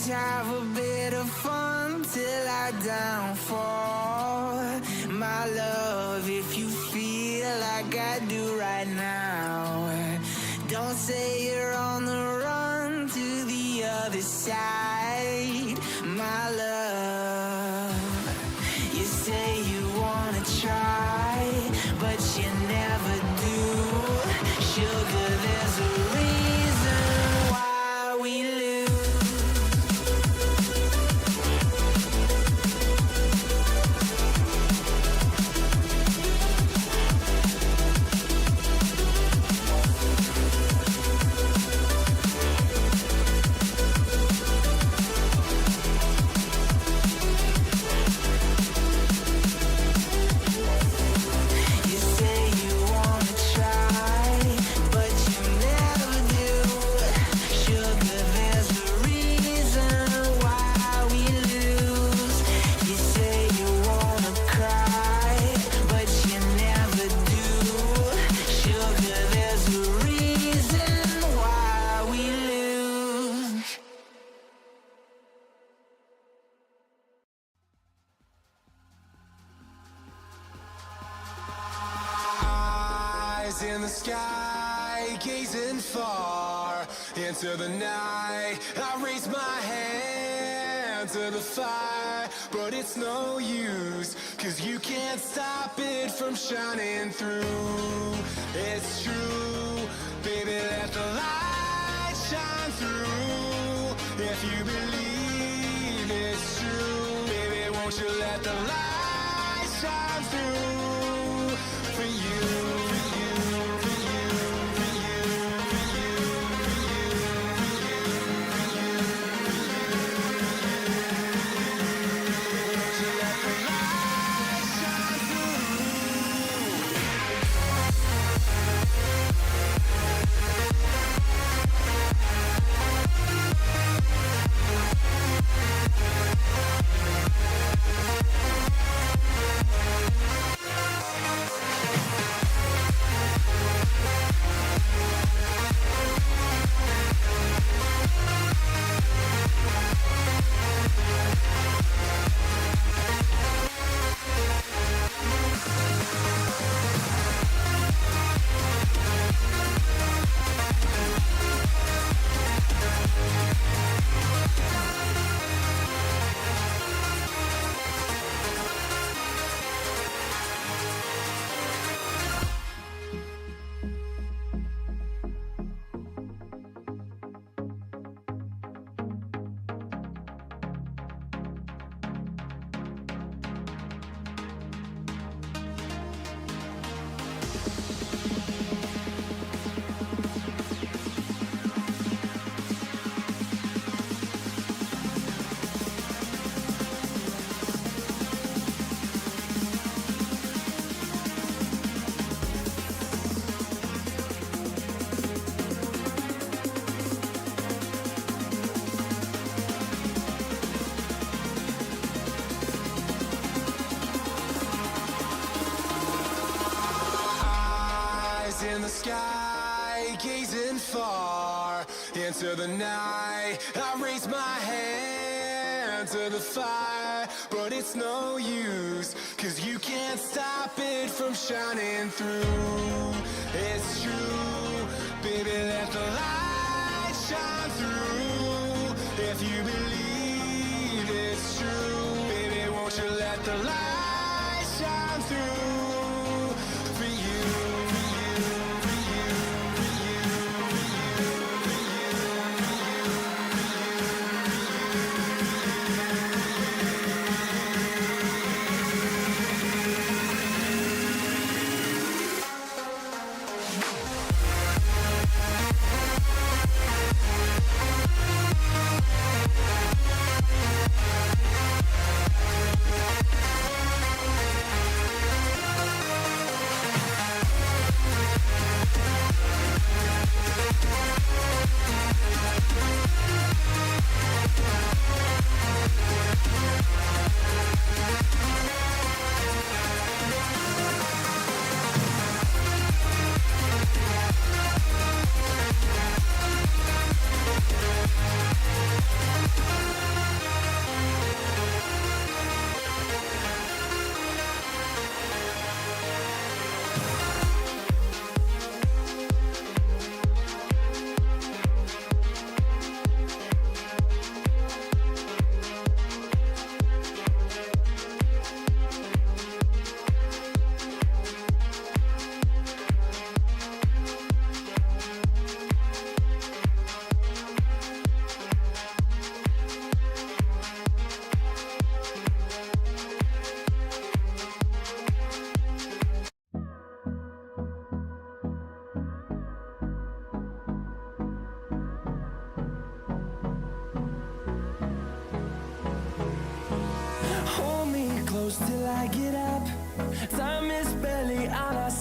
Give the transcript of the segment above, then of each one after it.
Let's have a bit of fun till I downfall. My love, if you feel like I do right now, don't say you're on the run to the other side. My love, you say you wanna try, but you never do. Sugar, there's a reason why we lose. In the sky, gazing far into the night, I raise my hand to the fire, but it's no use, 'cause you can't stop it from shining through. It's true, baby, let the light shine through. If you believe it's true, baby, won't you let the light shine through for you. In the sky, gazing far into the night, I raise my hand to the fire, but it's no use, 'cause you can't stop it from shining through. It's true, baby, let the light shine through. If you believe it's true, baby, won't you let the light shine through for you.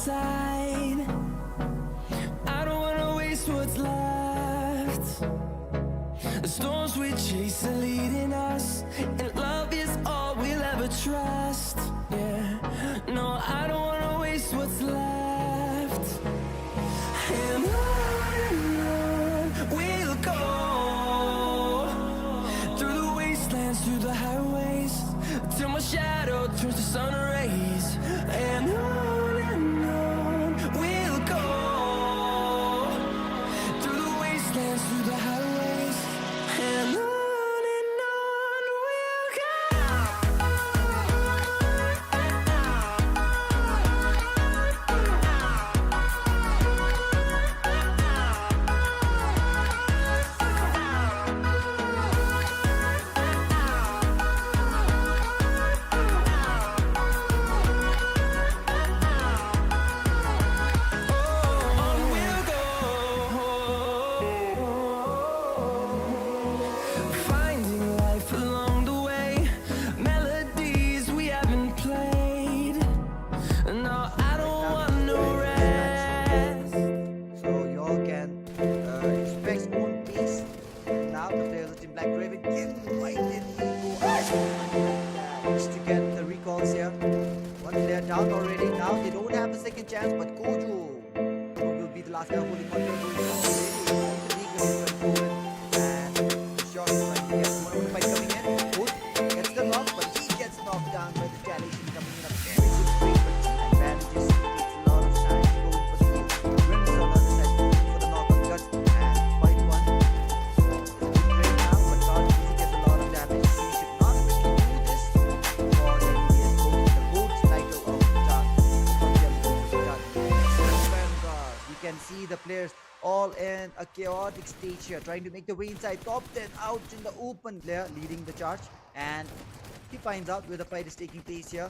inside. I don't wanna waste what's left. The storms we chase are leading us, and love is all we'll ever trust. Yeah, no, I don't wanna waste what's left. And on we'll go, through the wastelands, through the highways, till my shadow turns to sun rays. And on we'll go, through the wastelands, through the highways, and on we'll go. Finding life along the way, melodies we haven't played. No, I don't want no rest. So you all can expect own pace. Now the players of Team Black Raven can fight it. Go out just to get the recalls here. One player down already. Now they don't have a second chance, but Kojo will be the last guy holding on to the goal. And shot trying to get one of the fight coming in. Wood gets the knock, but he gets knocked down by the retaliation coming in. A very good straight, but team advantages. Takes a lot of time to go in for the heal. Rims on the other side going for the knock on guts and fight one. Great now, but not easy, gets a lot of damage. He should not really do this, or then he is going to the gold title of the dark. Vanguard. You can see the players all in a chaotic stage here, trying to make the way inside. Top 10 out in the open. Player leading the charge, and he finds out where the fight is taking place here.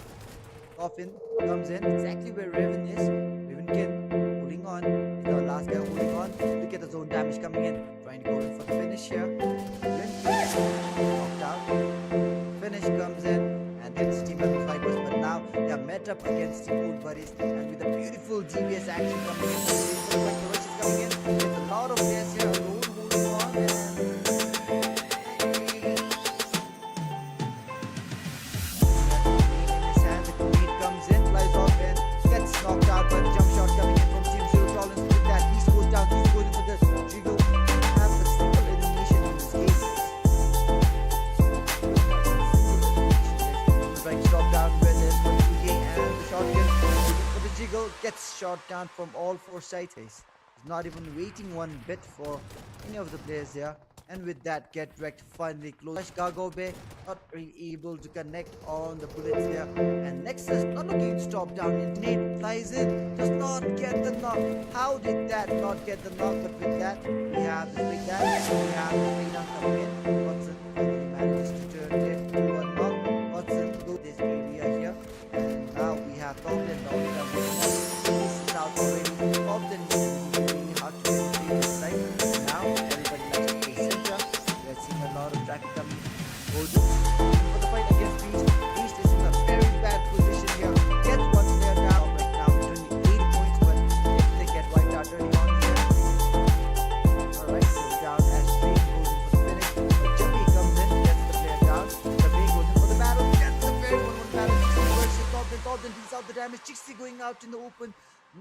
Coffin comes in exactly where Raven is. Ravenkin holding on. He's the last guy holding on. Look at the zone damage coming in. Trying to go in for the finish here. Knocked out. Finish comes in. And it's Team Level Vipers. But now they are met up against Team Old Buddies. And with a beautiful DBS action coming in. The rush is coming in. There's a lot of players here alone holding on. Comes in, flies off and gets knocked out by the jump shot coming in from Team Zero Tolerance. With that, he goes down, he's going for the Jigo. Have a single elimination in this game. Trying to stop down with it for the and the shotgun. For the Jiggle gets shot down from all four sides. He's not even waiting one bit for any of the players there. And with that, get wrecked finally close. Cargo Bay not really able to connect on the bullets there. And Nexus not looking to stop down. And Nate flies in, does not get the knock. How did that not get the knock? But with that, we have the big dash. We have the big down coming in. Watson finally manages to turn it to a knock. Watson go this area here. And now we have Goblin. This is out already. Goblin is really hard to penetrate this side. Now everybody likes to play center. We're seeing a lot of traffic coming. Gojo for the fight against Beast. Beast is in a very bad position here. Gets one player down right now. 28 points, but if they get wiped out early on here. Alright, goes down as Stream goes in for the finish. But Jumpy comes in, gets the player down. Jumpy goes in for the battle. Gets the very 1-1 battle. Chixie versus Goblin deals out the damage. Chixie going out in the open.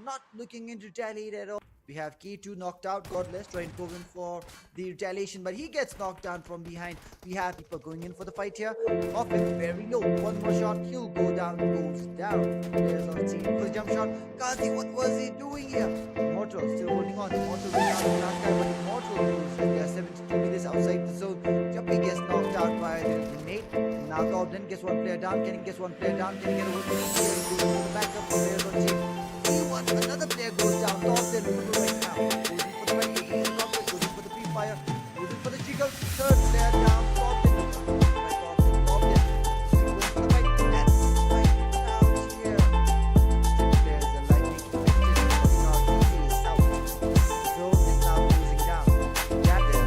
Not looking into retaliate at all. We have K2 knocked out, Godless trying to go in for the retaliation, but he gets knocked down from behind. We have people going in for the fight here. Offense very low. One more shot, he'll go down, goes down. There's our team for the jump shot. Kazi, what was he doing here? Immortal still holding on. Immortal going out the last guy, but Immortal moves. And there are 72 meters outside the zone. Jumpy gets knocked out by the grenade. And now Goblin gets one player down. Can he get one player down? Can he get a one player? He goes to the backup players on team. Another player goes down. Goblin right now. Goes in for the right, goes in for the pre-fire, goes in for the jiggle. Third player down. Goblin. Goblin. Going for the fight. That's right out here. 10 players are likely to win it. That's not easy. It's out. Zone is now closing down. Jacket.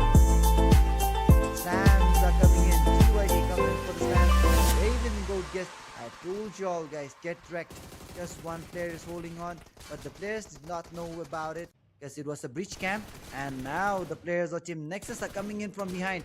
Sams are coming in. TYD coming in for the Sams. Raven Gold gets. I told you all guys, get wrecked. Just one player is holding on, but the players did not know about it because it was a breach camp. And now the players of Team Nexus are coming in from behind.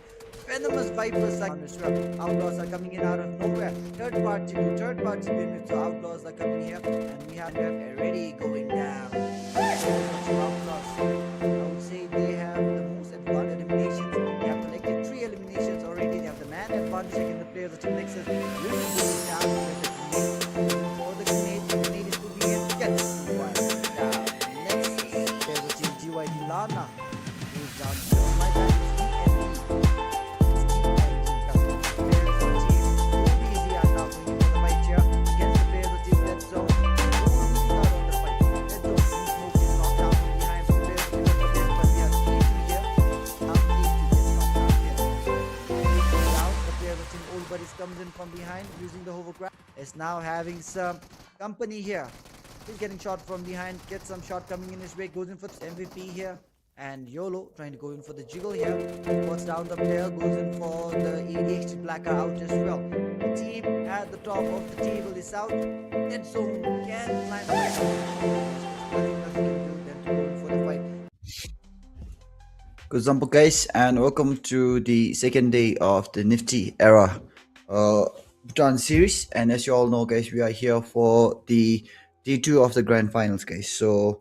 Venomous Vipers are as well. Outlaws are coming in out of nowhere. Third party units, so Outlaws are coming here, and we have already going down. Outlaws, I would say they have the most advanced eliminations. They have collected 3 eliminations already. They have the man advantage against the players of Team Nexus. Really going down with the grenade. For the grenade is moving in. Gets one down. Nexus, there's a Team GYD Lana. Moves down to my back. Comes in from behind using the hovercraft. Is now having some company here. He's getting shot from behind. Gets some shot coming in his way. Goes in for MVP here. And YOLO trying to go in for the jiggle here. Puts down the player. Goes in for the EDH Blacker out as well. The team at the top of the table is out. Dead zone can climb back. Nothing can do than to go in for the fight. Good example, guys, and welcome to the second day of the Nifty era Bhutan series. And as you all know, guys, we are here for the day 2 of the grand finals, guys. So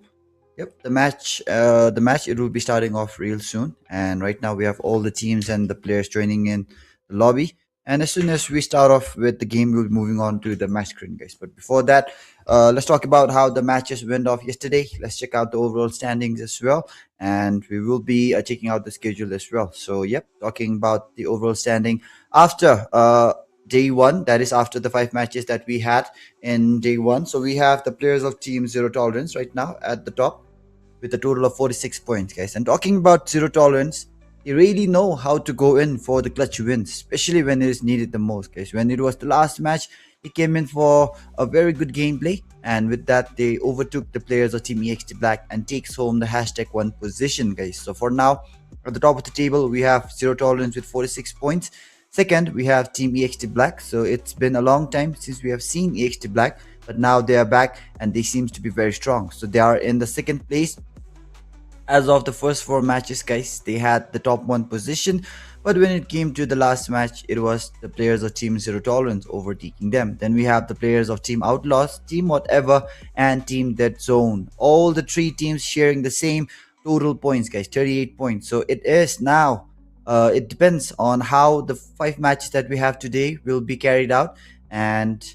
yep, the match it will be starting off real soon, and right now we have all the teams and the players joining in the lobby. And as soon as we start off with the game, we'll be moving on to the match screen, guys. But before that, let's talk about how the matches went off yesterday. Let's check out the overall standings as well, and we will be checking out the schedule as well. So yep, talking about the overall standing after day 1, that is after the 5 matches that we had in day 1. So we have the players of Team Zero Tolerance right now at the top with a total of 46 points, guys. And talking about Zero Tolerance, they really know how to go in for the clutch wins, especially when it is needed the most, guys. When it was the last match, he came in for a very good gameplay, and with that they overtook the players of Team EXT Black and takes home the #1 position, guys. So for now, at the top of the table, we have Zero Tolerance with 46 points. Second, we have Team EXT Black. So it's been a long time since we have seen EXT Black, but now they are back and they seem to be very strong. So they are in the second place. As of the first 4 matches, guys, they had the top 1 position, but when it came to the last match, it was the players of Team Zero Tolerance overtaking them. Then we have the players of Team Outlaws, Team Whatever, and Team Dead Zone. All the 3 teams sharing the same total points, guys, 38 points. So it is now, it depends on how the 5 matches that we have today will be carried out. And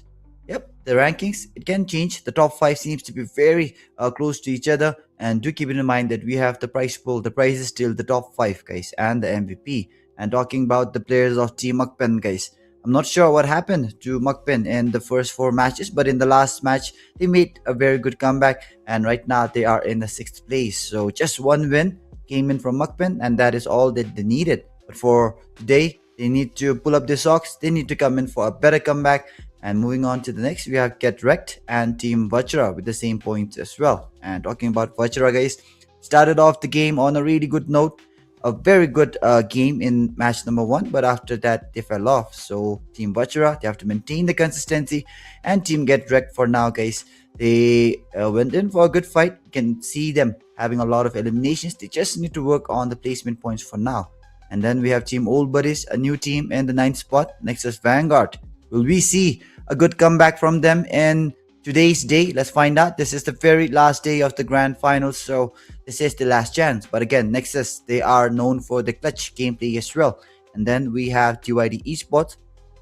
yep, the rankings, it can change. The top 5 seems to be very close to each other. And do keep in mind that we have the prize pool. The prize is still the top 5, guys, and the MVP. And talking about the players of Team MAKPEN, guys, I'm not sure what happened to MAKPEN in the first 4 matches, but in the last match, they made a very good comeback. And right now, they are in the 6th place. So just 1 win came in from MAKPEN, and that is all that they needed. But for today, they need to pull up their socks. They need to come in for a better comeback. And moving on to the next, we have Get Wrecked and Team VAJRA with the same points as well. And talking about VAJRA, guys, started off the game on a really good note. A very good game in match number 1, but after that they fell off. So Team VAJRA, they have to maintain the consistency. And Team Get Wrecked, for now, guys, they went in for a good fight. You can see them having a lot of eliminations. They just need to work on the placement points for now. And then we have Team Old Buddies, a new team in the 9th spot, NEXUS Vanguard. Will we see a good comeback from them in today's day? Let's find out. This is the very last day of the grand finals, so this is the last chance. But again, Nexus, they are known for the clutch gameplay as well. And then we have GYD Esports,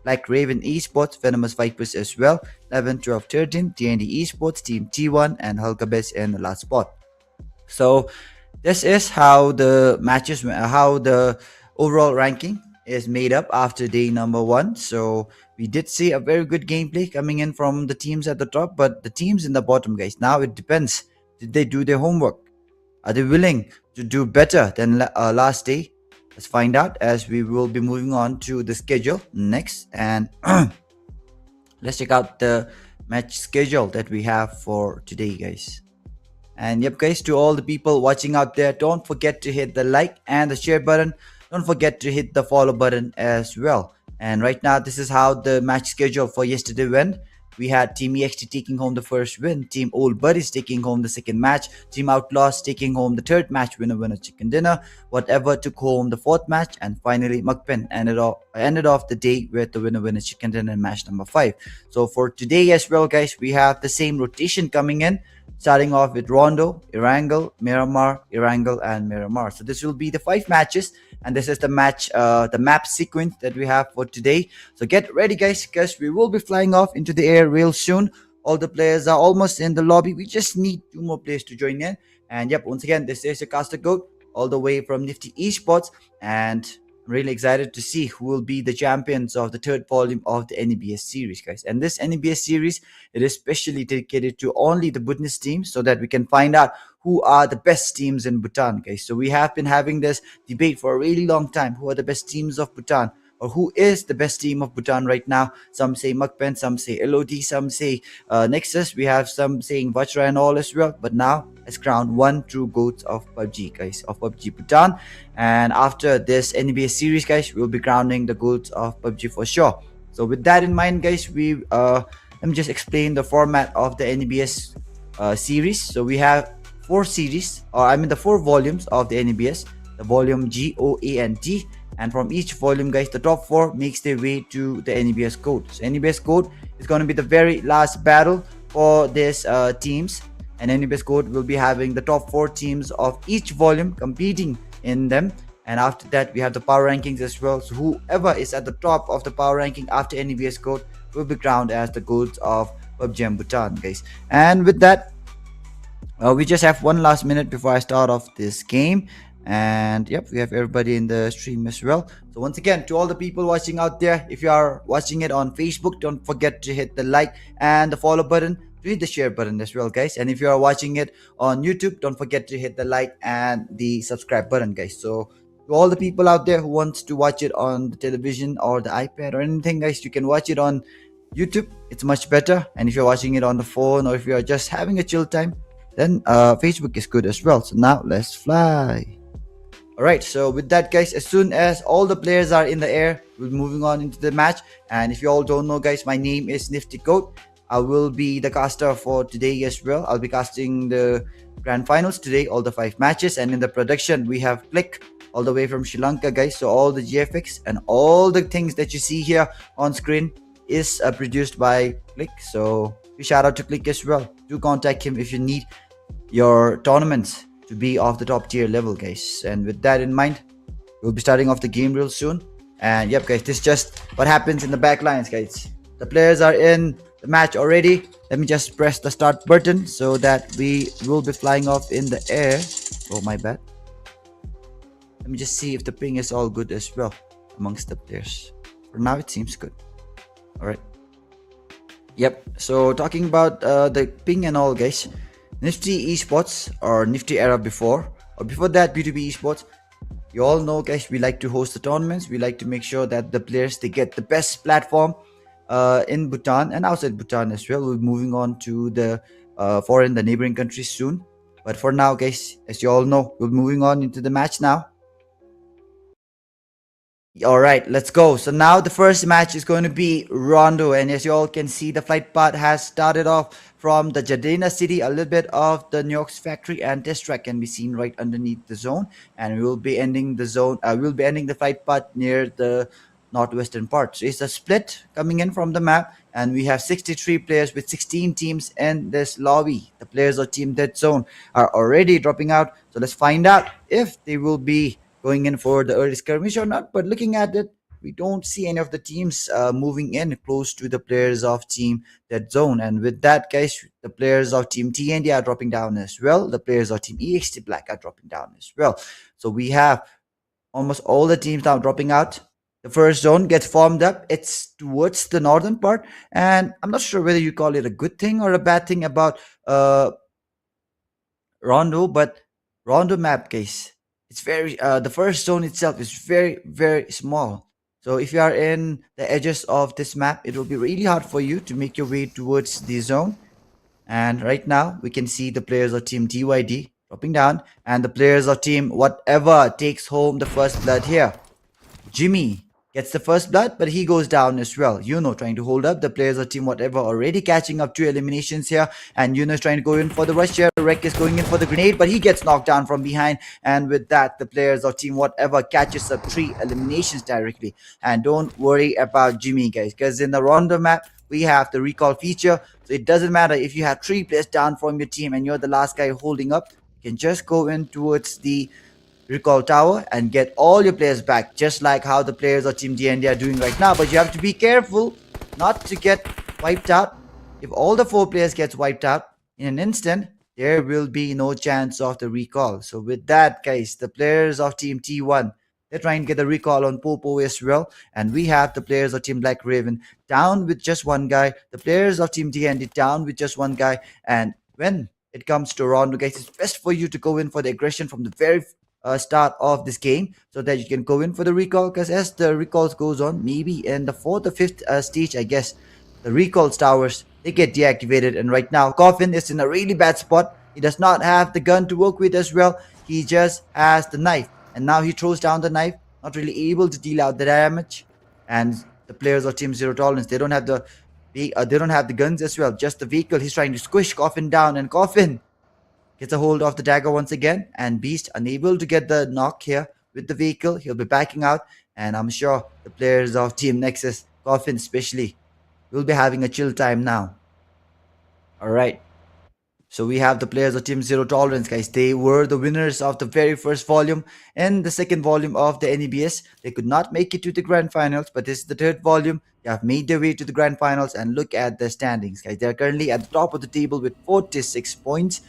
like Raven Esports, Venomous Vipers as well, 11, 12, 13, TND Esports, Team T1, and KERBECZ in the last spot. So this is how the matches, how the overall ranking is made up after day number 1. So we did see a very good gameplay coming in from the teams at the top, but the teams in the bottom, guys, now it depends. Did they do their homework? Are they willing to do better than last day? Let's find out as we will be moving on to the schedule next. And let's check out the match schedule that we have for today, guys. And yep, guys, to all the people watching out there, don't forget to hit the like and the share button. Don't forget to hit the follow button as well. And right now, this is how the match schedule for yesterday went. we had Team EXT taking home the first win, Team Old Buddies taking home the second match, Team Outlaws taking home the third match, winner chicken dinner, whatever took home the fourth match, and finally MAKPEN ended off the day with the winner chicken dinner in match number 5. So for today as well, guys, we have the same rotation coming in, starting off with Rondo, Erangel, Miramar, Erangel, and Miramar. So this will be the 5 matches, and this is the map sequence that we have for today. So get ready, guys, because we will be flying off into the air real soon. All the players are almost in the lobby. We just need 2 more players to join in. And yep, once again, this is your caster goat all the way from Nifty Esports, and I'm really excited to see who will be the champions of the 3rd volume of the NEBS series, guys. And this NEBS series, it is specially dedicated to only the Buddiez teams, so that we can find out who are the best teams in Bhutan, guys. So we have been having this debate for a really long time. Who are the best teams of Bhutan? Or who is the best team of Bhutan right now? Some say MAKPEN, some say LOD, some say NEXUS. We have some saying VAJRA and all as well. But now let's crown 1 true GOAT of PUBG, guys, of PUBG Bhutan. And after this NEBS series, guys, we'll be crowning the GOAT of PUBG for sure. So with that in mind, guys, let me just explain the format of the NEBS series. So we have 4 series, or I mean the 4 volumes of the NEBS, the volume G, O, A, and D. And from each volume, guys, the top 4 makes their way to the NEBS code. So NEBS code is going to be the very last battle for these teams. And NEBS code will be having the top 4 teams of each volume competing in them. And after that, we have the power rankings as well. So whoever is at the top of the power ranking after NEBS code will be crowned as the GOAT of PUBG and Bhutan, guys. And with that, we just have 1 last minute before I start off this game. And yep, we have everybody in the stream as well. So once again, to all the people watching out there, if you are watching it on Facebook, don't forget to hit the like and the follow button, to hit the share button as well, guys. And if you are watching it on YouTube, don't forget to hit the like and the subscribe button, guys. So to all the people out there who wants to watch it on the television or the iPad or anything, guys, you can watch it on YouTube. It's much better. And if you're watching it on the phone, or if you're just having a chill time, then Facebook is good as well. So now let's fly. Alright, so with that, guys, as soon as all the players are in the air, we're moving on into the match. And if you all don't know, guys, my name is Nifty Goat. I will be the caster for today as well. I'll be casting the grand finals today, all the 5 matches. And in the production, we have Click all the way from Sri Lanka, guys. So all the GFX and all the things that you see here on screen is produced by Click. So shout out to Click as well. Do contact him if you need your tournaments to be of the top tier level, guys. And with that in mind, we'll be starting off the game real soon. And yep, guys, this is just what happens in the back lines, guys. The players are in the match already. Let me just press the start button so that we will be flying off in the air. Oh, my bad. Let me just see if the ping is all good as well amongst the players. For now, it seems good. All right. Yep, so talking about the ping and all, guys, Nifty Esports, or Nifty era before, or before that B2B Esports, you all know, guys, we like to host the tournaments. We like to make sure that the players, they get the best platform in Bhutan and outside Bhutan as well. We'll be moving on to the the neighboring countries soon. But for now, guys, as you all know, we're moving on into the match now. Alright, let's go. So now the first match is going to be Rondo, and as you all can see, the flight path has started off from the Jadena city. A little bit of the NEXUS factory and test track can be seen right underneath the zone, and we will be ending the zone. We'll be ending the flight path near the northwestern part. So it's a split coming in from the map, and we have 63 players with 16 teams in this lobby. The players of Team Dead Zone are already dropping out. So let's find out if they will be going in for the early skirmish or not. But looking at it, we don't see any of the teams moving in close to the players of Team Dead Zone. And with that, guys, the players of Team TND are dropping down as well. The players of Team EXT Black are dropping down as well. So we have almost all the teams now dropping out. The first zone gets formed up. It's towards the northern part. And I'm not sure whether you call it a good thing or a bad thing about Rondo, but Rondo map, guys, it's very the first zone itself is very, very small. So if you are in the edges of this map, it will be really hard for you to make your way towards the zone. And right now we can see the players of Team TYD dropping down, and the players of Team whatever takes home the first blood here. Jimmy gets the first blood, but he goes down as well. Trying to hold up the players of team whatever, already catching up 2 eliminations here, and is trying to go in for the rush here. Rek is going in for the grenade, but he gets knocked down from behind, and with that, the players of team whatever catches up 3 eliminations directly. And don't worry about Jimmy, guys, because in the Rondo map, we have the recall feature, so it doesn't matter if you have 3 players down from your team and you're the last guy holding up. You can just go in towards the recall tower and get all your players back, just like how the players of Team DND are doing right now. But you have to be careful not to get wiped out. If all the 4 players gets wiped out in an instant, there will be no chance of the recall. So with that, guys, the players of Team T1, they're trying to get the recall on Popo as well, and we have the players of Team Black Raven down with just 1 guy, the players of Team DND down with just 1 guy. And when it comes to Rondo, guys, it's best for you to go in for the aggression from the very start of this game, so that you can go in for the recall, because as the recalls goes on, maybe in the 4th or 5th stage, I guess, the recall towers, they get deactivated. And right now Coffin is in a really bad spot. He does not have the gun to work with as well. He just has the knife, and now he throws down the knife, not really able to deal out the damage. And the players of Team Zero Tolerance, they don't have the guns as well, just the vehicle. He's trying to squish Coffin down, and Coffin gets a hold of the dagger once again, and Beast unable to get the knock here with the vehicle. He'll be backing out, and I'm sure the players of Team Nexus, Coffin especially, will be having a chill time now. Alright, so we have the players of Team Zero Tolerance, guys. They were the winners of the very first volume and the second volume of the NEBS. They could not make it to the grand finals, but this is the 3rd volume. They have made their way to the grand finals, and look at the standings, guys. They are currently at the top of the table with 46 points.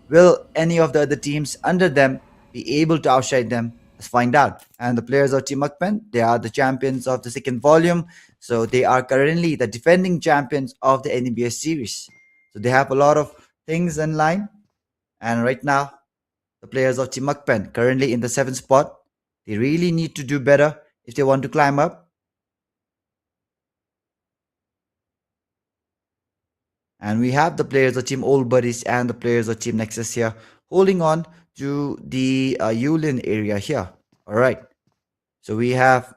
Will any of the other teams under them be able to outshine them? Let's find out. And the players of Team MAKPEN, they are the champions of the 2nd volume. So they are currently the defending champions of the NEBS series. So they have a lot of things in line. And right now, the players of Team MAKPEN, currently in the 7th spot, they really need to do better if they want to climb up. And we have the players of Team Old Buddies and the players of Team Nexus here, holding on to the Yulin area here. Alright, so we have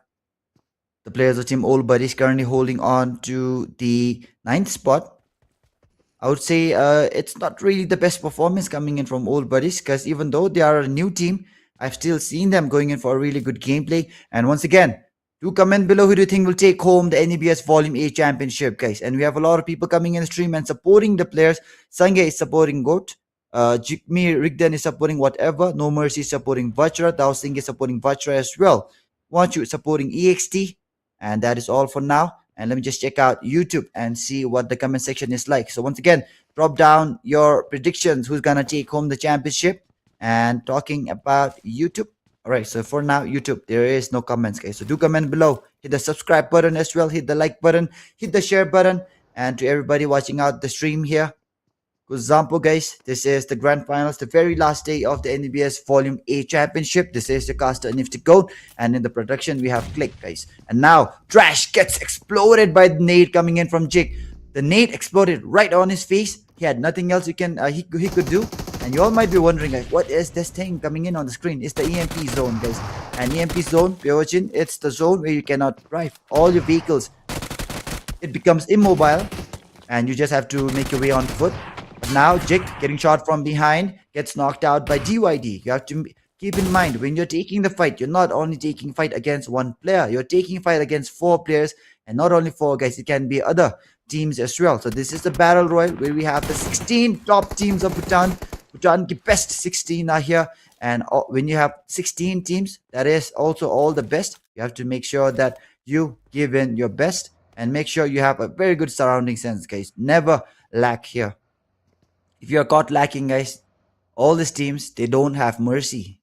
the players of Team Old Buddies currently holding on to the 9th spot. I would say it's not really the best performance coming in from Old Buddies, because even though they are a new team, I've still seen them going in for a really good gameplay. And once again, do comment below who do you think will take home the NEBS Volume A Championship, guys. And we have a lot of people coming in the stream and supporting the players. Sange is supporting GOAT. Jikmi Rigden is supporting whatever. No Mercy is supporting VAJRA. Dao Singh is supporting VAJRA as well. Want you supporting EXT. And that is all for now. And let me just check out YouTube and see what the comment section is like. So once again, drop down your predictions. Who's going to take home the championship? And talking about YouTube. Alright, so for now, YouTube, there is no comments, guys. So do comment below. Hit the subscribe button as well. Hit the like button. Hit the share button. And to everybody watching out the stream here, good example, guys. This is the grand finals, the very last day of the NEBS Volume A Championship. This is the caster Nifty Goat. And in the production, we have Click, guys. And now, Trash gets exploded by the nade coming in from Jig. The nade exploded right on his face. He had nothing else he could do. And you all might be wondering, guys, what is this thing coming in on the screen? It's the EMP zone, guys. And EMP zone, pay attention, it's the zone where you cannot drive all your vehicles. It becomes immobile, and you just have to make your way on foot. But now, Jig, getting shot from behind, gets knocked out by DYD. You have to keep in mind, when you're taking the fight, you're not only taking fight against 1 player, you're taking fight against 4 players. And not only 4, guys, it can be other teams as well. So this is the Battle Royal, where we have the 16 top teams of Bhutan. Bhutan, the best 16 are here, and when you have 16 teams, that is also all the best. You have to make sure that you give in your best, and make sure you have a very good surrounding sense, guys. Never lack here. If you are caught lacking, guys, all these teams, they don't have mercy.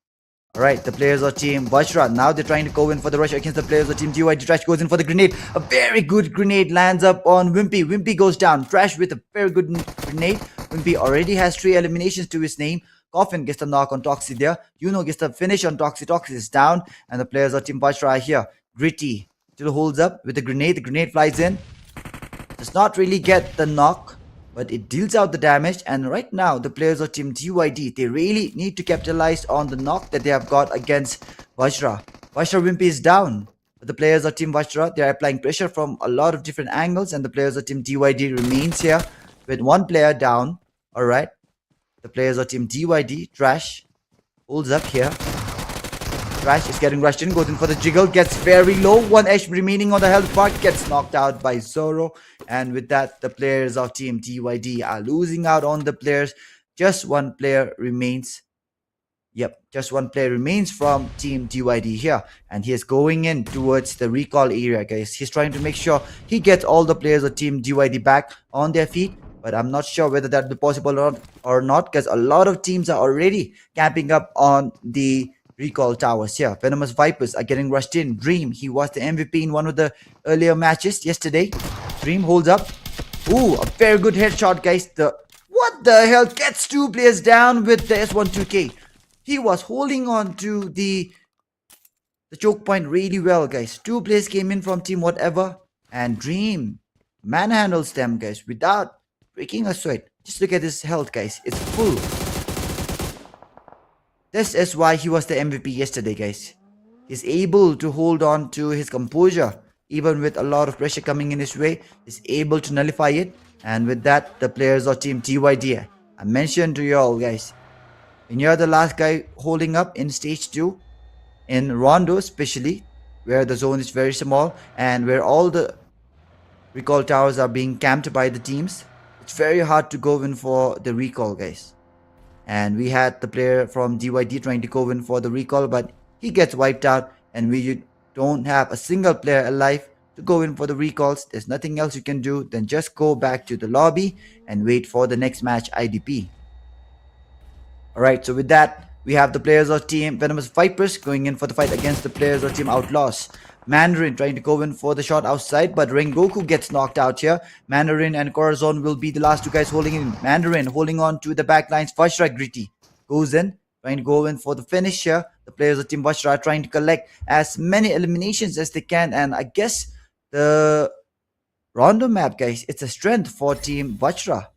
Alright, the players of Team VAJRA, now they're trying to go in for the rush against the players of Team DYD. Trash goes in for the grenade. A very good grenade lands up on Wimpy. Wimpy goes down. Trash with a very good grenade. Wimpy already has 3 eliminations to his name. Coffin gets the knock on Toxie there. Gets the finish on Toxie. Toxie is down. And the players of Team VAJRA are here. Gritty still holds up with the grenade. The grenade flies in. Does not really get the knock, but it deals out the damage. And right now, the players of Team DYD, they really need to capitalize on the knock that they have got against VAJRA. VAJRA Wimpy is down. But the players of Team VAJRA, they are applying pressure from a lot of different angles, and the players of Team DYD remains here with one player down. All right. The players of Team DYD, Trash, holds up here. Trash is getting rushed in, goes in for the jiggle, gets very low. 1 HP remaining on the health bar, gets knocked out by Zoro. And with that, the players of Team DYD are losing out on the players. Just one player remains. Yep, just one player remains from Team DYD here. And he is going in towards the recall area, guys. He's trying to make sure he gets all the players of Team DYD back on their feet. But I'm not sure whether that will be possible or not, because a lot of teams are already camping up on the recall towers here. Venomous Vipers are getting rushed in. Dream, he was the MVP in one of the earlier matches yesterday. Dream holds up. Ooh, a very good headshot, guys. What the hell? Gets 2 players down with the S12K. He was holding on to the choke point really well, guys. 2 players came in from Team Whatever, and Dream manhandles them, guys, without breaking a sweat. Just look at his health, guys. It's full. This is why he was the MVP yesterday, guys. He's able to hold on to his composure. Even with a lot of pressure coming in his way, he's able to nullify it. And with that, the players of Team TYD, I mentioned to you all, guys, when you're the last guy holding up in stage 2, in Rondo especially, where the zone is very small and where all the recall towers are being camped by the teams, it's very hard to go in for the recall, guys. And we had the player from DYD trying to go in for the recall, but he gets wiped out, and we don't have a single player alive to go in for the recalls. There's nothing else you can do than just go back to the lobby and wait for the next match IDP. Alright, so with that, we have the players of Team Venomous Vipers going in for the fight against the players of Team OUTLAWZ. Mandarin trying to go in for the shot outside, but Rengoku gets knocked out here. Mandarin and Corazon will be the last 2 guys holding in. Mandarin holding on to the backlines. VAJRA Gritty goes in, trying to go in for the finish here. The players of Team VAJRA are trying to collect as many eliminations as they can, and I guess the Rondo map, guys, it's a strength for Team VAJRA.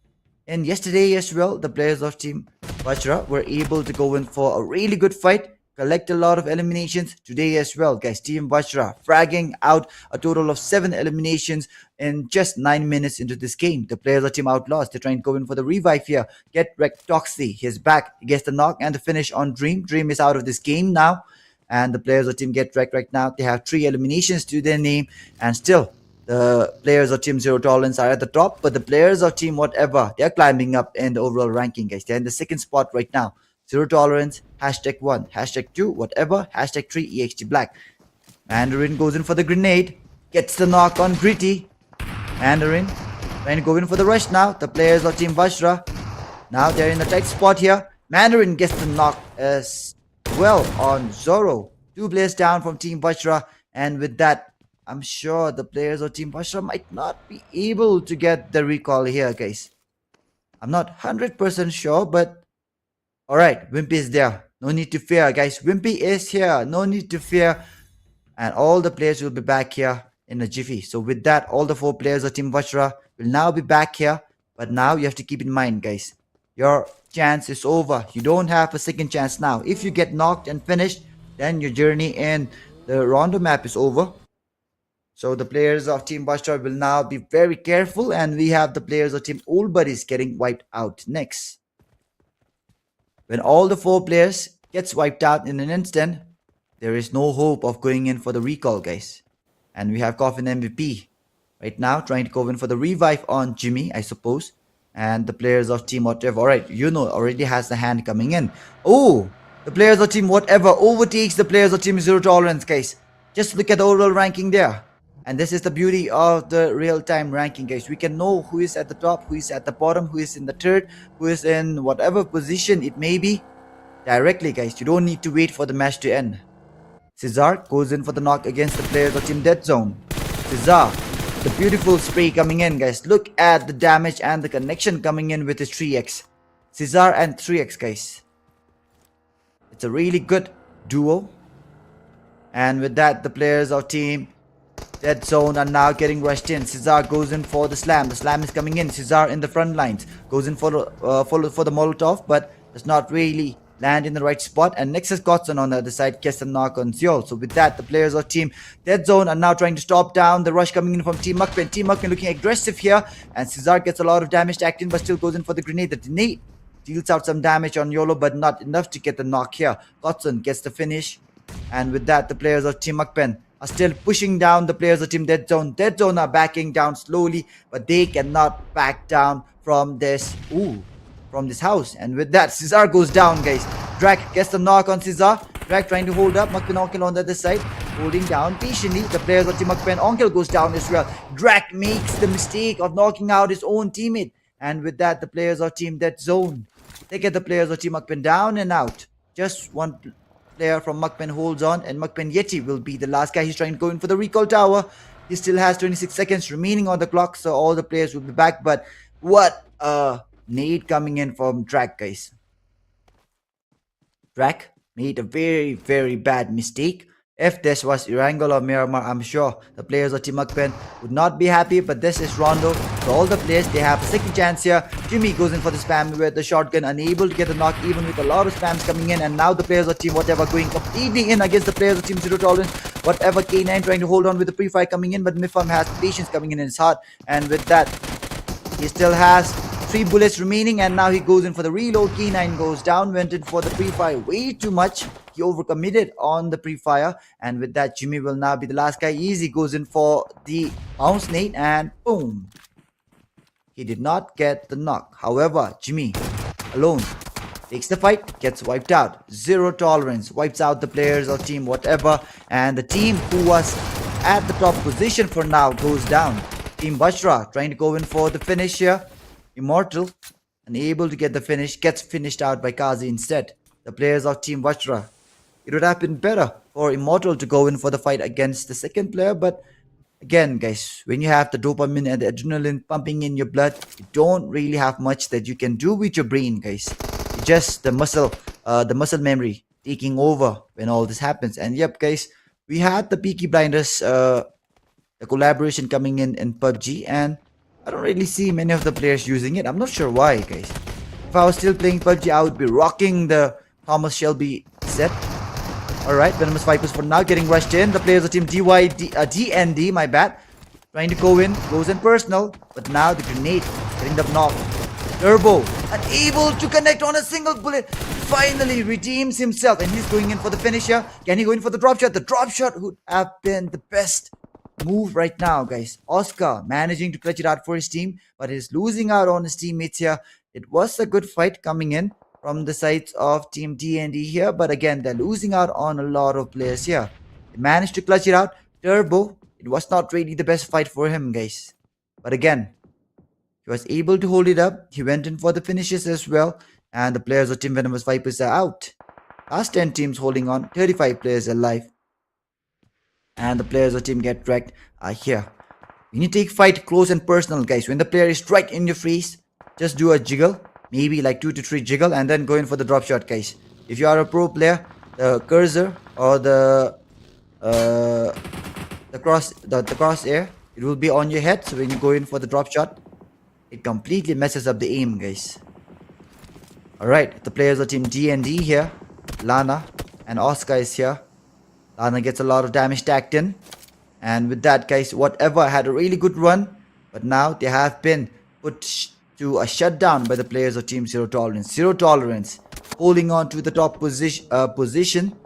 And yesterday as well, the players of Team VAJRA were able to go in for a really good fight, collect a lot of eliminations. Today as well, guys, Team VAJRA fragging out a total of 7 eliminations in just 9 minutes into this game. The players of Team OUTLAWZ, they're trying to go in for the revive here. Get wrecked Toxie, he's back. He gets the knock and the finish on Dream. Dream is out of this game now. And the players of Team Get Wrecked right now, they have 3 eliminations to their name. And still, the players of Team Zero Tolerance are at the top. But the players of Team Whatever, they're climbing up in the overall ranking, guys. They're in the 2nd spot right now. Zero Tolerance, #1, #2, Whatever, #3, EXT Black. Mandarin goes in for the grenade, gets the knock on Gritty. Mandarin trying to go in for the rush now. The players of Team VAJRA, now they're in a tight spot here. Mandarin gets the knock as well on Zoro. 2 players down from Team VAJRA, and with that, I'm sure the players of Team VAJRA might not be able to get the recall here, guys. I'm not 100% sure, but alright, Wimpy is there. No need to fear, guys. Wimpy is here. No need to fear. And all the players will be back here in a jiffy. So with that, all the 4 players of Team VAJRA will now be back here. But now you have to keep in mind, guys, your chance is over. You don't have a second chance now. If you get knocked and finished, then your journey in the Rondo map is over. So the players of Team VAJRA will now be very careful. And we have the players of Team Old Buddies getting wiped out next. When all the 4 players gets wiped out in an instant, there is no hope of going in for the recall, guys. And we have Coffin MVP right now trying to go in for the revive on Jimmy, I suppose. And the players of Team Whatever, alright, you know, already has the hand coming in. Oh, the players of Team Whatever overtakes the players of Team Zero Tolerance, guys. Just look at the overall ranking there. And this is the beauty of the real-time ranking, guys. We can know who is at the top, who is at the bottom, who is in the 3rd, who is in whatever position it may be. Directly, guys. You don't need to wait for the match to end. Cesar goes in for the knock against the players of Team Dead Zone. Cesar, the beautiful spray coming in, guys. Look at the damage and the connection coming in with his 3x. Cesar and 3x, guys. It's a really good duo. And with that, the players of Team Dead Zone are now getting rushed in. Cesar goes in for the slam. The slam is coming in. Cesar in the front lines. Goes in for the Molotov, but does not really land in the right spot, and Nexus Godson on the other side gets the knock on Seoul. So with that, the players of Team Dead Zone are now trying to stop down the rush coming in from Team MAKPEN. Team MAKPEN looking aggressive here, and Cesar gets a lot of damage tacked in, but still goes in for the grenade. The grenade deals out some damage on YOLO, but not enough to get the knock here. Godson gets the finish, and with that, the players of Team MAKPEN are still pushing down the players of Team Dead Zone. Dead Zone are backing down slowly, but they cannot back down from this house. And with that, Cesar goes down, guys. Drak gets the knock on Cesar. Drak trying to hold up. MAKPEN Onkel on the other side, holding down patiently. The players of Team MAKPEN Onkel goes down as well. Drak makes the mistake of knocking out his own teammate. And with that, the players of Team Dead Zone, they get the players of Team MAKPEN down and out. Just one player from MAKPEN holds on, and MAKPEN Yeti will be the last guy. He's trying to go in for the recall tower. He still has 26 seconds remaining on the clock, so all the players will be back. But what a nade coming in from Drak, guys. Drak made a very, very bad mistake. If this was Erangel or Miramar, I'm sure the players of Team MAKPEN would not be happy, but this is Rondo. So all the players, they have a second chance here. Jimmy goes in for the spam with the shotgun, unable to get the knock even with a lot of spams coming in. And now the players of Team Whatever going completely in against the players of Team Zero Tolerance. Whatever, K9 trying to hold on with the pre-fire coming in, but Mifam has patience coming in his heart. And with that, he still has 3 bullets remaining, and now he goes in for the reload. K9 goes down, went in for the pre-fire way too much. He overcommitted on the pre-fire, and with that, Jimmy will now be the last guy. Easy goes in for the bounce nade, and boom. He did not get the knock. However, Jimmy alone takes the fight, gets wiped out. Zero Tolerance wipes out the players of Team Whatever, and the team who was at the top position for now goes down. Team VAJRA trying to go in for the finish here. Immortal, unable to get the finish, gets finished out by Kazi instead. The players of Team VAJRA, it would have been better for Immortal to go in for the fight against the second player, but again, guys, when you have the dopamine and the adrenaline pumping in your blood, you don't really have much that you can do with your brain, guys. It's just the muscle memory taking over when all this happens. And yep, guys, we had the Peaky Blinders, the collaboration coming in PUBG, and I don't really see many of the players using it. I'm not sure why, guys. If I was still playing PUBG, I would be rocking the Thomas Shelby set. Alright, Venomous Vipers for now getting rushed in. The players of Team DND, my bad, trying to go in, goes in personal, but now the grenade getting the knock. Turbo, unable to connect on a single bullet, finally redeems himself, and he's going in for the finisher. Can he go in for the drop shot? The drop shot would have been the best move right now, guys. Oscar managing to clutch it out for his team, but he's losing out on his teammates here. It was a good fight coming in from the sides of Team D&D here, but again, they're losing out on a lot of players here. They managed to clutch it out. Turbo, it was not really the best fight for him, guys. But again, he was able to hold it up. He went in for the finishes as well, and the players of Team Venomous Vipers are out. Last 10 teams holding on, 35 players alive. And the players of Team Get Wrecked are here. When you take fight close and personal, guys, when the player is right in your face, just do a jiggle. Maybe like 2 to 3 jiggle, and then go in for the drop shot, guys. If you are a pro player, the cursor or the crosshair, it will be on your head. So when you go in for the drop shot, it completely messes up the aim, guys. Alright, the players of Team D&D here. Lana and Oscar is here. Lana gets a lot of damage tacked in. And with that, guys, Whatever had a really good run, but now they have been put to a shutdown by the players of Team Zero Tolerance. Zero Tolerance holding on to the top position.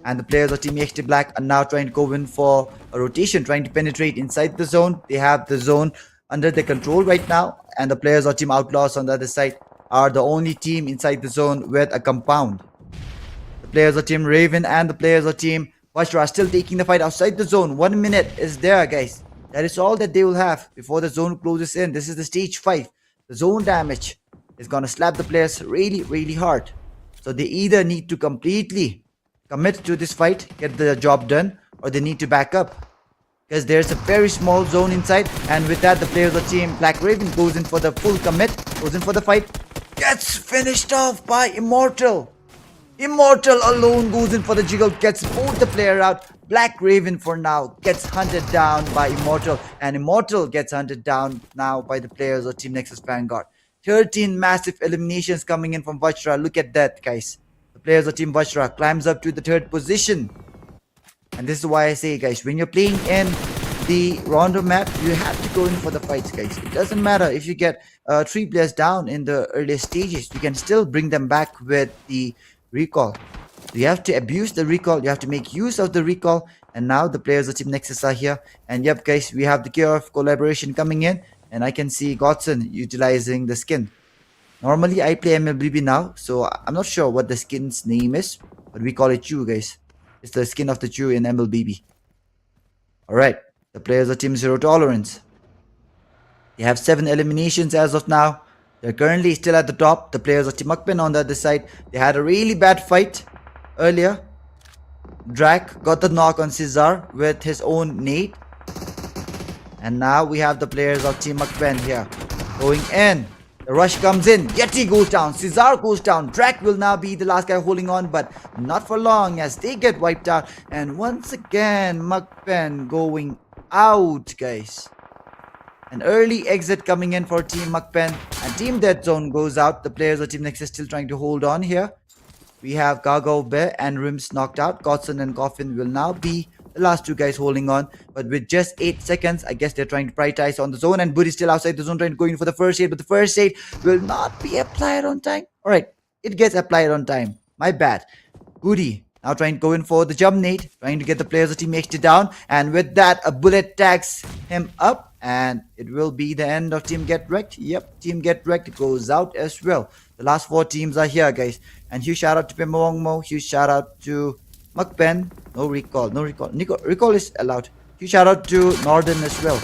And the players of Team XT Black are now trying to go in for a rotation, trying to penetrate inside the zone. They have the zone under their control right now. And the players of Team Outlaws on the other side are the only team inside the zone with a compound. The players of Team Raven and the players of Team VAJRA are still taking the fight outside the zone. 1 minute is there, guys. That is all that they will have before the zone closes in. This is the stage 5. The zone damage is gonna slap the players really, really hard. So they either need to completely commit to this fight, get the job done, or they need to back up. Because there's a very small zone inside, and with that, the players of Team Black Raven goes in for the full commit, goes in for the fight, gets finished off by Immortal. Immortal alone goes in for the jiggle, gets both the player out. Black Raven for now gets hunted down by Immortal, and Immortal gets hunted down now by the players of Team Nexus Vanguard. 13 massive eliminations coming in from VAJRA. Look at that, guys. players of Team VAJRA climbs up to the 3rd position. And this is why I say, guys, when you're playing in the random map, you have to go in for the fights, guys. It doesn't matter if you get 3 players down in the earlier stages, you can still bring them back with the recall. You have to abuse the recall, you have to make use of the recall. And now the players of Team Nexus are here. And yep, guys, we have the KOF collaboration coming in. And I can see Godson utilizing the skin. Normally, I play MLBB now, so I'm not sure what the skin's name is, but we call it Chew, guys. It's the skin of the Chew in MLBB. Alright, the players of Team Zero Tolerance. They have 7 eliminations as of now. They're currently still at the top. The players of Team MAKPEN on the other side. They had a really bad fight earlier. Drak got the knock on Cesar with his own nade. And now we have the players of Team MAKPEN here going in. The rush comes in. Yeti goes down. Cesar goes down. Drak will now be the last guy holding on, but not for long as they get wiped out. And once again, MAKPEN going out, guys. An early exit coming in for Team MAKPEN. And Team Dead Zone goes out. The players of Team Nexus still trying to hold on here. We have Gargo Bear and Rims knocked out. Godson and Coffin will now be the last 2 guys holding on. But with just 8 seconds, I guess they're trying to prioritize on the zone. And Buddiez still outside the zone trying to go in for the first aid. But the first aid will not be applied on time. Alright, it gets applied on time. My bad. Buddy now trying to go in for the jump nade. Trying to get the players of Team HT down. And with that, a bullet tags him up. And it will be the end of Team Get Wrecked. Yep, Team Get Wrecked goes out as well. The last 4 teams are here, guys. And huge shout out to Pimawongmo. Huge shout out to MAKPEN. No recall. No recall. Recall is allowed. Huge shout out to Norden as well.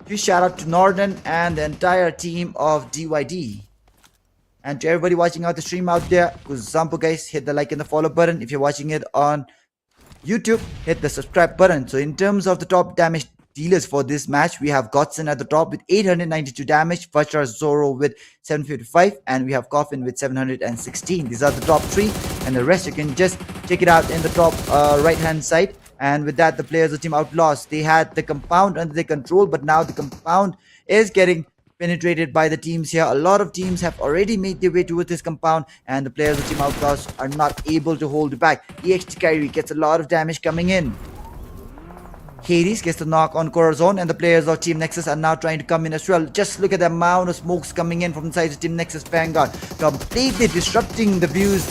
Huge shout out to Norden and the entire team of DYD. And to everybody watching out the stream out there, Kuzampo, guys, hit the like and the follow button. If you're watching it on YouTube, hit the subscribe button. So in terms of the top damage dealers for this match, we have Godson at the top with 892 damage, VAJRA Zoro with 755, and we have Coffin with 716. These are the top 3, and the rest you can just check it out in the top right hand side. And with that, the players of Team OUTLAWZ, they had the compound under their control, but now the compound is getting penetrated by the teams here. A lot of teams have already made their way towards this compound, and the players of Team OUTLAWZ are not able to hold back. EXT Kyrie gets a lot of damage coming in. Hades gets the knock on Corazon, and the players of Team Nexus are now trying to come in as well. Just look at the amount of smokes coming in from the sides of Team Nexus Vanguard, completely disrupting the views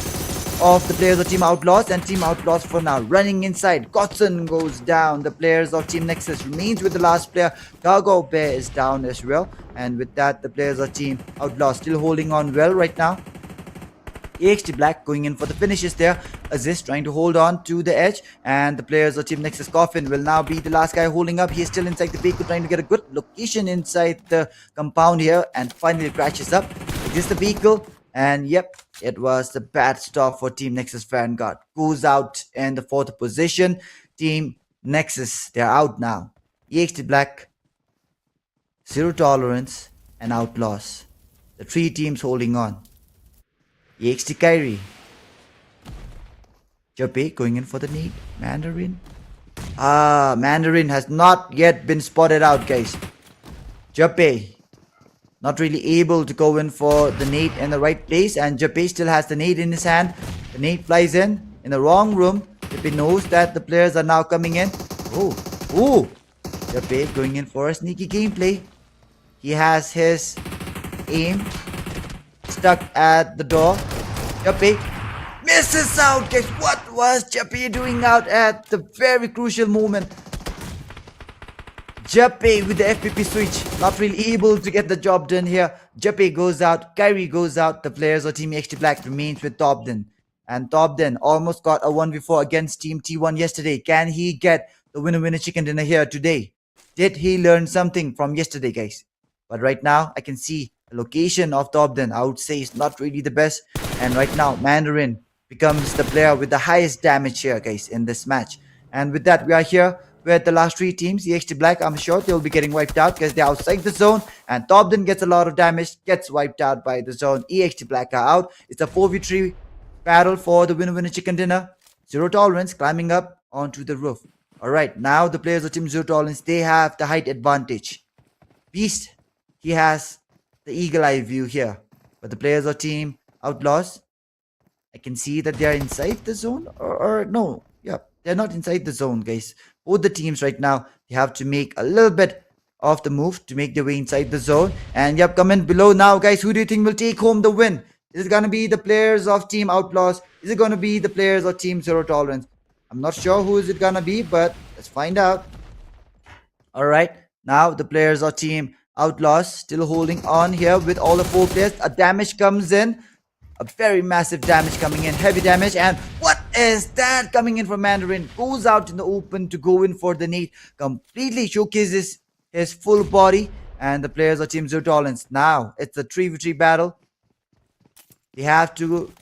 of the players of Team OUTLAWZ. And Team OUTLAWZ for now running inside. Godson goes down. The players of Team Nexus remains with the last player. Gargo Bear is down as well. And with that, the players of Team OUTLAWZ still holding on well right now. EXT Black going in for the finishes there. Aziz trying to hold on to the edge, and the players of Team Nexus Coffin will now be the last guy holding up. He is still inside the vehicle trying to get a good location inside the compound here, and finally crashes up. It is the vehicle, and yep, it was the bad stop for Team Nexus Vanguard. Goes out in the 4th position. Team Nexus, they're out now. EXT Black, Zero Tolerance, and OUTLAWZ. The 3 teams holding on. EXT Kyrie. Jape going in for the nade. Mandarin. Mandarin has not yet been spotted out, guys. Jape not really able to go in for the nade in the right place, and Jape still has the nade in his hand. The nade flies in the wrong room. Jape knows that the players are now coming in. Oh, Jape going in for a sneaky gameplay. He has his aim stuck at the door. Jape misses out, guys. What was Jape doing out at the very crucial moment? Jape with the FPP switch, not really able to get the job done here. Jape goes out, Kyrie goes out. The players of Team HT Black remains with Topden. And Topden almost got a 1v4 against Team T1 yesterday. Can he get the winner chicken dinner here today? Did he learn something from yesterday, guys? But right now, I can see the location of Topden, I would say, is not really the best. And right now, Mandarin becomes the player with the highest damage here, guys, in this match. And with that, we are here with the last 3 teams. EXT Black, I'm sure they'll be getting wiped out because they're outside the zone. And Topden gets a lot of damage, gets wiped out by the zone. EXT Black are out. It's a 4v3 battle for the winner chicken dinner. Zero Tolerance climbing up onto the roof. Alright, now the players of Team Zero Tolerance, they have the height advantage. Beast, he has the eagle eye view here. But the players of Team OUTLAWZ, I can see that they are inside the zone, or no, yeah, they're not inside the zone, guys. Both the teams right now, they have to make a little bit of the move to make their way inside the zone. And yep, comment below now, guys. Who do you think will take home the win? Is it gonna be the players of Team Outlaws? Is it gonna be the players of Team Zero Tolerance? I'm not sure who is it gonna be, but let's find out. All right, now the players of Team Outlaws still holding on here with all the 4 players. A damage comes in, a very massive damage coming in, heavy damage. And what is that coming in from Mandarin? Goes out in the open to go in for the nade, completely showcases his full body. And the players of Team Zero Tolerance, now it's a 3v3 battle. They have to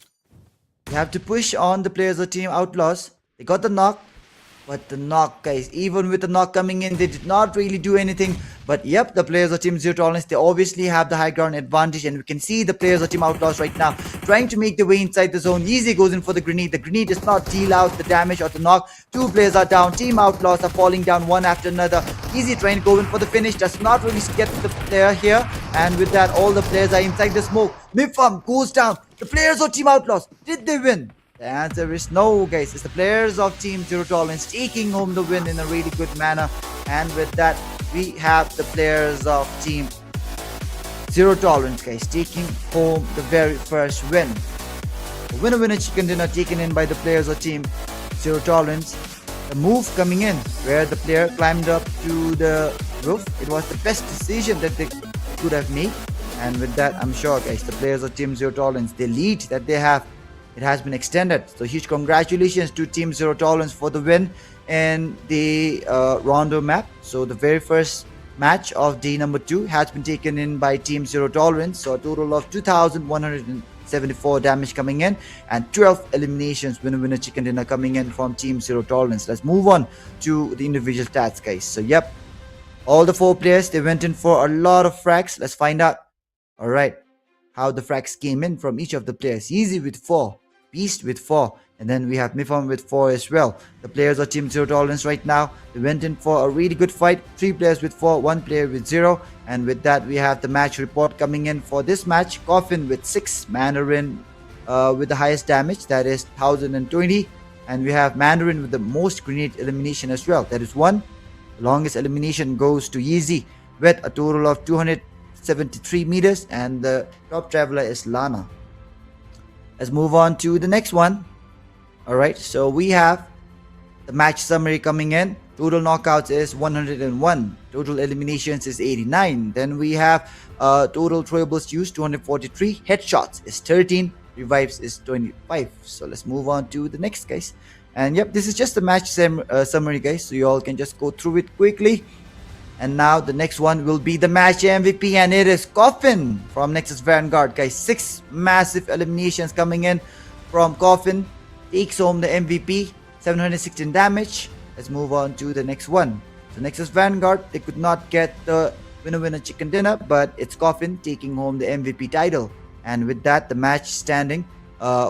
push on the players of Team Outlaws. They got the knock, but the knock, guys, even with the knock coming in, they did not really do anything. But yep, the players of Team Zero Tolerance, they obviously have the high ground advantage. And we can see the players of Team Outlaws right now trying to make their way inside the zone. Easy goes in for the grenade. The grenade does not deal out the damage or the knock. 2 players are down. Team Outlaws are falling down one after another. Easy trying to go in for the finish. Does not really get the player here. And with that, all the players are inside the smoke. Mifam goes down. The players of Team Outlaws, did they win? The answer is no, guys. It's the players of Team Zero Tolerance taking home the win in a really good manner. And with that, we have the players of Team Zero Tolerance, guys, taking home the very first win. The winner chicken dinner taken in by the players of Team Zero Tolerance. The move coming in where the player climbed up to the roof. It was the best decision that they could have made. And with that, I'm sure, guys, the players of Team Zero Tolerance, the lead that they have, it has been extended. So huge congratulations to Team Zero Tolerance for the win in the Rondo map. So the very first match of day number 2 has been taken in by Team Zero Tolerance. So a total of 2,174 damage coming in and 12 eliminations, winner chicken dinner coming in from Team Zero Tolerance. Let's move on to the individual stats, guys. So yep, all the 4 players, they went in for a lot of frags. Let's find out. All right, how the frags came in from each of the players. Easy with 4. Beast with 4, and then we have Mifam with 4 as well. The players of Team Zero Tolerance right now, they went in for a really good fight. 3 players with 4, 1 player with 0. And with that, we have the match report coming in for this match. Coffin with 6, Mandarin with the highest damage, that is 1020. And we have Mandarin with the most grenade elimination as well, that is 1. The longest elimination goes to Yeezy with a total of 273 meters, and the top traveler is Lana. Let's move on to the next one. Alright, so we have the match summary coming in. Total knockouts is 101. Total eliminations is 89. Then we have total throwables used 243. Headshots is 13. Revives is 25. So let's move on to the next, guys. And yep, this is just the match summary, guys. So you all can just go through it quickly. And now the next one will be the match MVP, and it is Coffin from Nexus Vanguard, guys. 6 massive eliminations coming in from Coffin. Takes home the MVP, 716 damage. Let's move on to the next one. So Nexus Vanguard, they could not get the winner chicken dinner, but it's Coffin taking home the MVP title. And with that, the match standing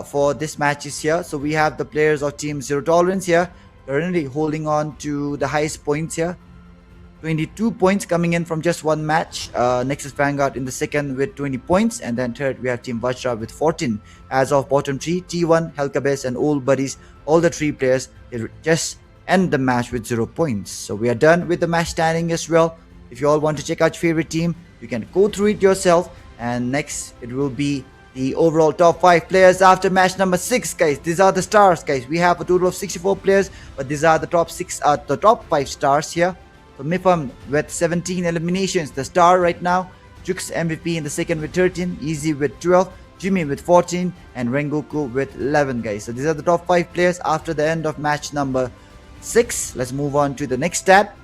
for this match is here. So we have the players of Team Zero Tolerance here, currently holding on to the highest points here. 22 points coming in from just one match. Nexus Vanguard in the second with 20 points, and then third we have Team VAJRA with 14. As of bottom 3, T1, KERBECZ and Old Buddies, all the 3 players, they just end the match with 0 points. So we are done with the match standing as well. If you all want to check out your favorite team, you can go through it yourself. And next it will be the overall top 5 players after match number 6, guys. These are the stars, guys. We have a total of 64 players, but these are the top 5 stars here. So Mifam with 17 eliminations, the star right now. Jukes MVP in the second with 13, Easy with 12, Jimmy with 14, and Rengoku with 11, guys. So these are the top 5 players after the end of match number 6. Let's move on to the next stat.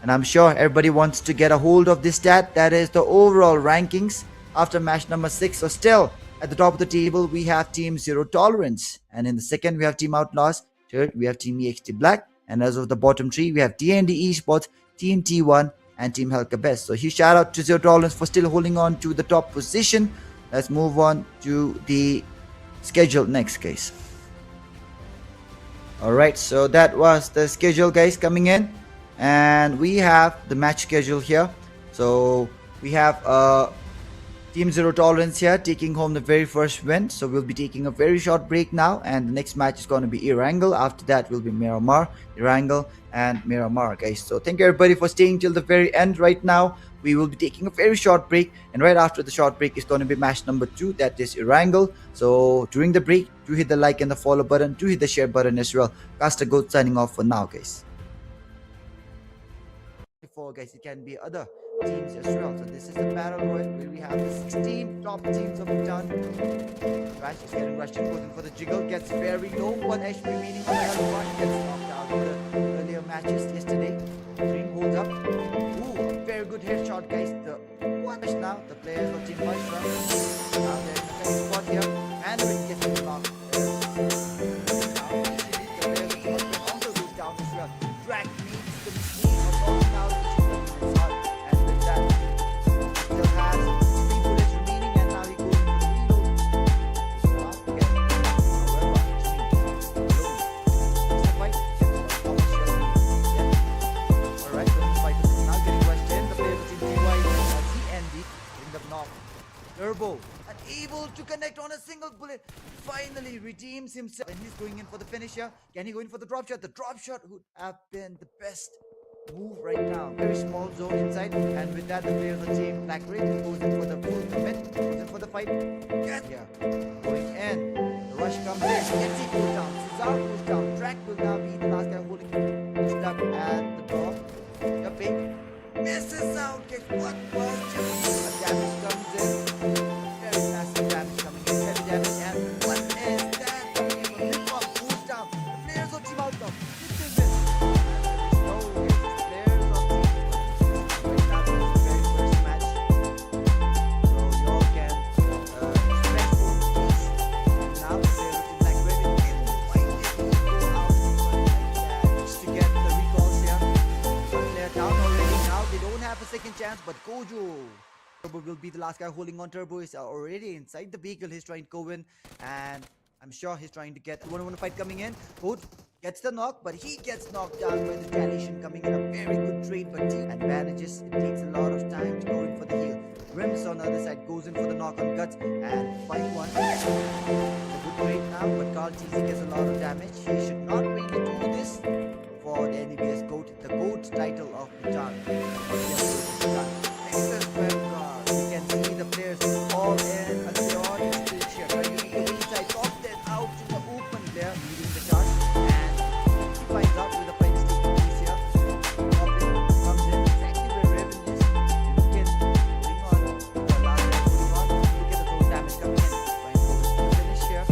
And I'm sure everybody wants to get a hold of this stat. That is the overall rankings after match number 6. So still at the top of the table, we have Team Zero Tolerance. And in the second, we have Team Outlaws. Third, we have Team EXT Black. And as of the bottom 3, we have TND Esports, Team T1, and Team KERBECZ. So huge shout out to Zero Tolerance for still holding on to the top position. Let's move on to the schedule next, guys. Alright, so that was the schedule, guys, coming in. And we have the match schedule here. So we have Team Zero Tolerance here taking home the very first win. So we'll be taking a very short break now, and the next match is going to be Erangel. After that will be Miramar, Erangel, and Miramar, guys. So thank you everybody for staying till the very end. Right now we will be taking a very short break, and right after the short break is going to be match number 2, that is Erangel. So during the break, do hit the like and the follow button, do hit the share button as well. Caster Goat signing off for now, guys. Before, guys, it can be other teams as well. So this is the battle royal where we have the 16 top teams of Bhutan. Rash is getting rushed and goes in for the jiggle, gets very low. One HP remaining on the L1, gets knocked out in the earlier matches yesterday. Dream holds up. Ooh, a very good headshot, guys. The one now, the players of Team VAJRA. Now they're in the second spot here, and we're getting knocked. Now, the players of Team VAJRA also goes down as well. Drag meets the mistake of falling out. Kerbo, unable to connect on a single bullet, finally redeems himself, and he's going in for the finisher. Can he go in for the drop shot? The drop shot would have been the best move right now. Very small zone inside, and with that the players of the team Black Raven goes in for the full commit, goes in for the fight. Yes, yeah, going in. The rush comes in. Yeti goes down. Cesar goes down. Track will now be the last guy holding stuck at the door. Jumping, misses out. Guess what was just a damage comes in. Very massive damage coming in. Heavy damage, and what is that coming in from this one? Goes down. The players of Team OUTLAWZ. This is it. Second chance, but Gojo Turbo will be the last guy holding on. Turbo is already inside the vehicle. He's trying to go in, and I'm sure he's trying to get one fight coming in. Good, gets the knock, but he gets knocked down by the retaliation coming in. A very good trade, but team advantages. It takes a lot of time to go in for the heal. Rims on the other side goes in for the knock on Guts and find one. It's a good trade now, but Carl TZ gets a lot of damage. He should not really do this for the NEBS GOAT, the GOAT title of Bhutan. NEXUS Vanguard. You can see the players all in and the audience still cheer. Trying to make the inside, top then out to the open there, leading the charge. And he finds out with the fight stick piece here. Top in, comes in, exactly where Raven is. You can bring on the last guy putting on. Look at the total damage coming in. Trying to go to the finish here.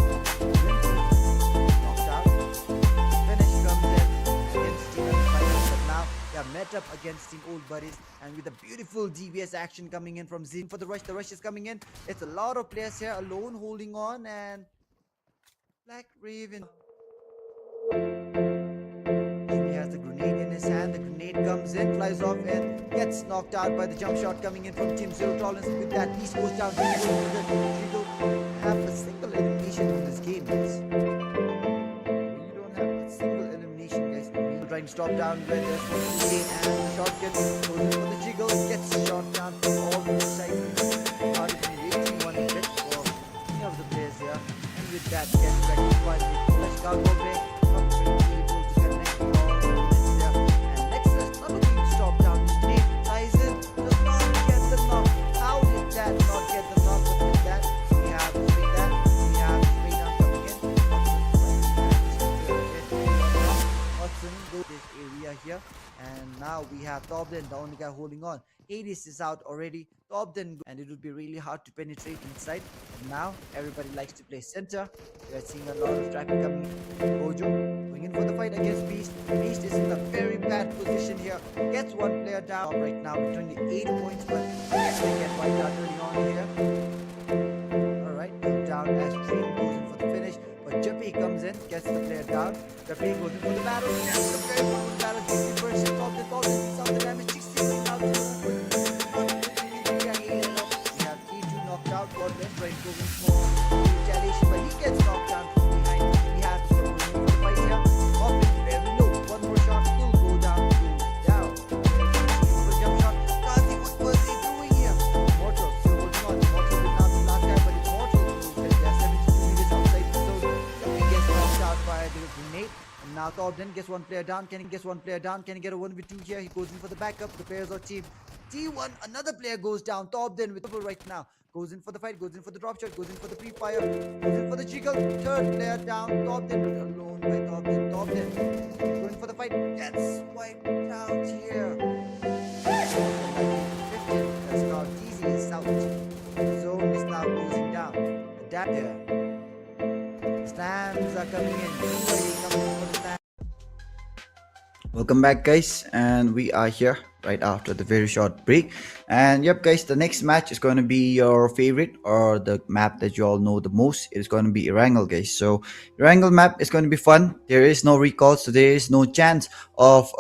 Knocked out. Finish comes in against Team Fighters, but now they are met up against Team Old Buddies, and with a beautiful DBS action coming in from Zin for the rush. The rush is coming in. It's a lot of players here alone holding on, and Black Raven. He has the grenade in his hand. The grenade comes in, flies off, and gets knocked out by the jump shot coming in from Team Zero Tolerance. With that, Beast goes down. He don't have a single elimination in this game, guys. Trying to stop down when there's one gain, and the shotgun goes in for the jiggle, gets shot down from all the sides. Not even raising one bit for any of the players here, and with that gets rectified with flash cargo break, not really able to connect all the bullets there. And NEXUS not looking to stop down. The grenade flies in, does not get the knock. How did that not get the knock? But with that, we have to take that. We have to spray down coming in. Go this area here, and now we have Tobden, the only guy holding on. Hades is out already. Tobden, and it would be really hard to penetrate inside. And now everybody likes to play center. We are seeing a lot of traffic coming in. Gojo going in for the fight against Beast. Beast is in a very bad position here. Gets one player down right now with 28 points, but they get wiped out early on here. Alright, down as Dream goes in for the finish. But Juppy comes in, gets the player down. Juppy goes in for the battle. Gets the player down for the battle. 60% of the ball. Beats out the damage. 60 going out to the open. We have E2 knocked out. God bless. Right, going for retaliation, but he gets knocked down from behind. We have to go in for the fight here. Off very low. One more shot. Still go down. Goes down. For jump shot. Kazi, what was it? top then. Gets one player down. Can he get one player down? Can he get a 1v2 here? He goes in for the backup. The players of team T1. Another player goes down. Top then with double right now. Goes in for the fight. Goes in for the drop shot. Goes in for the pre-fire. Goes in for the jiggle. Third player down. Top then alone by top then. Top then. Going for the fight. Gets wiped out here. 15. That's called easy is out. The zone is now closing down. Adapt here. Stands are coming in. Everybody coming for the stand. Welcome back, guys, and we are here right after the very short break. And yep, guys, the next match is going to be your favorite, or the map that you all know the most. It is going to be Erangel, guys. So Erangel map is going to be fun. There is no recall, so there is no chance of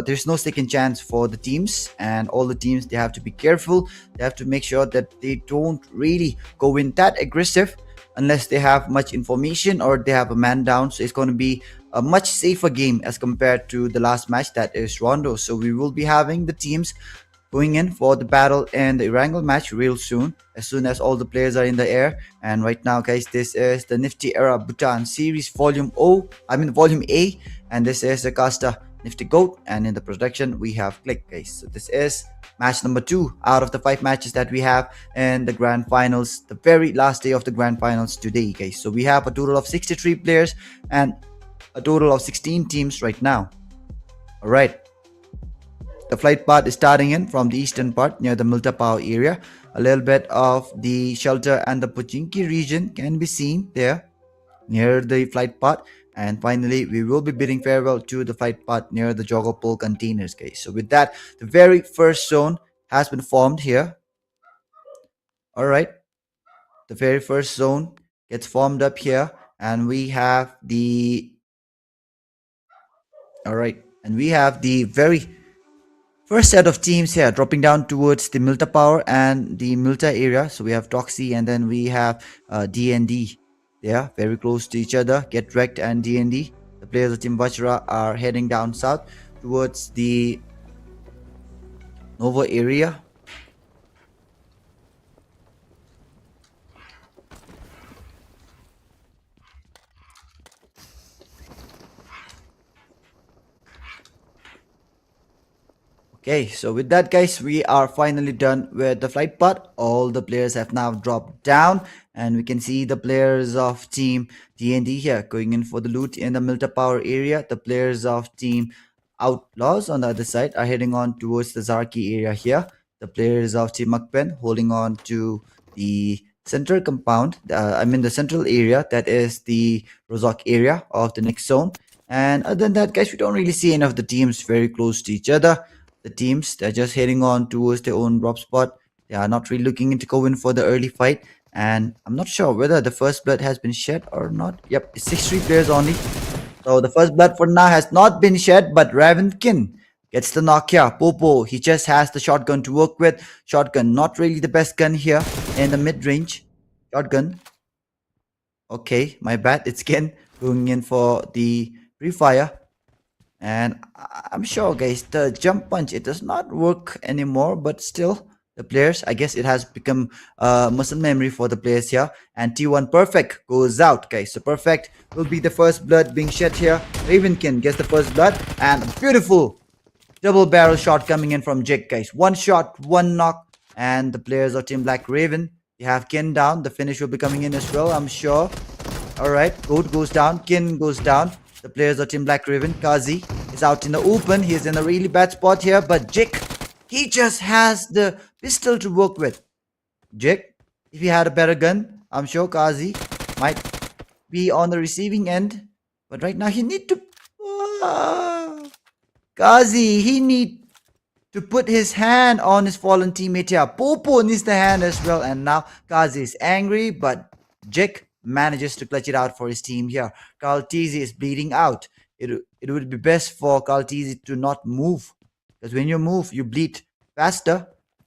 there's no second chance for the teams, and all the teams, they have to be careful. They have to make sure that they don't really go in that aggressive unless they have much information or they have a man down. So it's going to be a much safer game as compared to the last match, that is Rondo. So we will be having the teams going in for the battle and the Erangel match real soon as all the players are in the air. And right now, guys, this is the Nifty Era Bhutan Series Volume A, and this is the caster Nifty Goat, and in the production we have Click, guys. So this is match number 2 out of the 5 matches that we have in the grand finals, the very last day of the grand finals today, guys. So we have a total of 63 players and a total of 16 teams right now. All right, the flight path is starting in from the eastern part near the Miltapao area. A little bit of the shelter and the Pochinki region can be seen there near the flight path. And finally, we will be bidding farewell to the flight path near the Jogopol containers, guys. So with that, the very first zone has been formed here. All right, the very first zone gets formed up here, and we have the very first set of teams here dropping down towards the Milta Power and the Milta area. So we have Toxie, and then we have D&D. They are very close to each other. Get Wrecked and D&D. The players of Team VAJRA are heading down south towards the Nova area. Okay, so with that, guys, we are finally done with the flight part. All the players have now dropped down, and we can see the players of Team D&D here going in for the loot in the Milta Power area. The players of Team OUTLAWZ on the other side are heading on towards the Zarki area here. The players of Team MAKPEN holding on to the central compound, the central area, that is the Rozok area of the next zone. And other than that, guys, we don't really see any of the teams very close to each other. The teams, they're just heading on towards their own drop spot. They are not really looking into go in for the early fight. And I'm not sure whether the first blood has been shed or not. Yep, it's 63 players only. So the first blood for now has not been shed, but Ravenkin gets the knock here. Popo, he just has the shotgun to work with. Shotgun, not really the best gun here in the mid-range. Shotgun. Okay, my bad. It's Ken going in for the pre-fire. And I'm sure, guys, the jump punch, it does not work anymore, but still the players, I guess it has become muscle memory for the players here. And T1 Perfect goes out, guys. So Perfect will be the first blood being shed here. Ravenkin gets the first blood, and a beautiful double barrel shot coming in from Jake, guys. One shot, one knock, and the players of Team Black Raven, they have Kin down. The finish will be coming in as well, I'm sure. All right, Goat goes down, Kin goes down. The players of Team Black Raven, Kazi is out in the open. He's in a really bad spot here, but Jake, he just has the pistol to work with. Jake, if he had a better gun, I'm sure Kazi might be on the receiving end. But right now, he need to... Kazi, he need to put his hand on his fallen teammate here. Popo needs the hand as well. And now Kazi is angry, but Jake manages to clutch it out for his team here. Kaltizi is bleeding out. It would be best for Kaltizi to not move, because when you move, you bleed faster.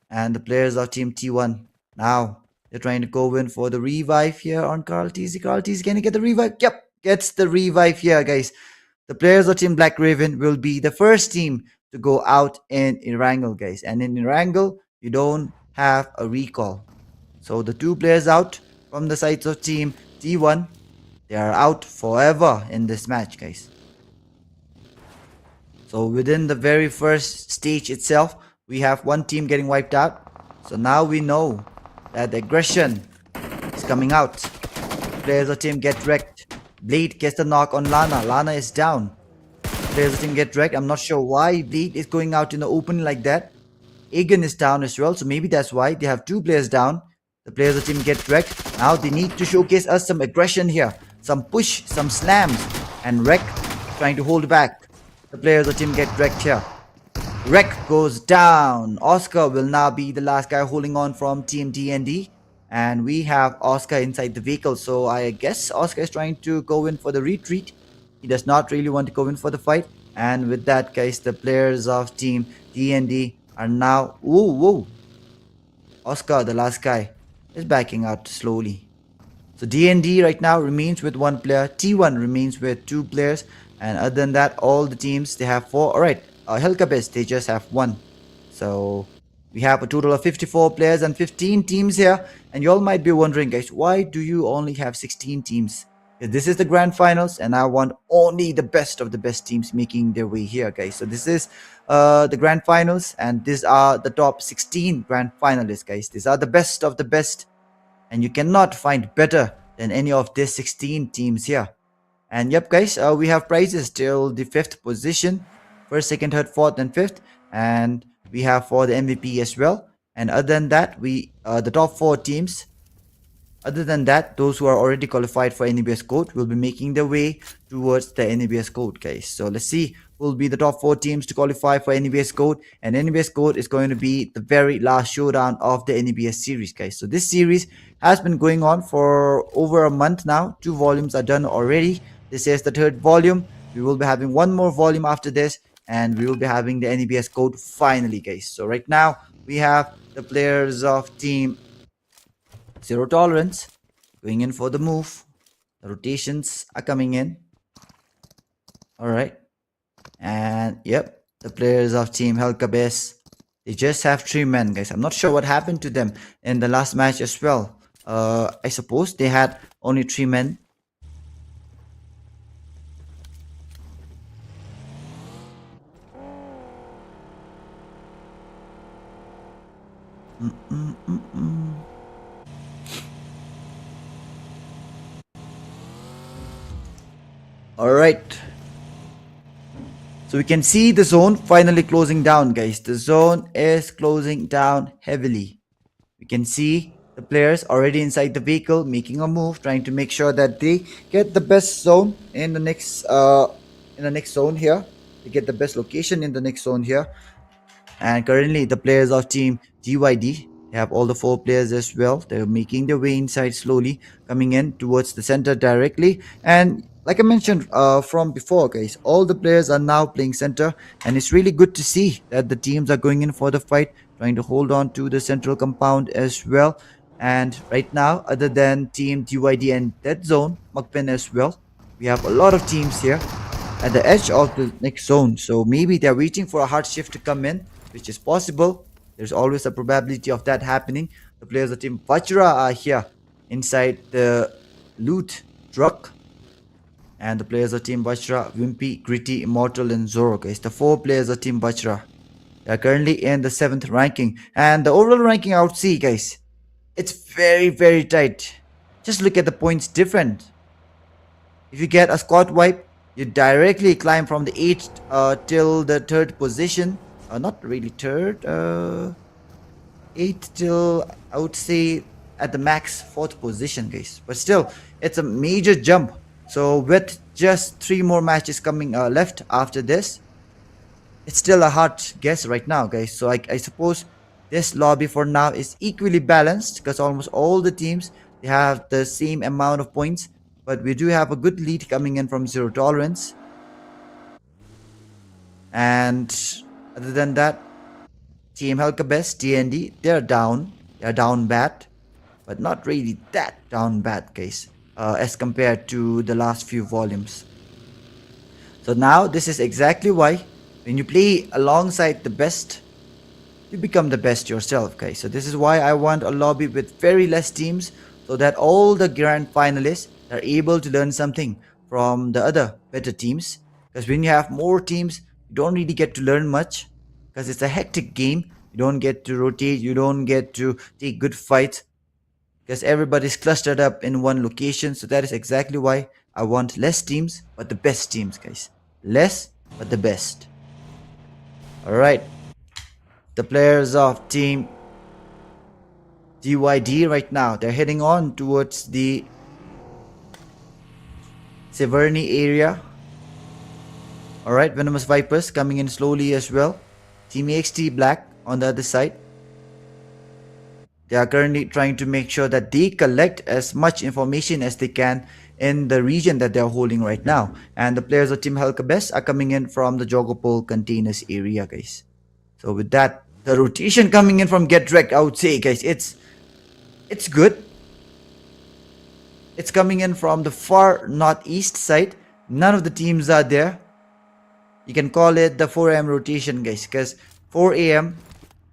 And the players of Team T1 now, they're trying to go in for the revive here on Kaltizi. Kaltizi, can he get the revive? Yep, gets the revive here, guys. The players of Team Black Raven will be the first team to go out in Erangel, guys. And in Erangel, you don't have a recall. So the 2 players out from the sides of Team T1, they are out forever in this match, guys. So within the very first stage itself, we have one team getting wiped out. So now we know that the aggression is coming out. Players of the team get wrecked. Bleed gets the knock on Lana. Lana is down. Players of the team get wrecked. I'm not sure why Bleed is going out in the open like that. Egan is down as well, so maybe that's why they have two players down. The players of the team get wrecked. Now they need to showcase us some aggression here. Some push, some slams. And Wreck trying to hold back. The players of the team get wrecked here. Wreck goes down. Oscar will now be the last guy holding on from Team D&D. And we have Oscar inside the vehicle. So I guess Oscar is trying to go in for the retreat. He does not really want to go in for the fight. And with that, guys, the players of Team D&D are now... Whoa. Oscar, the last guy, is backing out slowly. So D&D right now remains with one player. T1 remains with two players. And other than that, all the teams, they have four. Alright, KERBECZ, they just have one. So we have a total of 54 players and 15 teams here. And you all might be wondering, guys, why do you only have 16 teams? Because this is the grand finals and I want only the best of the best teams making their way here, guys. So this is the grand finals and these are the top 16 grand finalists, guys. These are the best of the best. And you cannot find better than any of these 16 teams here. And yep, guys, we have prizes till the 5th position. 1st, 2nd, 3rd, 4th, and 5th. And we have for the MVP as well. And other than that, we the top 4 teams. Other than that, those who are already qualified for NEBS code will be making their way towards the NEBS code, guys. So let's see who will be the top 4 teams to qualify for NEBS code. And NEBS code is going to be the very last showdown of the NEBS series, guys. So this series has been going on for over a month now. 2 volumes are done already. This is the 3rd volume. We will be having one more volume after this. And we will be having the NEBS code finally, guys. So right now, we have the players of team Zero Tolerance going in for the move. The rotations are coming in. Alright. And yep, the players of team KERBECZ, they just have 3 men, guys. I'm not sure what happened to them in the last match as well. I suppose they had only 3 men. Alright. So we can see the zone finally closing down, guys. The zone is closing down heavily. We can see the players already inside the vehicle making a move, trying to make sure that they get the best zone in the next zone here. They get the best location in the next zone here. And currently the players of team GYD, they have all the 4 players as well. They're making their way inside slowly, coming in towards the center directly. And like I mentioned from before, guys, all the players are now playing center. And it's really good to see that the teams are going in for the fight, trying to hold on to the central compound as well. And right now, other than team GYD and Dead Zone, MAKPEN as well, we have a lot of teams here at the edge of the next zone. So maybe they're waiting for a hard shift to come in, which is possible. There's always a probability of that happening. The players of team VAJRA are here inside the loot truck. And the players of team VAJRA, Wimpy, Gritty, Immortal, and Zoro, guys. The 4 players of team VAJRA. They are currently in the 7th ranking. And the overall ranking I would see, guys, it's very, very tight. Just look at the points different. If you get a squad wipe, you directly climb from the 8th till the 3rd position. Not really 3rd. 8th till, I would say, at the max 4th position, guys. But still, it's a major jump. So with just 3 more matches coming left after this, it's still a hard guess right now, guys. So I suppose this lobby for now is equally balanced because almost all the teams, they have the same amount of points. But we do have a good lead coming in from Zero Tolerance. And other than that, Team KERBECZ, D&D, they're down. They're down bad. But not really that down bad, guys. As compared to the last few volumes. So now this is exactly why when you play alongside the best, you become the best yourself, guys. So this is why I want a lobby with very less teams so that all the grand finalists are able to learn something from the other better teams. Because when you have more teams, you don't really get to learn much because it's a hectic game. You don't get to rotate, you don't get to take good fights because everybody's clustered up in one location. So that is exactly why I want less teams, but the best teams, guys. Less, but the best. All right. The players of team DYD right now, they're heading on towards the Severny area. All right, Venomous Vipers coming in slowly as well. Team EXT Black on the other side. They are currently trying to make sure that they collect as much information as they can in the region that they're holding right now. And the players of Team KERBECZ are coming in from the Jogopol containers area, guys. So with that, the rotation coming in from Get Wrecked, I would say, guys, it's good. It's coming in from the far northeast side. None of the teams are there. You can call it the 4 a.m. rotation, guys, because 4 a.m.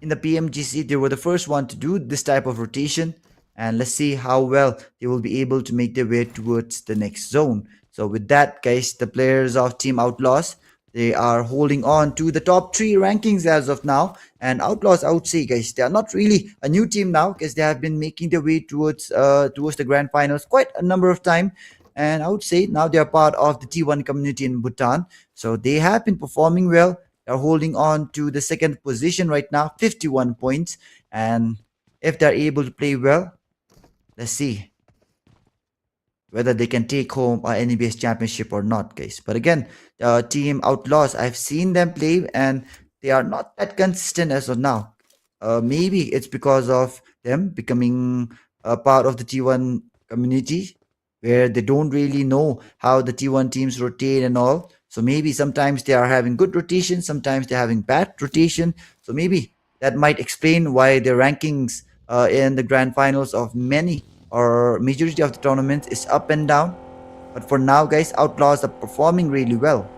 in the PMGC, they were the first one to do this type of rotation. And let's see how well they will be able to make their way towards the next zone. So with that, guys, the players of Team OUTLAWZ, they are holding on to the top 3 rankings as of now. And OUTLAWZ, I would say, guys, they are not really a new team now because they have been making their way towards the grand finals quite a number of times. And I would say now they are part of the T1 community in Bhutan. So they have been performing well. They're holding on to the second position right now, 51 points. And if they're able to play well, let's see whether they can take home an NEBS championship or not, guys. But again, Team OUTLAWZ, I've seen them play and they are not that consistent as of now. Maybe it's because of them becoming a part of the T1 community where they don't really know how the T1 teams rotate and all. So maybe sometimes they are having good rotation, sometimes they're having bad rotation. So maybe that might explain why their rankings in the grand finals of many or majority of the tournaments is up and down. But for now, guys, OUTLAWZ are performing really well.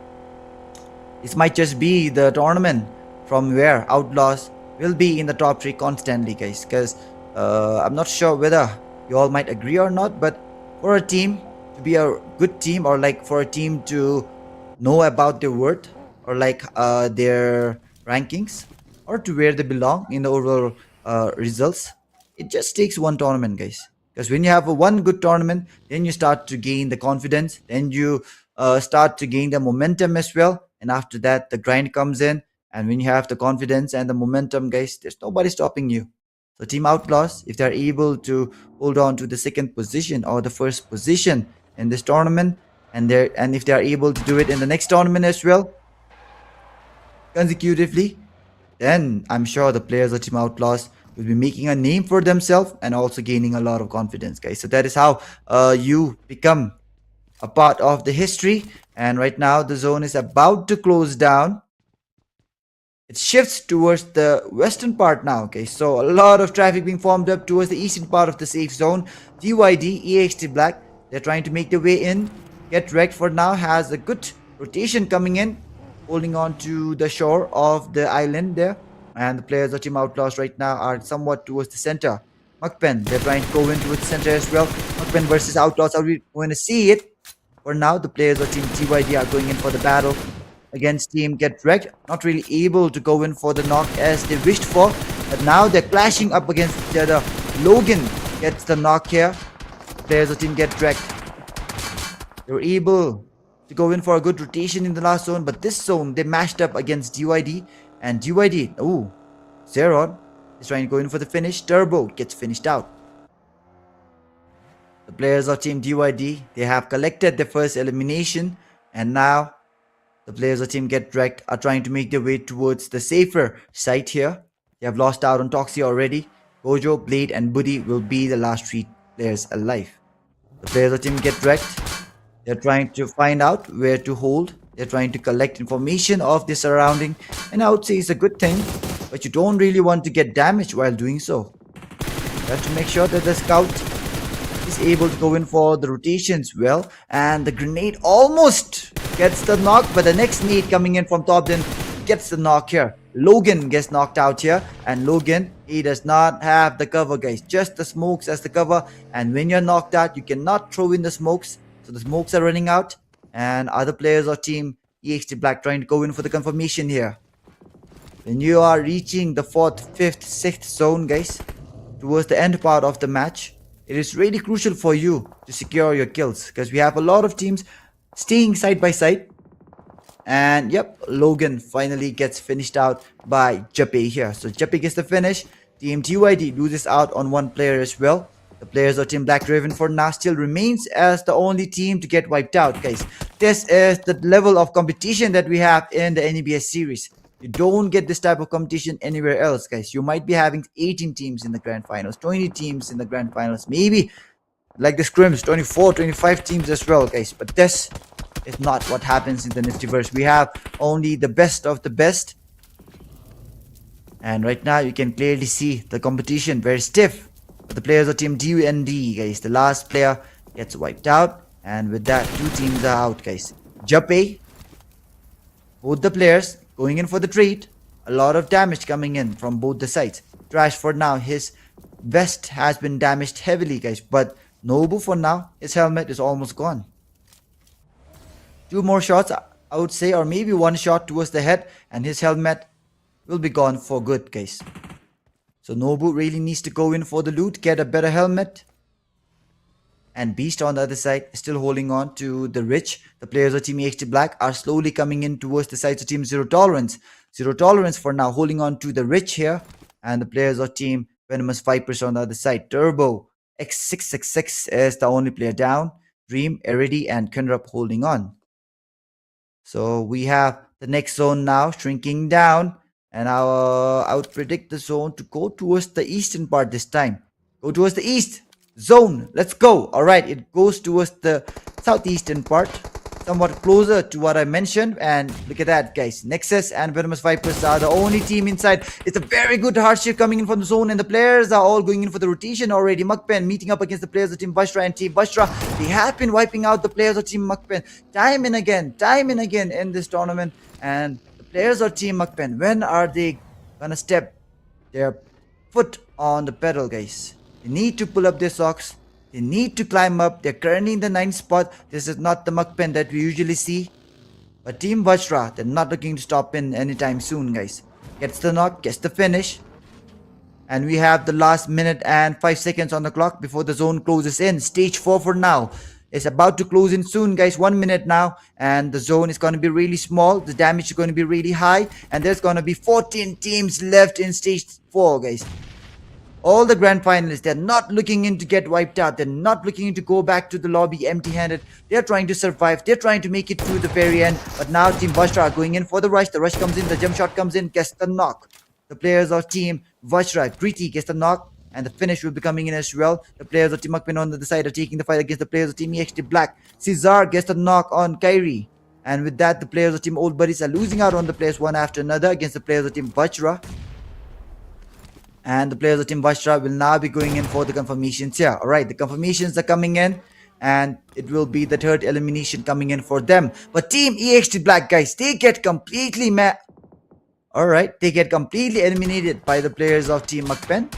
This might just be the tournament from where OUTLAWZ will be in the top 3 constantly, guys. Because I'm not sure whether you all might agree or not, but for a team to be a good team, or like for a team to know about their worth, or like their rankings, or to where they belong in the overall results, it just takes one tournament, guys. Because when you have a one good tournament, then you start to gain the confidence, then you start to gain the momentum as well, and after that the grind comes in. And when you have the confidence and the momentum, guys, there's nobody stopping you. So Team OUTLAWZ, if they're able to hold on to the second position or the first position in this tournament, and if they are able to do it in the next tournament as well, consecutively, then I'm sure the players of Team OUTLAWZ will be making a name for themselves and also gaining a lot of confidence, guys. So that is how you become a part of the history. And right now the zone is about to close down. It shifts towards the western part now, okay? So a lot of traffic being formed up towards the eastern part of the safe zone. DYD, EXT Black, they're trying to make their way in. Get Wrecked for now has a good rotation coming in, holding on to the shore of the island there. And the players of Team OUTLAWZ right now are somewhat towards the center. MAKPEN, they're trying to go in towards the center as well. MAKPEN versus OUTLAWZ, are we going to see it? For now, the players of Team TYD are going in for the battle against Team Get Wrecked. Not really able to go in for the knock as they wished for. But now they're clashing up against each other. Logan gets the knock here. Players of Team Get Wrecked, they were able to go in for a good rotation in the last zone. But this zone, they mashed up against DYD. And DYD, ooh, Zeron is trying to go in for the finish. Turbo gets finished out. The players of Team DYD, they have collected their first elimination. And now the players of Team Get Wrecked are trying to make their way towards the safer site here. They have lost out on Toxie already. Gojo, Blade, and Buddy will be the last 3 players alive. The players of Team Get Wrecked, they're trying to find out where to hold. They're trying to collect information of the surrounding. And I would say it's a good thing, but you don't really want to get damaged while doing so. You have to make sure that the scout is able to go in for the rotations well. And the grenade almost gets the knock, but the next nade coming in from Tobden gets the knock here. Logan gets knocked out here, and Logan, he does not have the cover, guys. Just the smokes as the cover. And when you're knocked out, you cannot throw in the smokes. So the smokes are running out. And other players of Team EXT Black trying to go in for the confirmation here. When you are reaching the 4th, 5th, 6th zone, guys, towards the end part of the match, it is really crucial for you to secure your kills, because we have a lot of teams staying side by side. And yep, Logan finally gets finished out by Jeppe here. So Jeppe gets the finish. Team TYD loses out on one player as well. The players of Team Black Raven for now still remains as the only team to get wiped out, guys. This is the level of competition that we have in the NEBS series. You don't get this type of competition anywhere else, guys. You might be having 18 teams in the grand finals, 20 teams in the grand finals, maybe like the scrims, 24, 25 teams as well, guys. But this is not what happens in the Niftyverse. We have only the best of the best. And right now you can clearly see the competition very stiff. But the players of Team DUND, guys. The last player gets wiped out. And with that, 2 teams are out, guys. Jeppe, both the players going in for the trade. A lot of damage coming in from both the sides. Trash for now, his vest has been damaged heavily, guys. But Nobu for now, his helmet is almost gone. 2 more shots, I would say, or maybe 1 shot towards the head, and his helmet will be gone for good, guys. So Nobu really needs to go in for the loot, get a better helmet. And Beast on the other side is still holding on to the rich. The players of Team EXT Black are slowly coming in towards the sides of Team Zero Tolerance. Zero Tolerance for now holding on to the rich here. And the players of Team Venomous Vipers on the other side. Turbo X666 is the only player down. Dream, Eridi, and Kunrup holding on. So we have the next zone now shrinking down. And I would predict the zone to go towards the eastern part this time. Go towards the east. Zone, let's go. Alright, it goes towards the southeastern part, somewhat closer to what I mentioned. And look at that, guys. Nexus and Venomous Vipers are the only team inside. It's a very good hardship coming in from the zone, and the players are all going in for the rotation already. MAKPEN meeting up against the players of Team VAJRA, and Team VAJRA, they have been wiping out the players of Team MAKPEN time and again in this tournament. And the players of Team MAKPEN, when are they gonna step their foot on the pedal, guys? They need to pull up their socks. They need to climb up. They're currently in the 9th spot. This is not the MAKPEN that we usually see. But Team VAJRA, they're not looking to stop in anytime soon, guys. Gets the knock, gets the finish. And we have the last minute and 5 seconds on the clock before the zone closes in. Stage 4 for now. It's about to close in soon, guys. 1 minute now. And the zone is going to be really small. The damage is going to be really high. And there's going to be 14 teams left in stage 4, guys. All the grand finalists, they're not looking in to get wiped out. They're not looking in to go back to the lobby empty-handed. They're trying to survive. They're trying to make it to the very end. But now Team VAJRA are going in for the rush. The rush comes in. The jump shot comes in. Gets the knock. The players of Team VAJRA, Pretty gets the knock. And the finish will be coming in as well. The players of Team MAKPEN on the other side are taking the fight against the players of Team EXT Black. Cesar gets the knock on Kyrie. And with that, the players of Team Old Buddies are losing out on the players one after another against the players of Team VAJRA. And the players of Team VAJRA will now be going in for the confirmations here. Alright, the confirmations are coming in. And it will be the 3rd elimination coming in for them. But Team EXT Black, guys, they get completely Alright, they get completely eliminated by the players of Team MAKPEN.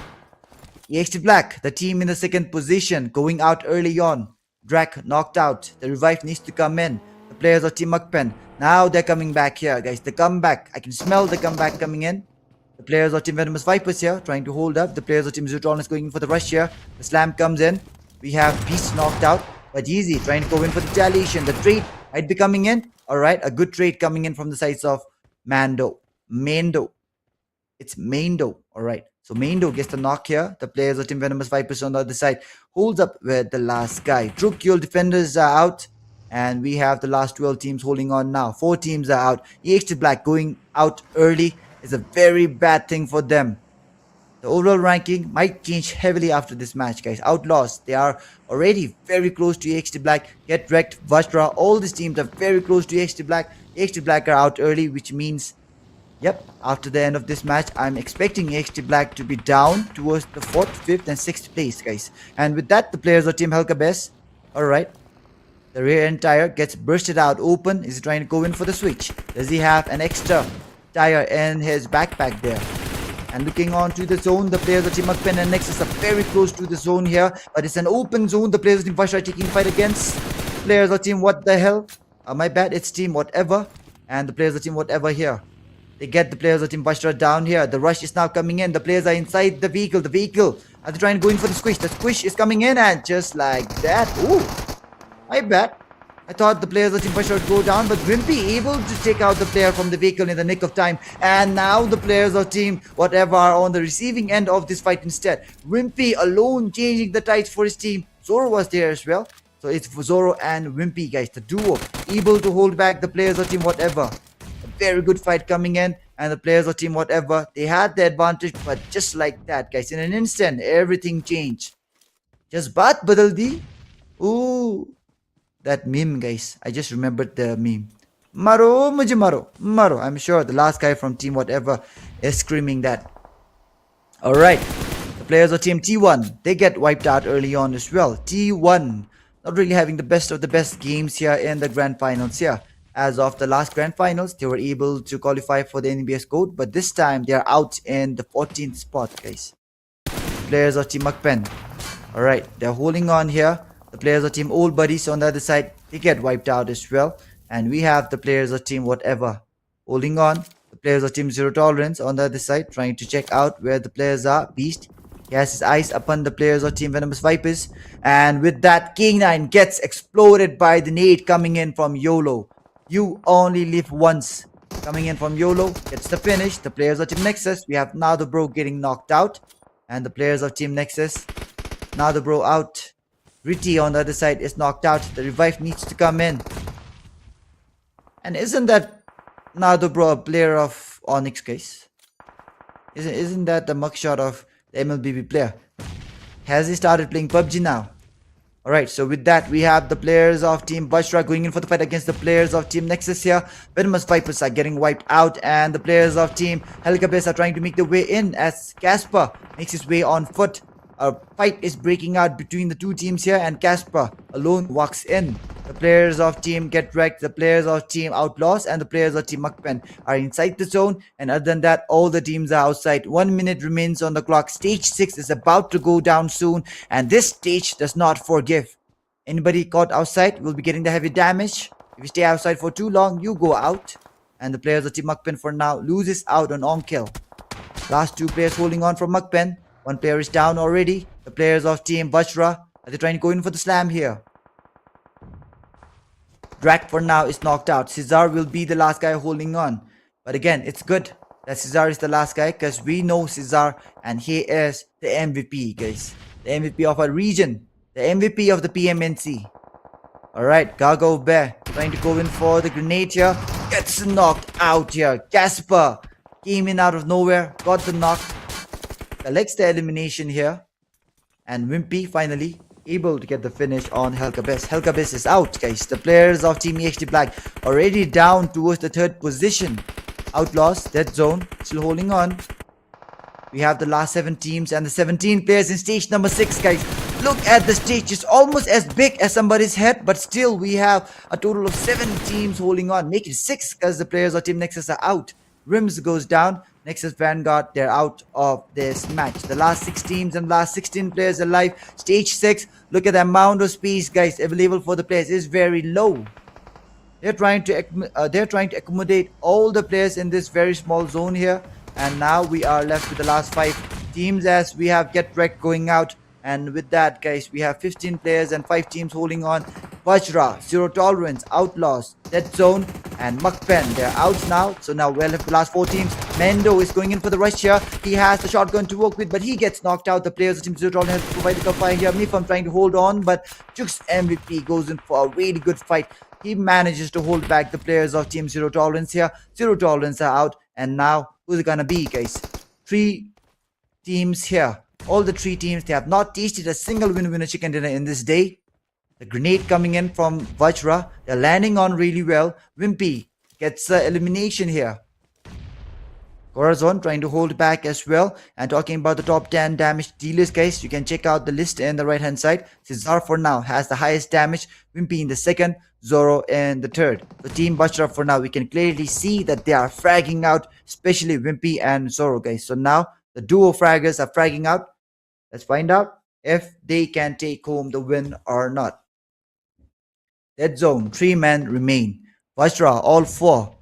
EXT Black, the team in the 2nd position, going out early on. Drak knocked out. The revive needs to come in. The players of Team MAKPEN, now they're coming back here, guys. The comeback, I can smell the comeback coming in. The players of Team Venomous Vipers here, trying to hold up. The players of Team Zutron is going in for the rush here. The slam comes in. We have Beast knocked out. But easy, trying to go in for the retaliation. The trade might be coming in. Alright, a good trade coming in from the sides of Mando. It's Mando. Alright. So Mando gets the knock here. The players of Team Venomous Vipers on the other side holds up with the last guy. Trukiel defenders are out. And we have the last 12 teams holding on now. 4 teams are out. EXT Black going out early is a very bad thing for them. The overall ranking might change heavily after this match, guys. OUTLAWZ, they are already very close to EXT Black. Get Wrecked, VAJRA, all these teams are very close to EXT Black. EXT Black are out early, which means, yep, after the end of this match, I'm expecting EXT Black to be down towards the 4th, 5th, and 6th place, guys. And with that, the players of Team KERBECZ, alright. The rear end tire gets bursted out open. Is he trying to go in for the switch? Does he have an extra tire in his backpack there? And looking on to the zone, the players of Team MAKPEN and NEXUS are very close to the zone here. But it's an open zone. The players of Team VAJRA are taking fight against players of Team what the hell? My bad, it's Team whatever. and the players of team whatever here. They get the players of team Bashra down here. The rush is now coming in. The players are inside the vehicle. The vehicle are they trying to go in for the squish. The squish is coming in, and just like that. Ooh, my bad. I thought the players of Team Bashra would go down, but Wimpy able to take out the player from the vehicle in the nick of time. And now the players of Team whatever are on the receiving end of this fight instead. Wimpy alone changing the tides for his team. Zoro was there as well. So it's Zoro and Wimpy, guys. The duo able to hold back the players of Team whatever. A very good fight coming in. And the players of Team whatever, they had the advantage. But just like that, guys, in an instant, everything changed. Just baat badal di. Ooh. That meme, guys. I just remembered the meme. Maro, mujhe maro, maro. I'm sure the last guy from team whatever is screaming that. Alright. The players of team T1, they get wiped out early on as well. T1, not really having the best of the best games here in the grand finals here. As of the last grand finals, they were able to qualify for the NBS code, but this time they are out in the 14th spot, guys. Players of team MAKPEN. Alright, they're holding on here. The players of team Old Buddies on the other side, they get wiped out as well. And we have the players of team whatever holding on. The players of team Zero Tolerance on the other side, trying to check out where the players are. Beast, he has his eyes upon the players of team Venomous Vipers. And with that, King9 gets exploded by the nade coming in from YOLO. You only live once. Coming in from YOLO, gets the finish. The players of team Nexus, we have now the bro getting knocked out. And the players of team Nexus, now the bro out. Ritty on the other side is knocked out. The revive needs to come in. And isn't that Nado bro a player of Onyx, guys? Isn't that the mugshot of the MLBB player? Has he started playing PUBG now? Alright, so with that, we have the players of Team Bashra going in for the fight against the players of Team Nexus here. Venomous Vipers are getting wiped out, and the players of Team KERBECZ are trying to make their way in as Casper makes his way on foot. A fight is breaking out between the two teams here, and Casper alone walks in. The players of Team Get Wrecked, the players of Team Outlaws, and the players of Team MAKPEN are inside the zone. And other than that, all the teams are outside. 1 minute remains on the clock. Stage 6 is about to go down soon, and this stage does not forgive. Anybody caught outside will be getting the heavy damage. If you stay outside for too long, you go out. And the players of Team MAKPEN for now loses out on kill. Last two players holding on from MAKPEN. One player is down already. The players of Team Vajra, are they trying to go in for the slam here? Drak for now is knocked out. Cesar will be the last guy holding on. But again, it's good that Cesar is the last guy, because we know Cesar and he is the MVP, guys. The MVP of our region. The MVP of the PMNC. Alright, Gago Bear trying to go in for the grenade here. Gets knocked out here. Casper came in out of nowhere. Got the knock. Collects the elimination here. And Wimpy finally able to get the finish on KERBECZ. KERBECZ is out, guys. The players of Team EXT Black already down towards the 3rd position. OUTLAWZ, Dead Zone, still holding on. We have the last 7 teams and the 17 players in stage number 6, guys. Look at the stage. It's almost as big as somebody's head, but still we have a total of 7 teams holding on. Make it 6 because the players of Team Nexus are out. Rims goes down. Nexus Vanguard, they're out of this match. The last 6 teams and last 16 players alive. Stage 6. Look at the amount of space, guys, available for the players is very low. They're trying to accommodate all the players in this very small zone here. And now we are left with the last 5 teams as we have Get Wrecked going out. And with that, guys, we have 15 players and 5 teams holding on. VAJRA, Zero Tolerance, OUTLAWZ, Dead Zone, and MAKPEN. They're out now. So now we're left with the last 4 teams. Mendo is going in for the rush here. He has the shotgun to work with, but he gets knocked out. The players of Team Zero Tolerance have provided the fire here. Mifam trying to hold on, but Juk's MVP goes in for a really good fight. He manages to hold back the players of Team Zero Tolerance here. Zero Tolerance are out. And now, who's it gonna be, guys? 3 teams here. All the 3 teams, they have not tasted a single winner chicken dinner in this day. The grenade coming in from VAJRA. They're landing on really well. Wimpy gets the elimination here. Corazon trying to hold back as well. And talking about the top 10 damage dealers, guys, you can check out the list in the right hand side. Cesar for now has the highest damage. Wimpy in the 2nd. Zoro in the 3rd. The Team Bashra for now, we can clearly see that they are fragging out, especially Wimpy and Zoro, guys. So now the duo fraggers are fragging out. Let's find out if they can take home the win or not. Dead Zone, 3 men remain. Vajra, all 4.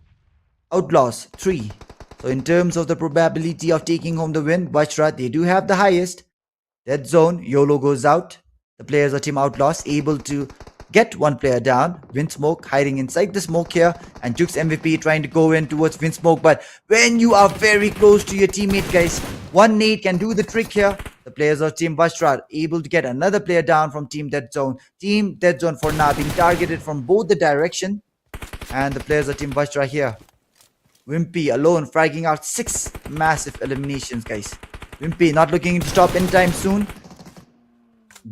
OUTLAWZ 3. So in terms of the probability of taking home the win, VAJRA, they do have the highest. Dead zone, YOLO goes out. The players of Team OUTLAWZ able to get one player down. Winsmoke hiding inside the smoke here. And Juke's MVP trying to go in towards Winsmoke. But when you are very close to your teammate, guys, one nade can do the trick here. The players of Team VAJRA able to get another player down from Team Dead Zone. Team Dead Zone for now being targeted from both the direction. And the players of Team VAJRA here. Wimpy alone fragging out 6 massive eliminations, guys. Wimpy not looking to stop anytime soon.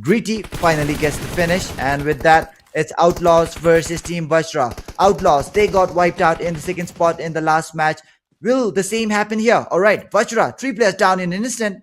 Gritty finally gets the finish, and with that, it's OUTLAWZ versus Team VAJRA. OUTLAWZ, they got wiped out in the second spot in the last match. Will the same happen here? Alright, VAJRA, 3 players down in an instant.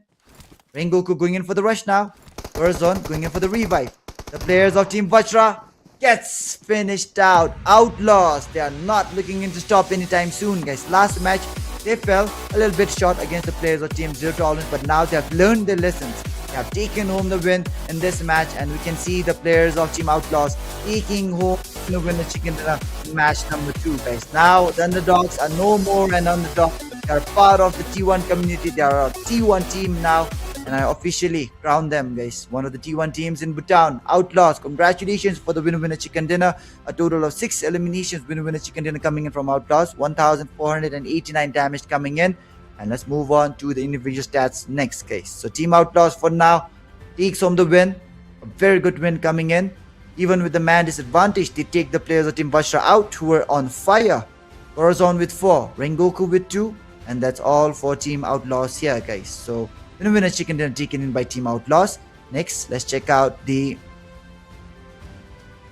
Rengoku going in for the rush now. Horizon going in for the revive. The players of Team VAJRA gets finished out. OUTLAWZ, they are not looking in to stop anytime soon, guys. Last match, they fell a little bit short against the players of Team Zero Tolerance, but now they have learned their lessons. They have taken home the win in this match, and we can see the players of Team OUTLAWZ taking home the winner chicken dinner in match number 2, guys. Now the underdogs are no more an underdog. They are part of the T1 community. They are a T1 team now, and I officially crown them, guys, one of the T1 teams in Bhutan. OUTLAWZ, congratulations for the winner chicken dinner. A total of 6 eliminations winner chicken dinner coming in from OUTLAWZ. 1489 damage coming in. And let's move on to the individual stats next, guys. So Team OUTLAWZ for now takes home the win. A very good win coming in. Even with the man disadvantage, they take the players of Team VAJRA out who were on fire. Corazon with 4, Rengoku with 2, and that's all for Team OUTLAWZ here, guys. So winner chicken dinner taken in by Team OUTLAWZ. Next, let's check out the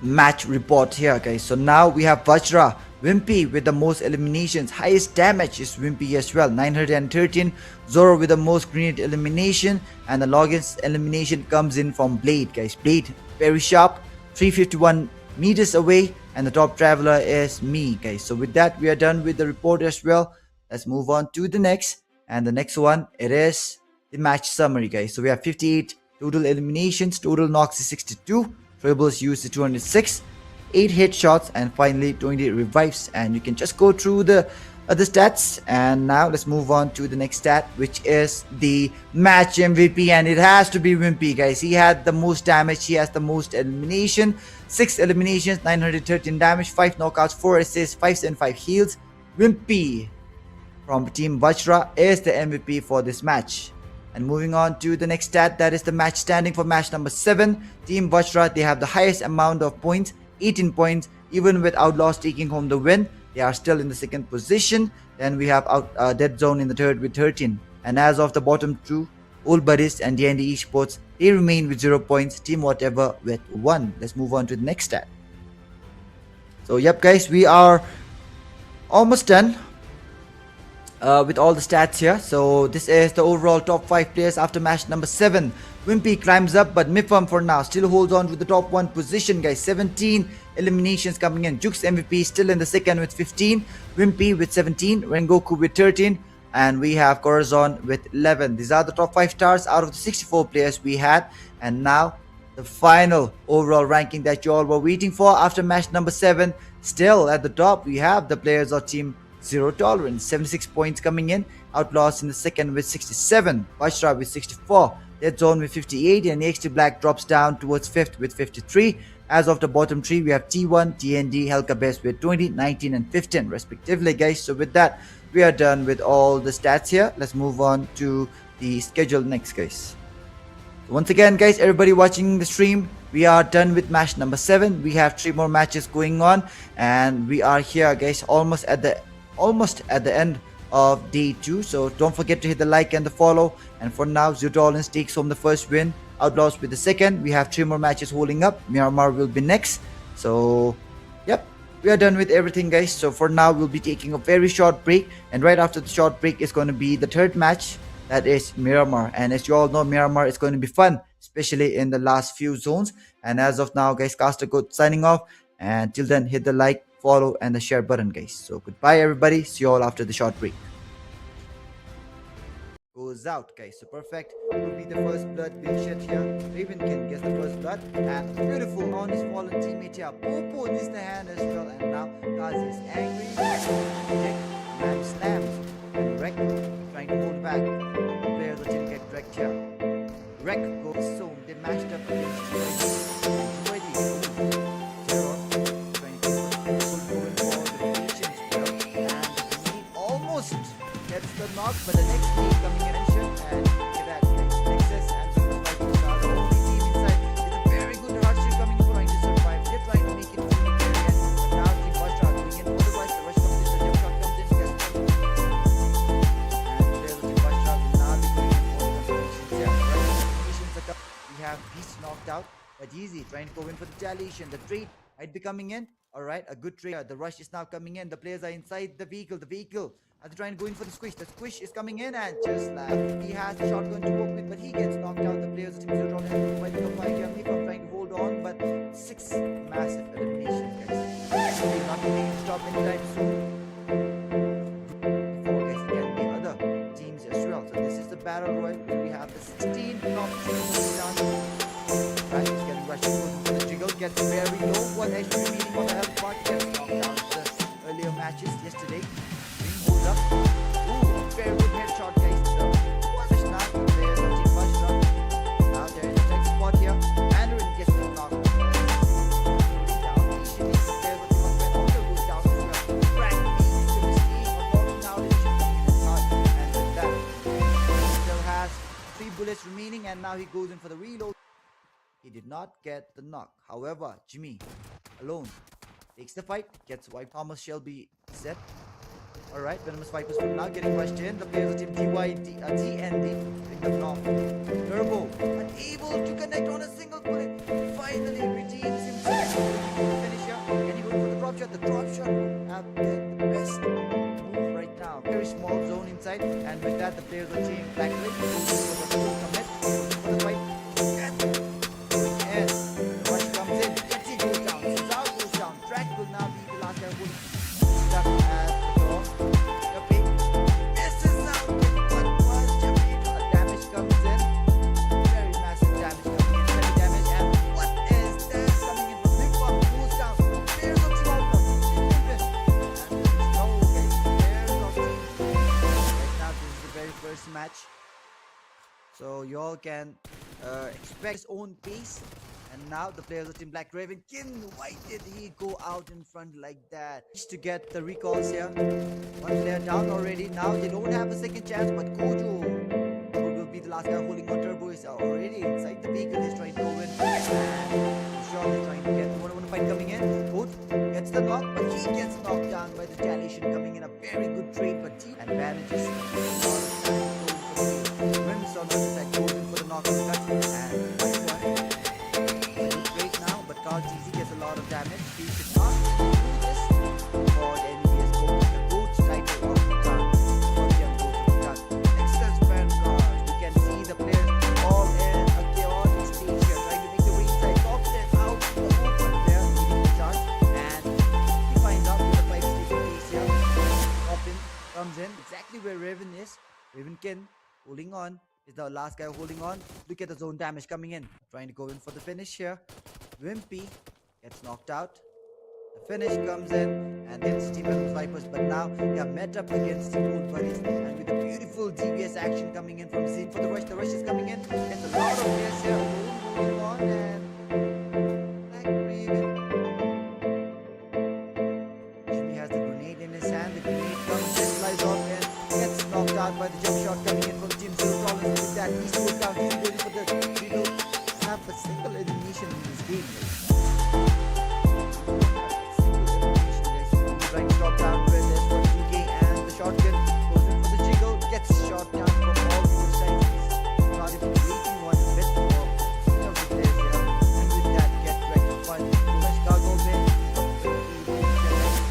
match report here, guys. So now we have VAJRA. Wimpy with the most eliminations. Highest damage is Wimpy as well, 913. Zoro with the most grenade elimination, and the longest elimination comes in from Blade, guys. Blade very sharp, 351 meters away, and the top traveler is me, guys. So with that, we are done with the report as well. Let's move on to the next, and the next one, it is the match summary, guys. So we have 58 total eliminations. Total knocks is 62. Tribbles used is 206. 8 headshots, and finally 20 revives. And you can just go through the other stats. And now let's move on to the next stat, which is the match MVP, and it has to be Wimpy, guys. He had the most damage, he has the most elimination. 6 eliminations, 913 damage, 5 knockouts, 4 assists, 575 heals. Wimpy from Team VAJRA is the MVP for this match. And moving on to the next stat, that is the match standing for match number 7. Team VAJRA, they have the highest amount of points, 18 points. Even with OUTLAWZ taking home the win, they are still in the second position. Then we have Dead Zone in the third with 13. And as of the bottom 2, Old Buddies and D&D Esports, they remain with 0 points. Team Whatever with 1. Let's move on to the next stat. So yep, guys, we are almost done with all the stats here. So this is the overall top 5 players after match number 7. Wimpy climbs up, but Mifam for now still holds on to the top 1 position, guys. 17 eliminations coming in. Juke's MVP still in the second with 15. Wimpy with 17. Rengoku with 13. And we have Corazon with 11. These are the top 5 stars out of the 64 players we had. And now the final overall ranking that you all were waiting for after match number 7. Still at the top, we have the players of Team Zero Tolerance, 76 points coming in. OUTLAWZ in the second with 67. VAJRA with 64. Dead Zone with 58. And NEXUS Black drops down towards 5th with 53. As of the bottom 3, we have T1, TND, KERBECZ with 20, 19 and 15 respectively, guys. So with that, we are done with all the stats here. Let's move on to the schedule next, guys. So once again, guys, everybody watching the stream, we are done with match number 7. We have 3 more matches going on, and we are here, guys, almost at the end of day 2. So don't forget to hit the like and the follow. And for now, Zero Tolerance takes home the first win, OUTLAWZ with the second. We have 3 more matches holding up. Myanmar will be next. So yep, we are done with everything, guys. So for now, we'll be taking a very short break, and right after the short break is going to be the third match, that is Myanmar. And as you all know, Myanmar is going to be fun, especially in the last few zones. And as of now, guys, Caster Code signing off, and till then, hit the like, follow and the share button, guys. So goodbye, everybody. See you all after the short break. Goes out, guys. So perfect will be the first blood being shed here. Ravenkin gets the first blood, and beautiful on his fallen teammate here. Popo needs the hand as well, and now Kazi is angry. man slams. And Wreck trying to hold back. Players of the team get wrecked here. Wreck goes soon. They matched up against Joydy. Zero. Trying to pull for the patience here. And the lead almost gets the knock, but the next lead coming in and get that NEXUS and VAJRA are the only team inside. It's a very good hardship coming in, trying to survive. They're trying to make it through the period. But now Team VAJRA are doing it. Otherwise, the rush comes in, the jump shot comes in, gets and players of Team VAJRA will now be going in for the combinations here. Right, combinations are coming. We have Beast knocked out, but easy trying to go in for the retaliation. The trade might be coming in. Alright, a good trade. The rush is now coming in. The players are inside the vehicle. The vehicle are trying to go in for the squish. The squish is coming in, and just like he has the shotgun to work with, but he gets knocked out. The players of Team Zero fighting up by Germany from trying to hold on, but 6 massive eliminations, guys. They're not going to stop anytime soon. Before, guys, there can be other teams as well. So this is the battle royal where we have the 16 top teams down. Right, he's getting rushed for the jiggle, gets very low. One extra remaining on the health part, gets knocked out the earlier matches yesterday. Hold up. Ooh, very good headshot, guys. So, push now. There's a team VAJRA. Now they're in the tech spot here. Mandarin gets the knock. Moving down. Easily, the players of the MAKPEN also goes down as well. Crack beats the mistake of knocking out. It should come in his heart. And with that, he still has 3 bullets remaining, and now he goes in for the reload. He did not get the knock. However, Jimmy alone takes the fight, gets wiped. Thomas Shelby set. Alright, Venomous Vipers from now getting rushed in. The players of Team TND bring the knock. Turbo unable to connect on a single bullet. Finally redeems himself. Finisher. Can he go for the drop shot? The drop shot have been the best move right now. Very small zone inside, and with that, the players of Team Blacklight go for the full commit for the fight. Match, so you all can expect his own pace. And now the players of Team Black Raven, why did he go out in front like that? Just to get the recalls here. One player down already. Now they don't have a second chance, but Kojo, who will be the last guy holding on Turbo, is already inside the vehicle. He's trying to win, and sure they're trying to get the one fight coming in. Kojo gets the knock, but he gets knocked down by the retaliation coming in. A very good trade, but he advantages. Rims on the other side goes in for the knock on the gut, and nice one. Good trade now, but Carl TZ gets a lot of damage. He should not do this for the NEBS gold. The gold title of the gun. For the gold of the gun. NEXUS Vanguard. You can see the players all in a chaotic stage here, trying to make the ringside top set out the open there, leading the charge. And he finds out with the 5 sleeping piece here. Open comes in exactly where Raven is. Ravenkin holding on, is the last guy holding on. Look at the zone damage coming in. Trying to go in for the finish here. Wimpy gets knocked out. The finish comes in, and then Venomous Vipers. But now they are met up against the old buddies, and with a beautiful DBS action coming in from Zin for the rush. The rush is coming in. Gets a lot of players here holding on, and Black Raven. Jimmy has the grenade in his hand. The grenade comes in, flies off, and gets knocked out by the jump shot coming in from Team Zero. Problems with that. He's going down. He's going for the reload. Have a single elimination in this game. Trying to drop down with this for 2K, and the shotgun goes in for the jiggle. Gets shot down from all 4 sides. Not even waiting one bit for any of the players here. And with that, get rectified. Flash cargo bin.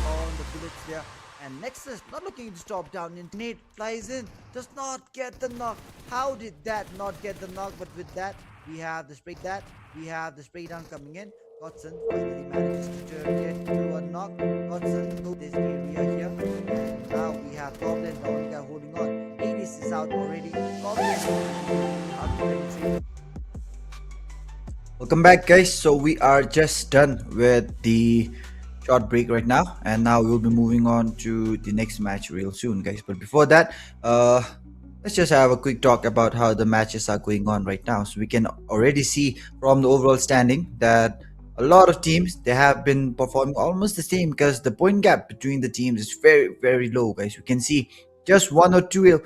On the bullets there. And NEXUS not looking to stop down. Nate flies in, does not get the knock. How did that not get the knock? But with that, we have the spray down coming in. Godson finally manages to get to a knock. Godson go this area here. And now we have Goblin, the only guy holding on. Hades is out already. Goblin Welcome back, guys. So we are just done with the short break right now, and now we'll be moving on to the next match real soon, guys. But before that, let's just have a quick talk about how the matches are going on right now. So we can already see from the overall standing that a lot of teams, they have been performing almost the same, because the point gap between the teams is very low, guys. We can see just one or two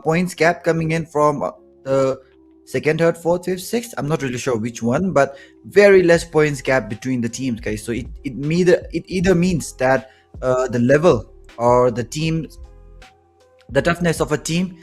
points gap coming in from the second, third, fourth, fifth, sixth. I'm not really sure which one, but very less points gap between the teams, guys. So it either means that the level or the toughness of a team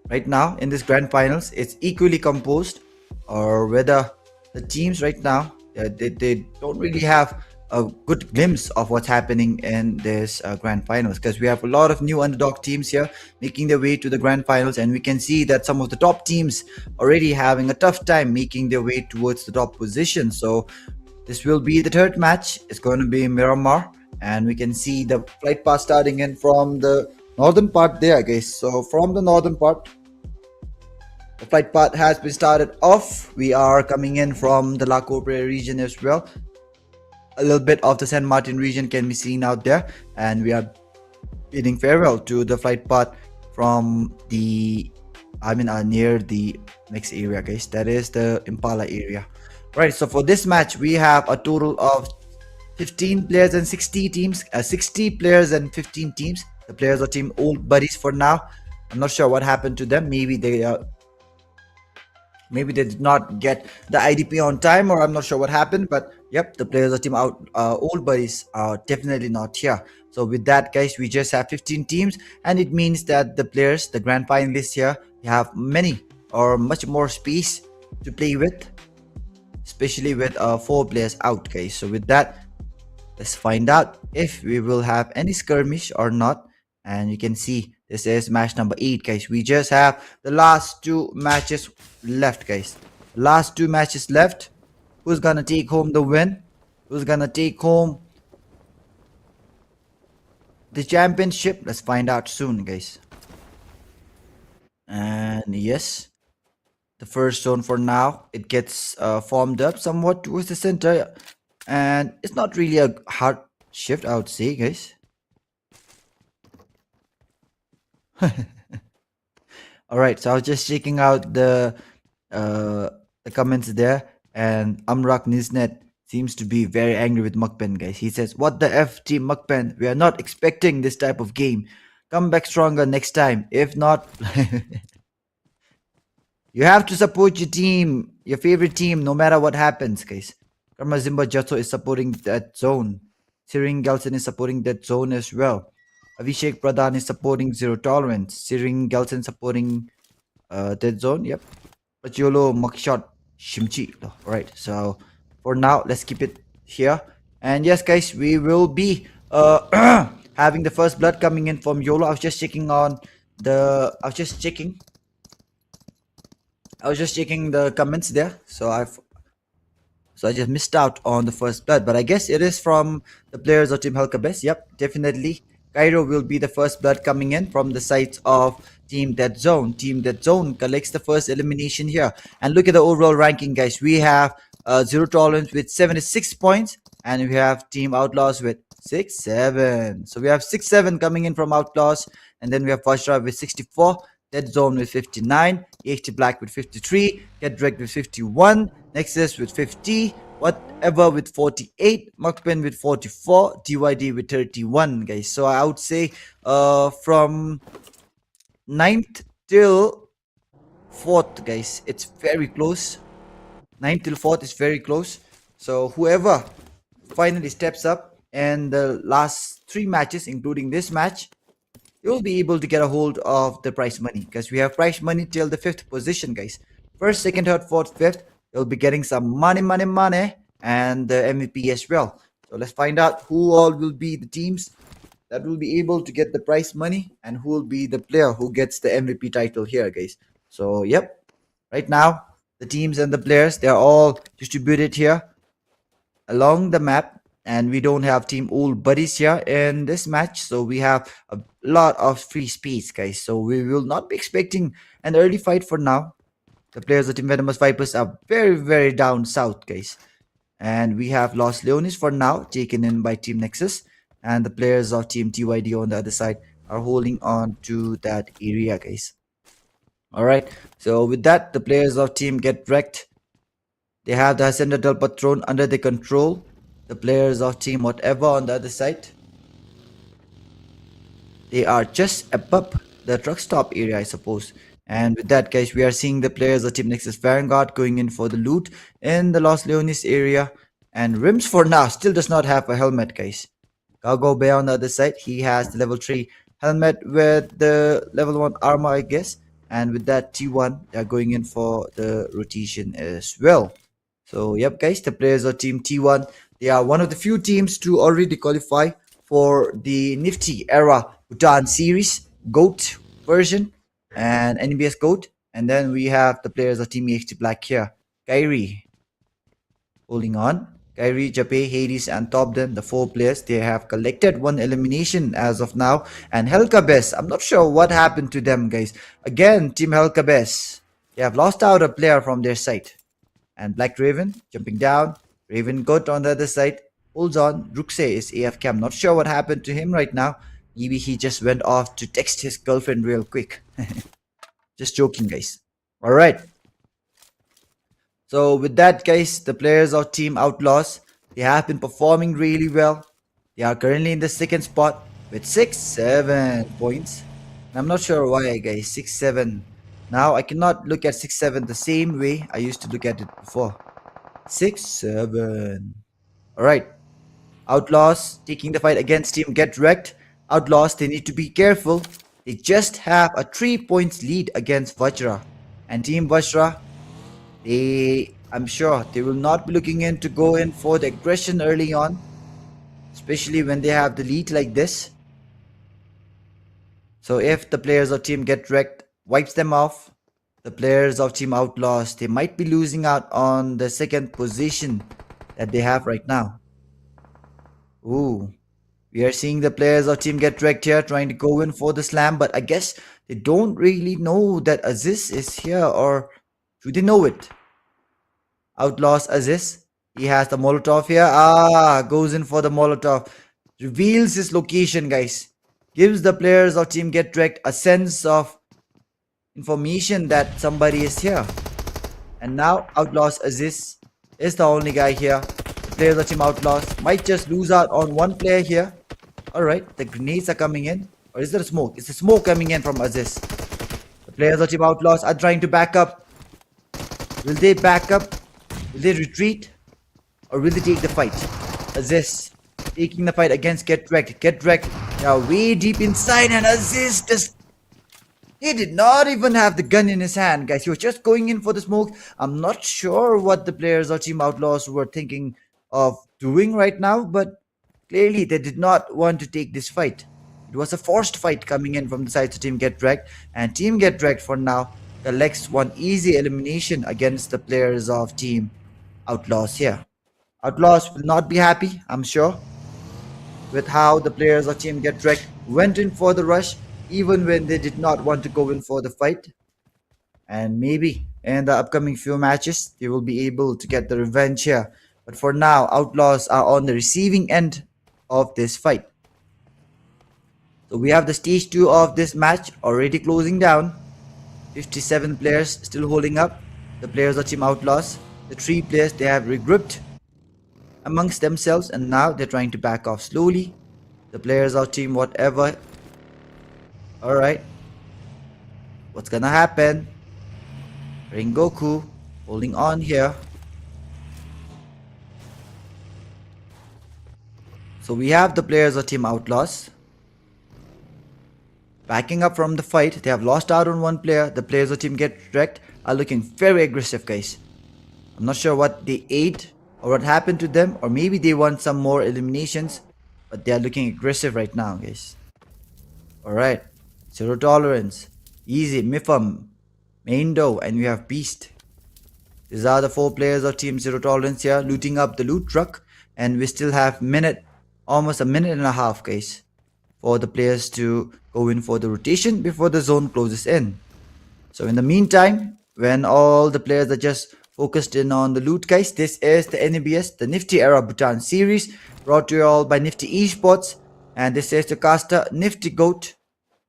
right now in this grand finals is equally composed, or whether the teams right now, they don't really have a good glimpse of what's happening in this grand finals, because we have a lot of new underdog teams here making their way to the grand finals, and we can see that some of the top teams already having a tough time making their way towards the top position. So this will be the third match. It's going to be Miramar, and we can see the flight path starting in from the northern part there, guys. So from the northern part, the flight path has been started off. We are coming in from the La Corpore region as well. A little bit of the San Martin region can be seen out there, and we are bidding farewell to the flight path from the near the next area, guys. That is the Impala area. Right, so for this match we have a total of 15 players and 60 teams, 60 players and 15 teams. The players are team Old Buddies for now. I'm not sure what happened to them. Maybe they did not get the IDP on time, or I'm not sure what happened, but yep, the players of team Old Buddies are definitely not here. So with that, guys, we just have 15 teams, and it means that the players, the grand finalists here, have many or much more space to play with, especially with 4 players out, guys. So with that, let's find out if we will have any skirmish or not. And you can see this is match number 8, guys. We just have the last 2 matches left, guys. Last 2 matches left. Who's gonna take home the win? Who's gonna take home the championship? Let's find out soon, guys. And yes, the first zone for now, it gets formed up somewhat towards the center, and it's not really a hard shift, I would say, guys. All right, so I was just checking out the comments there, and Amrak Nisnet seems to be very angry with MAKPEN, guys. He says, "What the f, team MAKPEN? We are not expecting this type of game. Come back stronger next time. If not." You have to support your team, your favorite team, no matter what happens, guys. Karma Zimba Jatso is supporting that zone. Siring Gelson is supporting that zone as well. Avishek Pradhan is supporting Zero Tolerance. Siring Gelson supporting that zone. Yep. Pacholo Makshot Shimchi. Alright, so for now, let's keep it here. And yes, guys, we will be having the first blood coming in from YOLO. I was just checking the comments there. So I just missed out on the first blood, but I guess it is from the players of Team KERBECZ. Yep, definitely. Cairo will be the first blood coming in from the sides of Team Dead Zone. Team Dead Zone collects the first elimination here. And look at the overall ranking, guys. We have Zero Tolerance with 76 points, and we have Team OUTLAWZ with 6-7. So we have 6-7 coming in from OUTLAWZ, and then we have VAJRA with 64. Dead Zone with 59, EHT Black with 53, KERBECZ with 51, Nexus with 50, whatever with 48, MAKPEN with 44, DYD with 31, guys. So I would say from 9th till 4th, guys, it's very close. 9th till 4th is very close. So whoever finally steps up in the last 3 matches, including this match, you'll be able to get a hold of the prize money, because we have prize money till the 5th position, guys. 1st, 2nd, 3rd, 4th, 5th, you'll be getting some money, and the MVP as well. So let's find out who all will be the teams that will be able to get the prize money, and who will be the player who gets the MVP title here, guys. So yep, right now the teams and the players, they're all distributed here along the map. And we don't have Team Old Buddies here in this match. So we have a lot of free space, guys. So we will not be expecting an early fight for now. The players of Team Venomous Vipers are very down south, guys. And we have Los Leones for now, taken in by Team Nexus. And the players of Team TYD on the other side are holding on to that area, guys. Alright, so with that, the players of Team Get Wrecked, they have the Hacienda del Patron under their control. The players of Team Whatever on the other side, they are just above the truck stop area, I suppose. And with that, guys, we are seeing the players of Team Nexus Vanguard going in for the loot in the Los Leones area. And Rims for now still does not have a helmet, guys. Cargo Bear on the other side, he has the level 3 helmet with the level 1 armor, I guess. And with that T1, they are going in for the rotation as well. So, yep, guys, the players of Team T1, they are one of the few teams to already qualify for the Nifty Era Bhutan Series GOAT version and NBS GOAT. And then we have the players of Team EXT Black here. Kyrie holding on. Kyrie, Jape, Hades, and Topden, the 4 players, they have collected 1 elimination as of now. And KERBECZ, I'm not sure what happened to them, guys. Again, Team KERBECZ, they have lost out a player from their side. And Black Raven jumping down. Raven Goat on the other side holds on. Ruxe is AFK. I'm not sure what happened to him right now. Maybe he just went off to text his girlfriend real quick. Just joking, guys. Alright. So with that, guys, the players of Team OUTLAWZ, they have been performing really well. They are currently in the 2nd spot with 6-7 points. And I'm not sure why, guys. 6-7. Now I cannot look at 6-7 the same way I used to look at it before. 6-7. Alright. OUTLAWZ taking the fight against Team Get Wrecked. OUTLAWZ, they need to be careful. They just have a 3 points lead against VAJRA. And Team VAJRA, I'm sure they will not be looking in to go in for the aggression early on. Especially when they have the lead like this. So if the players of Team Get Wrecked wipes them off, the players of Team OUTLAWZ, they might be losing out on the 2nd position that they have right now. Ooh. We are seeing the players of Team Get Wrecked here trying to go in for the slam, but I guess they don't really know that Aziz is here, or do they know it? OUTLAWZ Aziz, he has the Molotov here. Goes in for the Molotov. Reveals his location, guys. Gives the players of Team Get Wrecked a sense of information that somebody is here. And now OUTLAWZ Aziz is the only guy here. The players of Team OUTLAWZ might just lose out on 1 player here. Alright, the grenades are coming in. Or is there a smoke? Is the smoke coming in from Aziz? The players of Team OUTLAWZ are trying to back up. Will they back up? Will they retreat? Or will they take the fight? Aziz taking the fight against Get Wrecked. Get Wrecked, they are way deep inside, and Aziz just... he did not even have the gun in his hand, guys. He was just going in for the smoke. I'm not sure what the players of Team OUTLAWZ were thinking of doing right now, but clearly they did not want to take this fight. It was a forced fight coming in from the side of Team Get Wrecked, and Team Get Wrecked for now collects 1 easy elimination against the players of Team OUTLAWZ here. OUTLAWZ will not be happy, I'm sure, with how the players of Team Get Wrecked went in for the rush, even when they did not want to go in for the fight. And maybe in the upcoming few matches, they will be able to get the revenge here. But for now, OUTLAWZ are on the receiving end of this fight. So we have the stage 2 of this match already closing down. 57 players still holding up. The players of Team OUTLAWZ, the 3 players, they have regrouped amongst themselves, and now they're trying to back off slowly. The players of Team Whatever. Alright. What's gonna happen? Rengoku holding on here. So we have the players of Team OUTLAWZ backing up from the fight. They have lost out on 1 player. The players of Team Get Wrecked are looking very aggressive, guys. I'm not sure what they ate or what happened to them, or maybe they want some more eliminations, but they are looking aggressive right now, guys. Alright. Zero Tolerance, Easy, Mifam, Maindo, and we have Beast. These are the 4 players of Team Zero Tolerance here, looting up the loot truck, and we still have almost a minute and a half, guys, for the players to go in for the rotation before the zone closes in. So in the meantime, when all the players are just focused in on the loot, guys. This is the NEBS, the Nifty Era Bhutan series, brought to you all by Nifty Esports. And this is the caster Nifty Goat.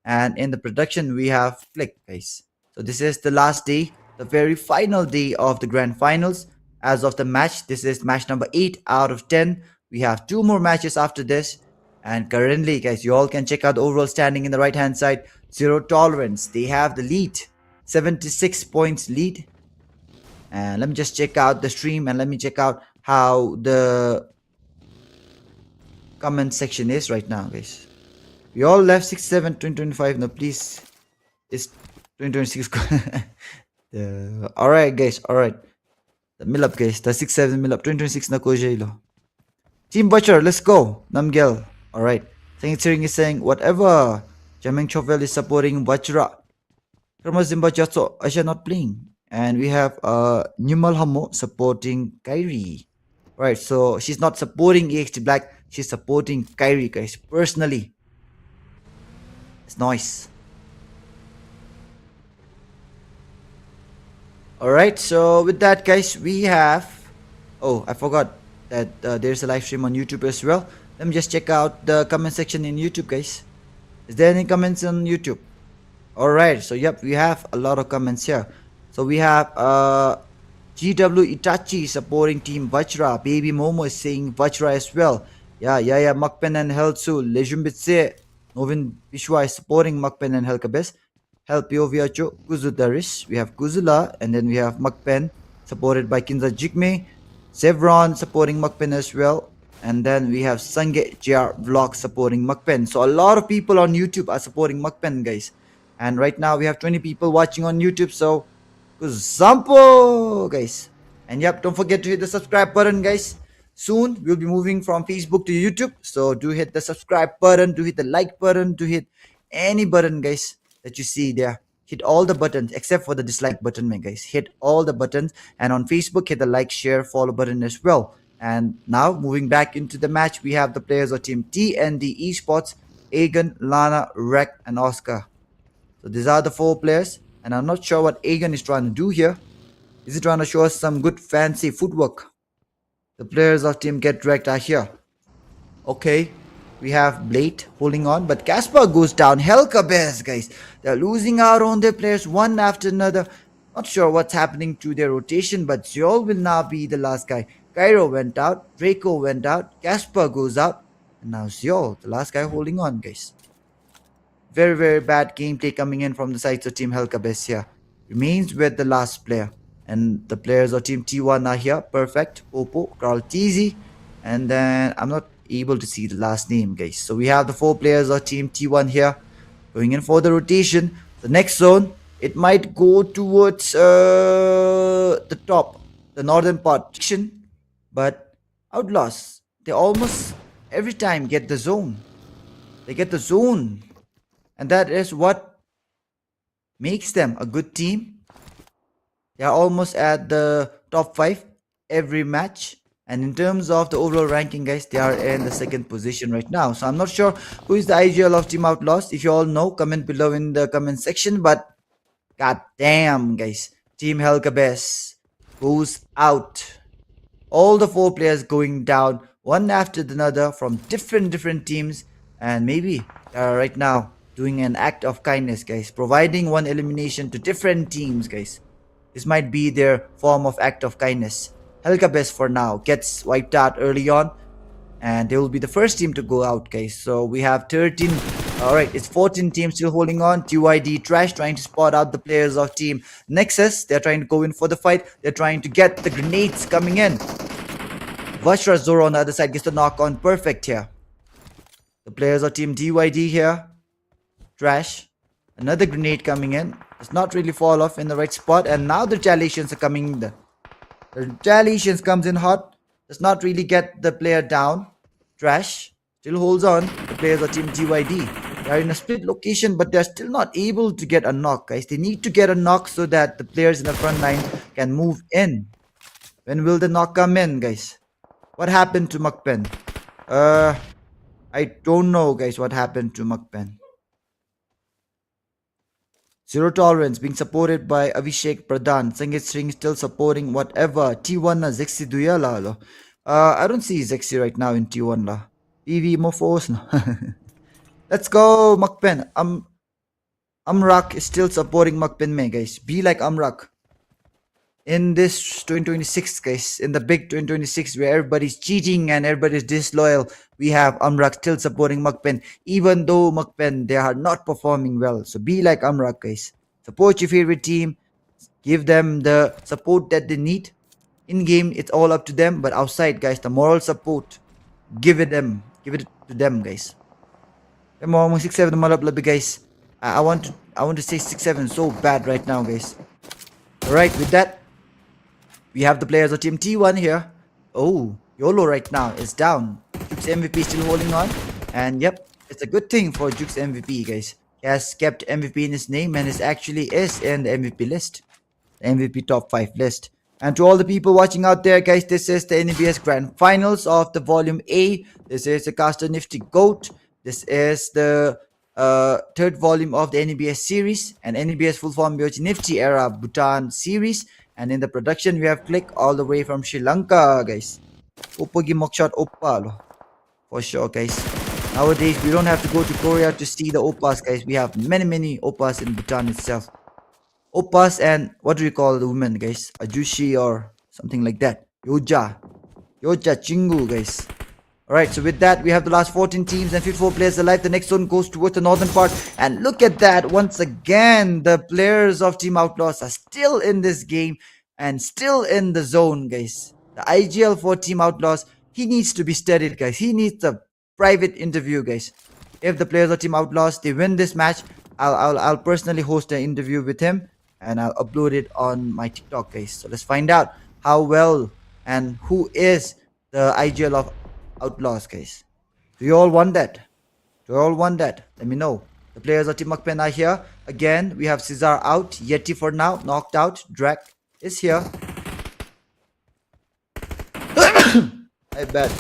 And in the production, we have Flick, guys. So this is the last day, the very final day of the grand finals. As of the match, this is match number 8 out of 10. We have 2 more matches after this. And currently, guys, you all can check out the overall standing in the right hand side. Zero tolerance. They have the lead. 76 points lead. And let me just check out the stream and let me check out how the comment section is right now, guys. We all left 6-7 2025. No, please. It's 2026. Alright, guys. Alright. The mill up, guys. The 6-7 mill up. 2026 na ko lo. Team Butcher, let's go. Namgel. Alright. Saint Sering is saying, whatever. Jameng Chovel is supporting Vajra. Kerma Zimba Jatso, Asha not playing. And we have Numal Hamo supporting Kyrie. Right, so she's not supporting EXT Black. She's supporting Kyrie, guys. Personally. It's nice. Alright, so with that, guys, we have... Oh, I forgot that there's a live stream on YouTube as well. Let me just check out the comment section in YouTube, guys. Is there any comments on YouTube? Alright, so yep, we have a lot of comments here. So we have GW Itachi supporting Team Vajra. Baby Momo is saying Vajra as well. Yeah, MAKPEN and Heltsu. Lejumbitse. Novin Bishwa is supporting MAKPEN and KERBECZ. Help Yoviacho, Kuzudaris. We have Kuzula, and then we have MAKPEN supported by Kinza Jigme. Sevron supporting MAKPEN as well. And then we have Sange JR Vlog supporting MAKPEN. So a lot of people on YouTube are supporting MAKPEN, guys. And right now we have 20 people watching on YouTube. So Kuzampo, guys. And yep, don't forget to hit the subscribe button, guys. Soon we'll be moving from Facebook to YouTube. So do hit the subscribe button, do hit the like button, do hit any button, guys, that you see there. Hit all the buttons except for the dislike button, man, guys. Hit all the buttons. And on Facebook, hit the like, share, follow button as well. And now moving back into the match, we have the players of Team TND Esports, Aegon, Lana, Rek, and Oscar. So these are the 4 players. And I'm not sure what Aegon is trying to do here. Is he trying to show us some good fancy footwork? The players of Team Get Wrecked are here. Okay. We have Blade holding on. But Casper goes down. KERBECZ, guys. They're losing out on their players one after another. Not sure what's happening to their rotation. But Zeol will now be the last guy. Cairo went out. Draco went out. Casper goes out. And now Zeol, the last guy holding on, guys. Very, very bad gameplay coming in from the sides of Team KERBECZ here. Remains with the last player. And the players of Team T1 are here. Perfect. Popo, Carl TZ. And then I'm not able to see the last name, guys. So we have the 4 players of Team T1 here. Going in for the rotation. The next zone, it might go towards the top. The northern part. But OUTLAWZ, they almost every time get the zone. They get the zone. And that is what makes them a good team. They are almost at the top 5 every match. And in terms of the overall ranking, guys, they are in the 2nd position right now. So I'm not sure who is the IGL of Team OUTLAWZ. If you all know, comment below in the comment section. But god damn, guys, Team KERBECZ goes out. All the 4 players going down one after another from different teams. And maybe they are right now doing an act of kindness, guys. Providing one elimination to different teams, guys. This might be their form of act of kindness. KERBECZ for now gets wiped out early on. And they will be the first team to go out, guys. So we have 13. Alright, it's 14 teams still holding on. TYD Trash trying to spot out the players of Team NEXUS. They're trying to go in for the fight. They're trying to get the grenades coming in. Vajra Zoro on the other side gets the knock on. Perfect here. The players of Team DYD here. Trash. Another grenade coming in. Does not really fall off in the right spot. And now the retaliations are coming in. The retaliations comes in hot. Does not really get the player down. Trash. Still holds on. The players of Team DYD. They are in a split location, but they're still not able to get a knock, guys. They need to get a knock so that the players in the front line can move in. When will the knock come in, guys? What happened to MAKPEN? I don't know, guys, what happened to MAKPEN. Zero Tolerance being supported by Avishek Pradhan. Sangeet Singh still supporting whatever. T1 na Zexi Duya la lo. I don't see Zexi right now in T1 la. PV Mofos no. Let's go, MAKPEN. Amrak is still supporting MAKPEN me, guys. Be like Amrak. In this 2026, guys, in the big 2026 where everybody's cheating and everybody's disloyal, we have Amrak still supporting MAKPEN, even though MAKPEN, they are not performing well. So be like Amrak, guys. Support your favorite team. Give them the support that they need. In game, it's all up to them, but outside, guys, the moral support, give it them. Give it to them, guys. Come on, 6-7 malap labi, guys. I want to say 6-7 so bad right now, guys. Alright, with that, we have the players of Team T1 here. Oh, YOLO right now is down. Juke's MVP still holding on. And yep, it's a good thing for Juke's MVP, guys. He has kept MVP in his name and is actually is in the MVP list. The MVP top 5 list. And to all the people watching out there, guys, this is the NEBS Grand Finals of the Volume A. This is the Caster Nifty GOAT. This is the third volume of the NEBS series. And NEBS full form Nifty Era Bhutan series. And in the production, we have Click all the way from Sri Lanka, guys. Oppogi Mokshot Oppa, lo. For sure, guys. Nowadays, we don't have to go to Korea to see the Oppas, guys. We have many Oppas in Bhutan itself. Oppas and what do we call the women, guys? Ajushi or something like that. Yoja. Yoja Chingu, guys. Alright, so with that, we have the last 14 teams and 54 players alive. The next zone goes towards the northern part. And look at that. Once again, the players of Team Outlaws are still in this game and still in the zone, guys. The IGL for Team Outlaws, he needs to be studied, guys. He needs a private interview, guys. If the players of Team Outlaws, they win this match, I'll personally host an interview with him and I'll upload it on my TikTok, guys. So let's find out how well and who is the IGL of Outlaws, guys. Do you all want that? Do you all want that? Let me know. The players of Team MAKPEN are here. Again, we have Cesar out. Yeti for now, knocked out. Drak is here. My bad.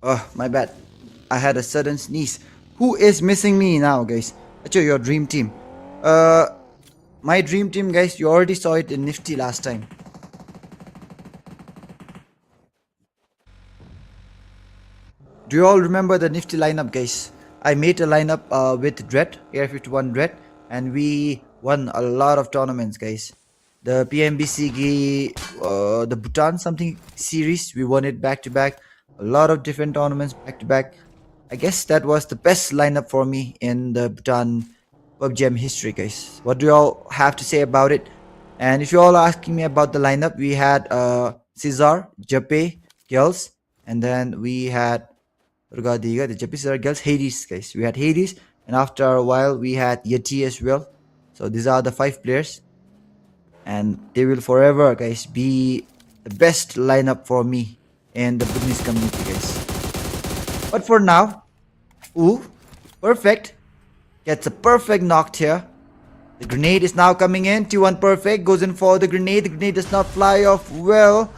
Oh, my bad. I had a sudden sneeze. Who is missing me now, guys? Actually, your dream team. My dream team, guys, you already saw it in Nifty last time. Do you all remember the Nifty lineup, guys? I made a lineup with Dread, Air 51 Dread, and we won a lot of tournaments, guys. The PMBC, the Bhutan something series, we won it back to back. A lot of different tournaments back to back. I guess that was the best lineup for me in the Bhutan PUBG history, guys. What do you all have to say about it? And if you all are asking me about the lineup, we had Cesar, Jape, Girls, and then we had the Jape, Cesar, Girls, Hades, guys. We had Hades, and after a while, we had Yeti as well. So these are the 5 players, and they will forever, guys, be the best lineup for me in the Buddhiz community, guys. But for now, ooh, perfect. Gets a perfect knocked here. The grenade is now coming in. T1 perfect. Goes in for the grenade. The grenade does not fly off well.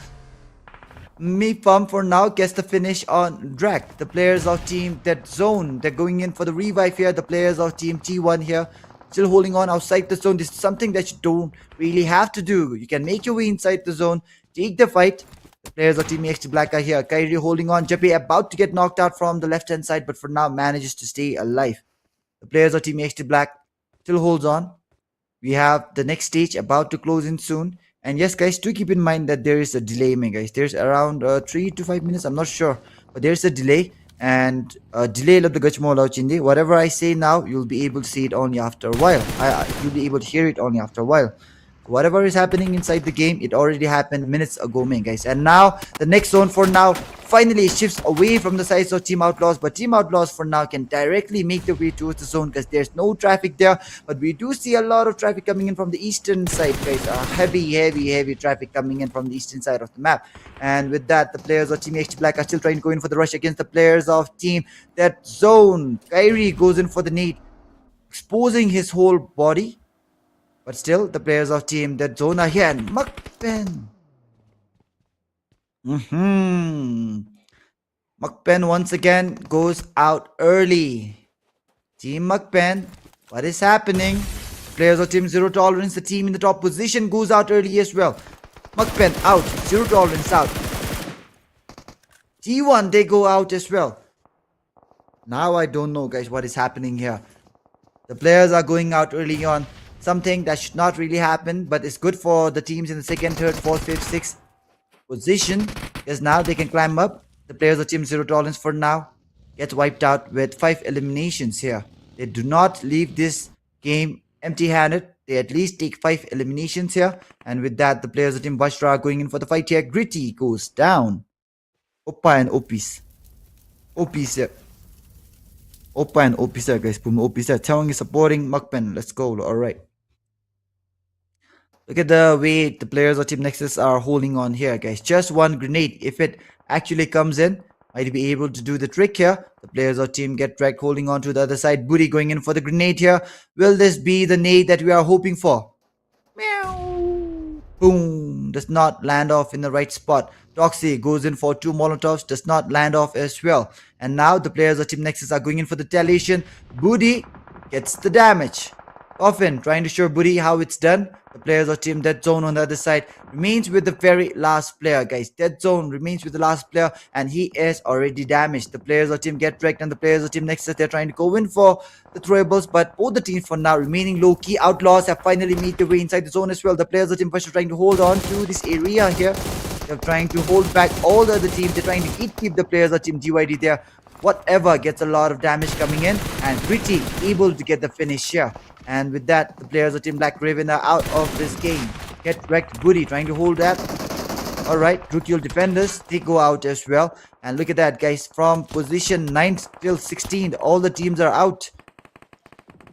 MIFAM for now gets the finish on Drak. The players of Team That Zone, they're going in for the revive here. The players of Team T1 here still holding on outside the zone. This is something that you don't really have to do. You can make your way inside the zone, take the fight. The players of Team EXT Black are here. Kyrie holding on. Jeppe about to get knocked out from the left hand side, but for now manages to stay alive. The players of Team EXT Black still holds on. We have the next stage about to close in soon. And yes, guys, do keep in mind that there is a delay, guys. There's around 3 to 5 minutes. I'm not sure, but there's a delay. And delay of the Gachmola Chindi. Whatever I say now, you'll be able to see it only after a while. You'll be able to hear it only after a while. Whatever is happening inside the game, it already happened minutes ago, guys. And now, the next zone for now finally shifts away from the sides of Team Outlaws. But Team Outlaws for now can directly make their way towards the zone because there's no traffic there. But we do see a lot of traffic coming in from the eastern side, guys. Heavy traffic coming in from the eastern side of the map. And with that, the players of Team HT Black are still trying to go in for the rush against the players of Team That Zone. Kyrie goes in for the nade, exposing his whole body. But still, the players of Team That Zone are here. And MAKPEN. MAKPEN once again goes out early. Team MAKPEN, what is happening? Players of Team Zero Tolerance, the team in the top position, goes out early as well. MAKPEN out, Zero Tolerance out. T1, they go out as well. Now I don't know, guys, what is happening here. The players are going out early on. Something that should not really happen, but it's good for the teams in the second, third, fourth, fifth, sixth position, because now they can climb up. The players of Team Zero Tolerance for now gets wiped out with 5 eliminations here. They do not leave this game empty-handed. They at least take 5 eliminations here. And with that, the players of Team VAJRA are going in for the fight here. Gritty goes down. Oppa and Opis. Opis here. Oppa and Opis here, guys. Boom, Opis here. Tawang is supporting MAKPEN. Let's go. Alright. Look at the way the players of Team Nexus are holding on here, guys. Just one grenade. If it actually comes in, might be able to do the trick here. The players of Team Get Wrecked holding on to the other side. Buddy going in for the grenade here. Will this be the nade that we are hoping for? Meow. Boom. Does not land off in the right spot. Toxie goes in for 2 Molotovs. Does not land off as well. And now the players of Team Nexus are going in for the retaliation. Buddy gets the damage. Coffin trying to show Buddy how it's done. The players of Team Dead Zone on the other side remains with the very last player, guys. Dead Zone remains with the last player and he is already damaged. The players of Team Get Wrecked and the players of Team Nexus, they're trying to go in for the throwables, but both the teams for now remaining low-key. Outlaws have finally made their way inside the zone as well. The players of Team Push are trying to hold on to this area here. They're trying to hold back all the other teams. They're trying to keep the players of Team GYD there. Whatever gets a lot of damage coming in, and Gritty able to get the finish here. And with that, the players of Team Black Raven are out of this game. Get Wrecked Buddy trying to hold that. Alright, Rookie Defenders, they go out as well. And look at that, guys. From position 9 till 16, all the teams are out.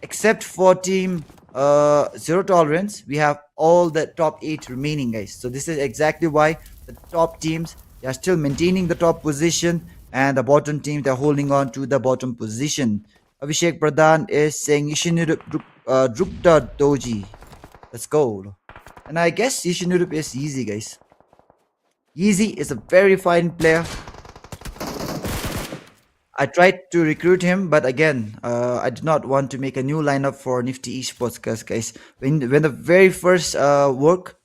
Except for Team Zero Tolerance, we have all the top 8 remaining, guys. So this is exactly why the top teams, they are still maintaining the top position. And the bottom team, they're holding on to the bottom position. Abhishek Pradhan is saying Yishinurup Drukta Doji. Let's go. And I guess Yishinurup is easy, guys. Yeezy is a very fine player. I tried to recruit him, but again, I did not want to make a new lineup for Nifty Esports, because guys, when the very first work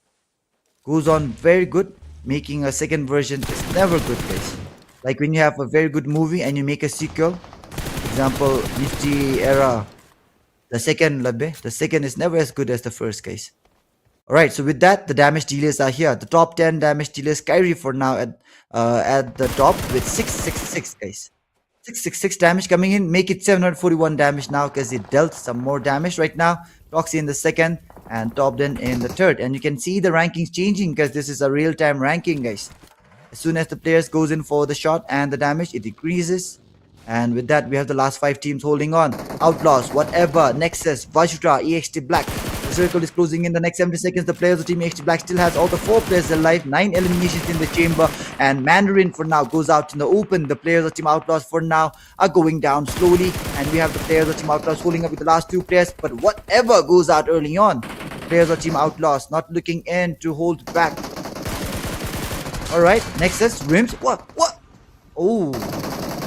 goes on very good, making a second version is never good, guys. Like when you have a very good movie and you make a sequel, example, Nifty Era, the second is never as good as the first, guys. Alright, so with that, the damage dealers are here. The top 10 damage dealers, Kyrie for now at the top with 666, guys. 666 damage coming in, make it 741 damage now because it dealt some more damage right now. Toxie in the second and Topden in the third. And you can see the rankings changing because this is a real-time ranking, guys. As soon as the players goes in for the shot and the damage, it decreases. And with that, we have the last 5 teams holding on. Outlaws, whatever, Nexus, VAJRA, EXT Black. The circle is closing in the next 70 seconds. The players of Team EXT Black still has all the 4 players alive. 9 eliminations in the chamber. And Mandarin for now goes out in the open. The players of Team Outlaws for now are going down slowly. And we have the players of Team Outlaws holding up with the last 2 players. But whatever goes out early on. Players of Team Outlaws not looking in to hold back. Alright, Nexus, Rims. What? Oh,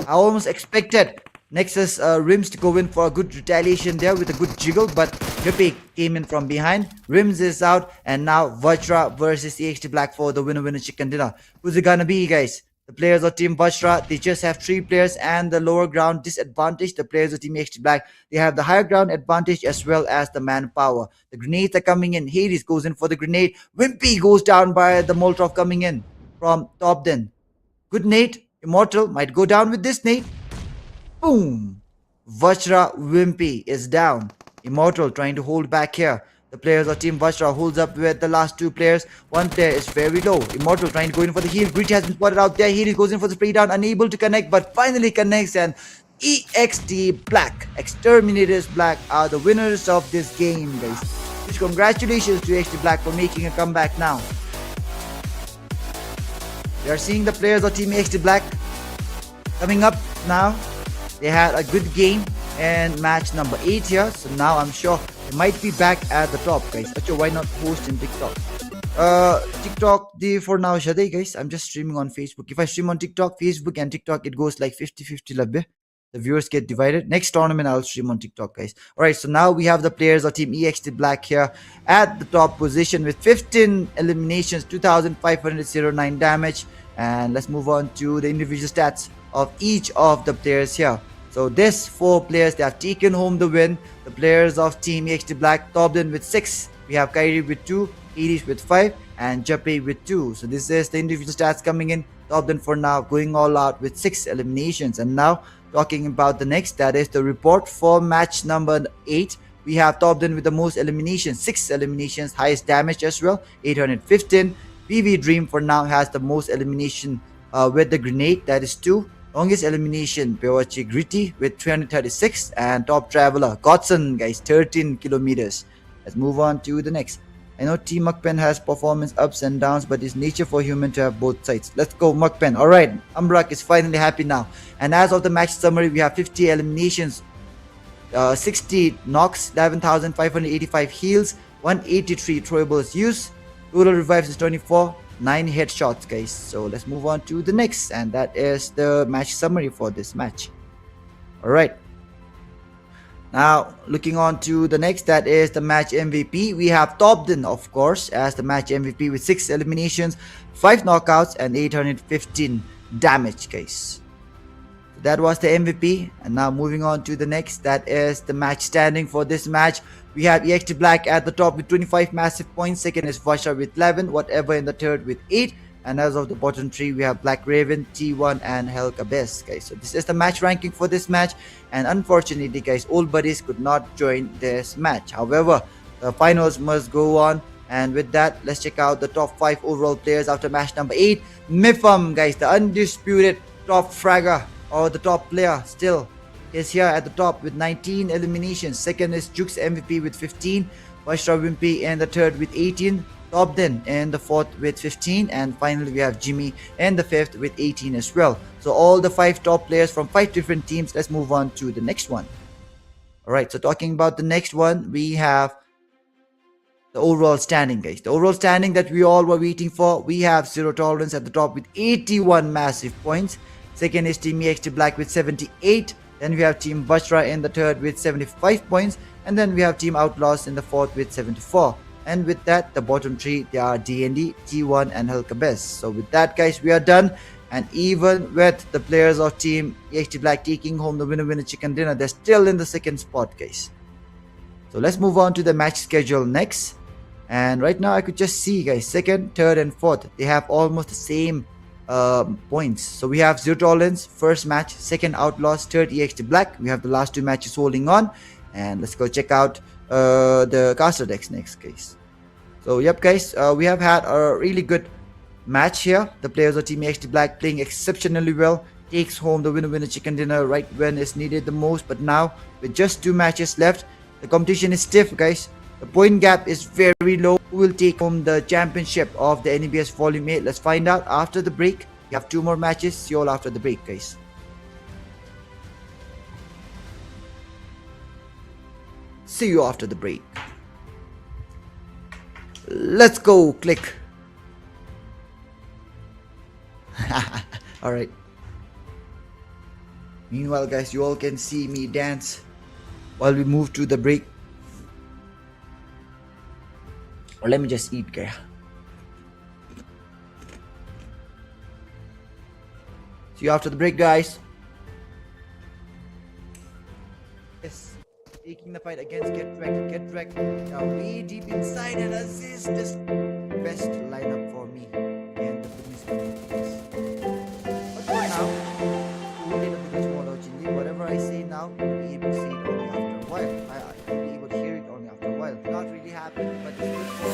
I almost expected Nexus Rims to go in for a good retaliation there with a good jiggle, but Pepe came in from behind. Rims is out, and now VAJRA versus EXT Black for the winner chicken dinner. Who's it gonna be, guys? The players of Team VAJRA, they just have 3 players and the lower ground disadvantage. The players of Team EXT Black, they have the higher ground advantage as well as the manpower. The grenades are coming in. Hades goes in for the grenade. Wimpy goes down by the Molotov coming in from Topden. Good nade. Immortal might go down with this nade. Boom. VAJRA Wimpy is down. Immortal trying to hold back here. The players of Team VAJRA holds up with the last 2 players. One player is very low. Immortal trying to go in for the heal. Gritty has been spotted out there. Hades goes in for the spray down. Unable to connect, but finally connects. And EXT Black, Exterminators Black are the winners of this game, guys. Which congratulations to EXT Black for making a comeback now. We are seeing the players of Team EXT Black coming up now. They had a good game in match number 8 here. So now I'm sure they might be back at the top, guys. Actually, why not post in TikTok? TikTok, for now, shade, guys. I'm just streaming on Facebook. If I stream on TikTok, Facebook and TikTok, it goes like 50-50 labbe. the viewers get divided. Next tournament I'll stream on TikTok, guys. All right, so now we have the players of Team EXT Black here at the top position with 15 eliminations, 2,509 damage. And let's move on to the individual stats of each of the players here. So this 4 players, they have taken home the win. The players of Team EXT Black topped in with 6. We have Kyrie with 2, Hades with 5, and Jappe with 2. So this is the individual stats coming in. Topped in for now, going all out with 6 eliminations. And now talking about the next, that is the report for match number 8. We have topped in with the most eliminations, 6 eliminations, highest damage as well, 815. PV Dream for now has the most elimination with the grenade, that is 2. Longest elimination, Pewachi Gritty with 336, and Top Traveler Godson, guys, 13 kilometers. Let's move on to the next. I know Team MAKPEN has performance ups and downs, but it's nature for human to have both sides. Let's go MAKPEN. Alright, Umbrak is finally happy now. And as of the match summary, we have 50 eliminations, 60 knocks, 11,585 heals, 183 throwables use, total revives is 24, 9 headshots, guys. So let's move on to the next, and that is the match summary for this match. Alright, now looking on to the next, that is the match MVP. We have Tobden, of course, as the match MVP with 6 eliminations, 5 knockouts, and 815 damage, guys. That was the MVP. And now moving on to the next, that is the match standing for this match. We have EXT Black at the top with 25 massive points. Second is VAJRA with 11, whatever in the third with 8. And as of the bottom 3, we have Black Raven, T1, and KERBECZ, guys. So this is the match ranking for this match. And unfortunately, guys, old buddies could not join this match. However, the finals must go on. And with that, let's check out the top 5 overall players after match number 8. Mifam, guys, the undisputed top fragger, or the top player still, is here at the top with 19 eliminations. Second is Jukes MVP with 15. VAJRA Wimpy in the third with 18. Tobden in the fourth with 15. And finally we have Jimmy in the fifth with 18 as well. So all the 5 top players from 5 different teams. Let's move on to the next one. Alright, so talking about the next one, we have the overall standing, guys. The overall standing that we all were waiting for. We have Zero Tolerance at the top with 81 massive points. Second is Team EXT Black with 78. Then we have Team VAJRA in the third with 75 points. And then we have Team OUTLAWZ in the fourth with 74. And with that, the bottom 3, they are DND, T1, and KERBECZ. So with that, guys, we are done. And even with the players of Team EXT Black taking home the winner chicken dinner, they're still in the second spot, guys. So let's move on to the match schedule next. And right now I could just see, guys, second, third, and fourth, they have almost the same points. So we have Zero Tolerance, first match, second OUTLAWZ, third EXT Black. We have the last 2 matches holding on. And let's go check out the caster decks next, guys. So yep, guys, we have had a really good match here. The players of Team EXT Black playing exceptionally well, takes home the winner chicken dinner right when it's needed the most. But now with just 2 matches left, the competition is stiff, guys. The point gap is very low. Who will take home the championship of the NEBS Volume 8? Let's find out after the break. We have 2 more matches. See you all after the break, guys. See you after the break. Let's go. Click. Alright. Meanwhile, guys, you all can see me dance while we move to the break. Or let me just eat, guys. See you after the break, guys. Yes, taking the fight against KERBECZ. Way deep inside, and assist this best lineup for me and the fitness communities. But for now, we'll get a bit smaller, Chindy. Whatever I say now, you'll be able to see it only after a while. I'll be able to hear it only after a while. Not really happy, but it's good for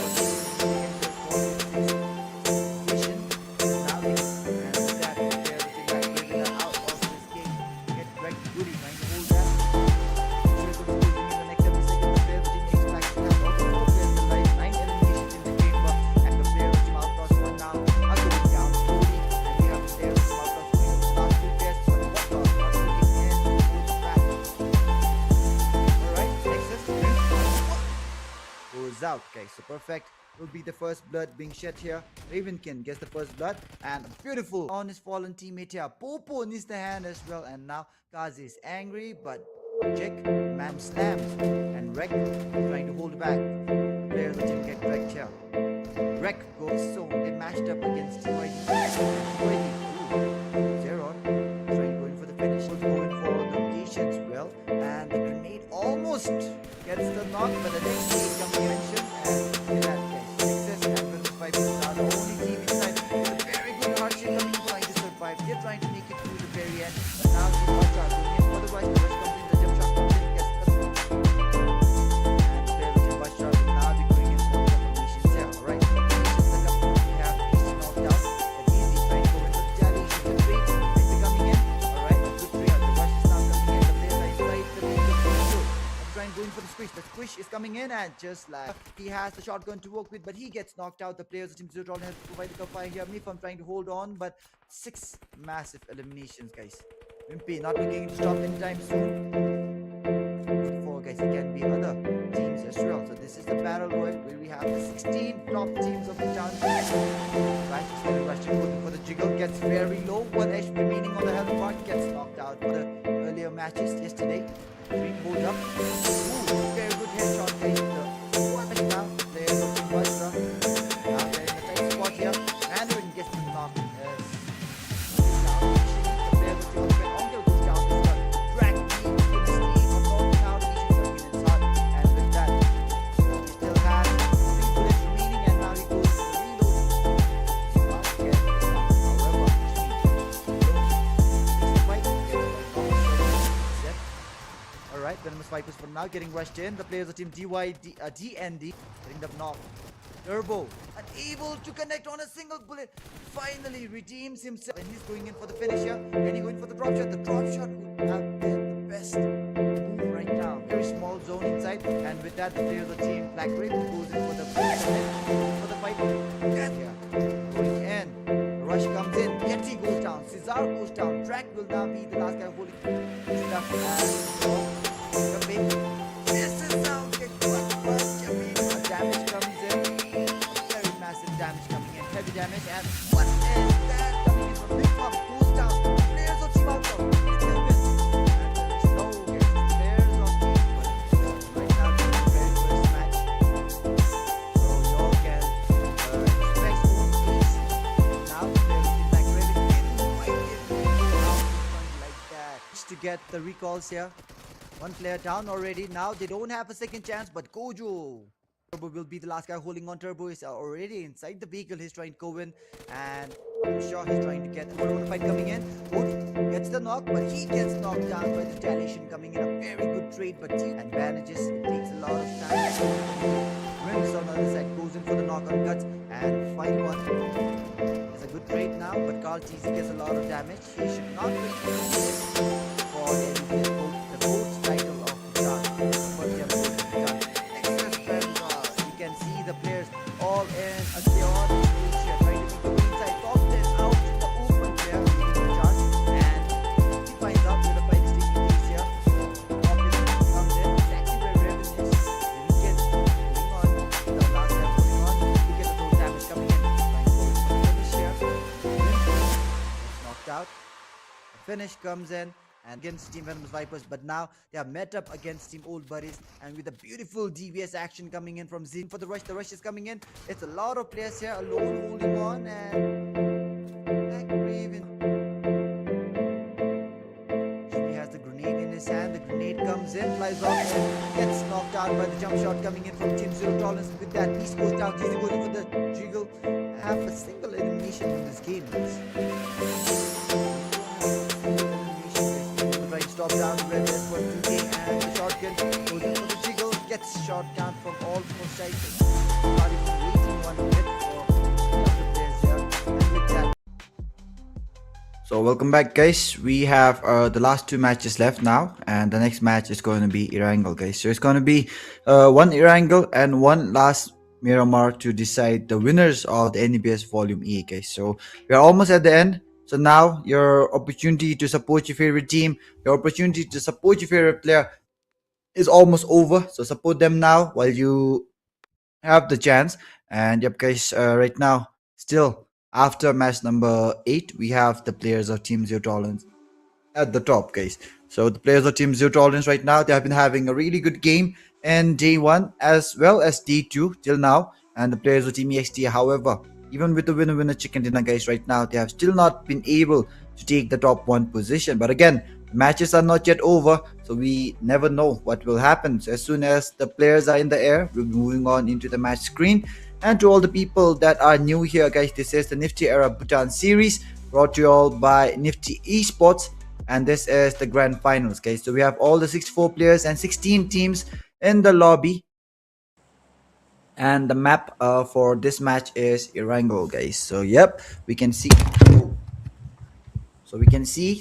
guys. So perfect will be the first blood being shed here. Ravenkin gets the first blood, and beautiful on his fallen teammate here. Popo needs the hand as well, and now Kazi is angry, but Jake man slams, and Rek trying to hold back. Players of the team get wrecked here. Rek goes so they matched up against TYD. Zeron trying going for the finish. Was going for the patience well, and the grenade almost gets the knock, but the next team coming in and that NEXUS and VENOMOUS are the only team inside. It's a very good hardship coming trying to survive. They're trying to make it through the very end, but now the VAJRA going in for the rush. The rush comes in, the jump shot comes in, gets the and the VAJRA will now be going in for the formations here. Alright, formations are coming. We have Easy knocked out. But Easy trying to go in for the challenge. The trade is coming in. Alright, a good trade. The rush is now coming in. The players are inside the vehicle. Trying going for the squish. The squish is coming in, and just like he has the shotgun to work with, but he gets knocked out. The players of Team Zero has to provide the fire here. Mifam trying to hold on, but 6 massive eliminations, guys. Wimpy not looking to stop anytime soon. Before, guys, it can be other teams as well. So this is the battle royal where we have the 16 top teams of the town. Rushing looking for the jiggle, gets very low. 1 HP remaining on the health bar, gets knocked out for the earlier matches yesterday. Green hold up. Ooh, very good headshot, guys. What now? Players of Team VAJRA. Now they're in the tight spot here. Mandarin gets the knock. The players of Team VAJRA. Onkel goes down. Drag me to the steam. A falling out. He's coming in his heart. And with that, he still has 3 bullets remaining. And now he goes to the reload. Alright, Venomous Vipers for now getting rushed in. The players of Team DND getting the knock. Turbo unable to connect on a single bullet. Finally redeems himself. And he's going in for the finish here. And he's going for the drop shot. The drop shot would have been the best move right now. Very small zone inside. And with that, the players of Team Black Raven goes in for the fight. Yeah. Going in. The rush comes in. Yeti goes down. Cesar goes down. Drake will now be the last guy holding stuff. This is how it was. Damage comes in. Very massive damage coming in. Heavy damage. And what is that coming in from Big Pop? Goes down. Players of Team OUTLAWZ. And there is no game. Players of Team. Right now, this is the very first match. So y'all can expect own peace. Now, players of Team Black Raven invited to go out like that. Just to get the recalls here. 1 player down already. Now they don't have a second chance, but Kojo. Turbo will be the last guy holding on. Turbo is already inside the vehicle. He's trying to go in, and I'm sure he's trying to get the fight coming in. Wood gets the knock, but he gets knocked down by the retaliation coming in. A very good trade, but and manages. It takes a lot of time. Rims on the other side goes in for the knock on Guts, and final one. It's a good trade now, but Carl TZ gets a lot of damage. He should not wait for the gold title of the town. You can see the players all in a chaotic position, trying to make the inside top 10 out to the open player leading the charge, and he finds out where the fight is taking place here. Obviously comes in exactly where Raven is. The weekend going on, the last guy going on. You get the total damage coming in. Trying to go in for the finish here. Knocked out. The finish comes in. And against Team Venomous Vipers, but now they are met up against Team Old Buddies, and with a beautiful DBS action coming in from Zin for the rush. The rush is coming in. It's a lot of players here alone holding on, and Black Raven. He has the grenade in his hand. The grenade comes in, flies off, and gets knocked out by the jump shot coming in from Team Zero Tolerance. With that, Beast goes down. Easy going for the jiggle. Have a single elimination in this game, guys. Stop down red for 2K, and the shotgun goes in for the jiggle, gets shot down from all 4 sides. Not even waiting 1 minute for the other players here. And with that, so welcome back, guys. We have the last 2 matches left now, and the next match is going to be Erangel, guys. So it's going to be 1 Erangel and 1 last Miramar to decide the winners of the NEBS Volume E, guys. So we are almost at the end. So now your opportunity to support your favorite team, your opportunity to support your favorite player is almost over. So support them now while you have the chance. And yep, guys, right now, still after match number 8, we have the players of Team Zero Tolerance at the top, guys. So the players of Team Zero Tolerance right now, they have been having a really good game in day 1 as well as day 2 till now. And the players of Team EXT, however, even with the winner chicken dinner, guys, right now, they have still not been able to take the top 1 position. But again, matches are not yet over, so we never know what will happen. So as soon as the players are in the air, we'll be moving on into the match screen. And to all the people that are new here, guys, this is the Nifty Era Bhutan series brought to you all by Nifty Esports, and this is the grand finals, guys. So we have all the 64 players and 16 teams in the lobby, and the map for this match is Erangel, guys. So yep, we can see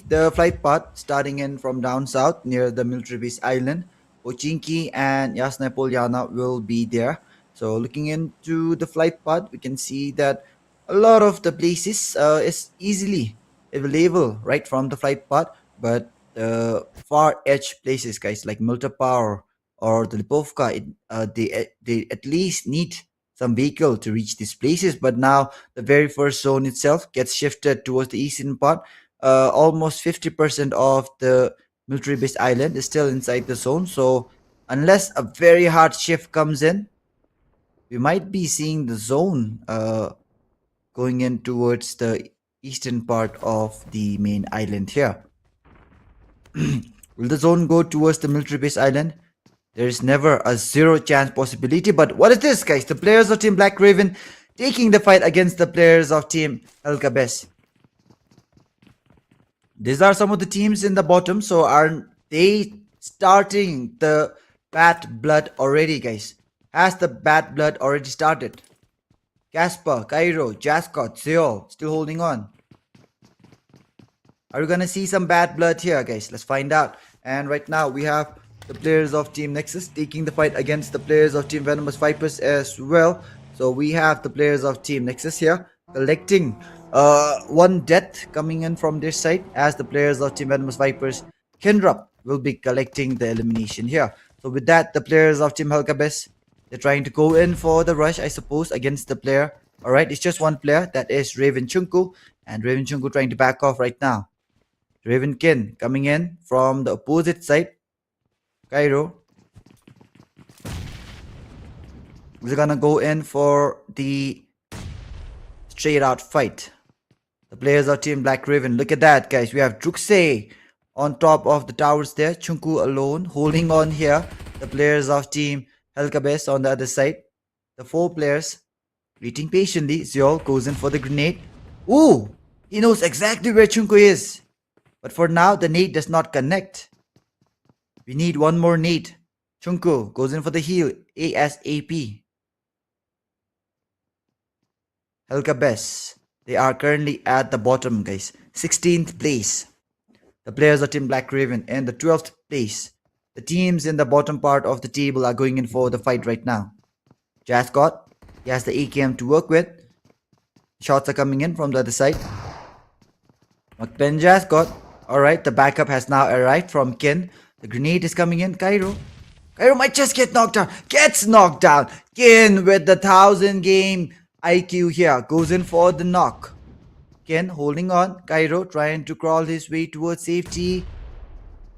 the flight path starting in from down south near the military base island. Pochinki and Yasna Polyana will be there. So looking into the flight path, we can see that a lot of the places is easily available right from the flight path, but the far edge places, guys, like Multipar or the Lipovka, they at least need some vehicle to reach these places. But now the very first zone itself gets shifted towards the eastern part. Almost 50% of the military base island is still inside the zone. So unless a very hard shift comes in, we might be seeing the zone going in towards the eastern part of the main island here. Will the zone go towards the military base island? There is never a 0 chance possibility. But what is this, guys? The players of Team Black Raven taking the fight against the players of Team KERBECZ. These are some of the teams in the bottom. So are they starting the bad blood already, guys? Has the bad blood already started? Casper, Cairo, Jascott, Seol still holding on. Are we gonna see some bad blood here, guys? Let's find out. And right now we have the players of Team Nexus taking the fight against the players of Team Venomous Vipers as well. So we have the players of Team Nexus here collecting 1 death coming in from their side, as the players of Team Venomous Vipers, Kendra, will be collecting the elimination here. So with that, the players of Team KERBECZ, they're trying to go in for the rush, I suppose, against the player. Alright, it's just one player, that is Raven Chunku, and Raven Chunku trying to back off right now. Raven Kin coming in from the opposite side. Cairo is gonna go in for the straight out fight. The players of Team Black Raven, look at that, guys. We have Druxay on top of the towers there. Chunku alone holding on here. The players of Team KERBECZ on the other side. The 4 players waiting patiently. Zeol goes in for the grenade. Ooh, he knows exactly where Chunku is. But for now, the nade does not connect. We need one more nade. Chunku goes in for the heal ASAP. KERBECZ, they are currently at the bottom, guys. 16th place. The players of Team Black Raven in the 12th place. The teams in the bottom part of the table are going in for the fight right now. Jascott, he has the AKM to work with. Shots are coming in from the other side. MAKPEN Jascott. Alright, the backup has now arrived from Kin. The grenade is coming in. Cairo might just get knocked down. Gets knocked down. Kin with the 1000 game IQ here. Goes in for the knock. Kin holding on. Cairo trying to crawl his way towards safety.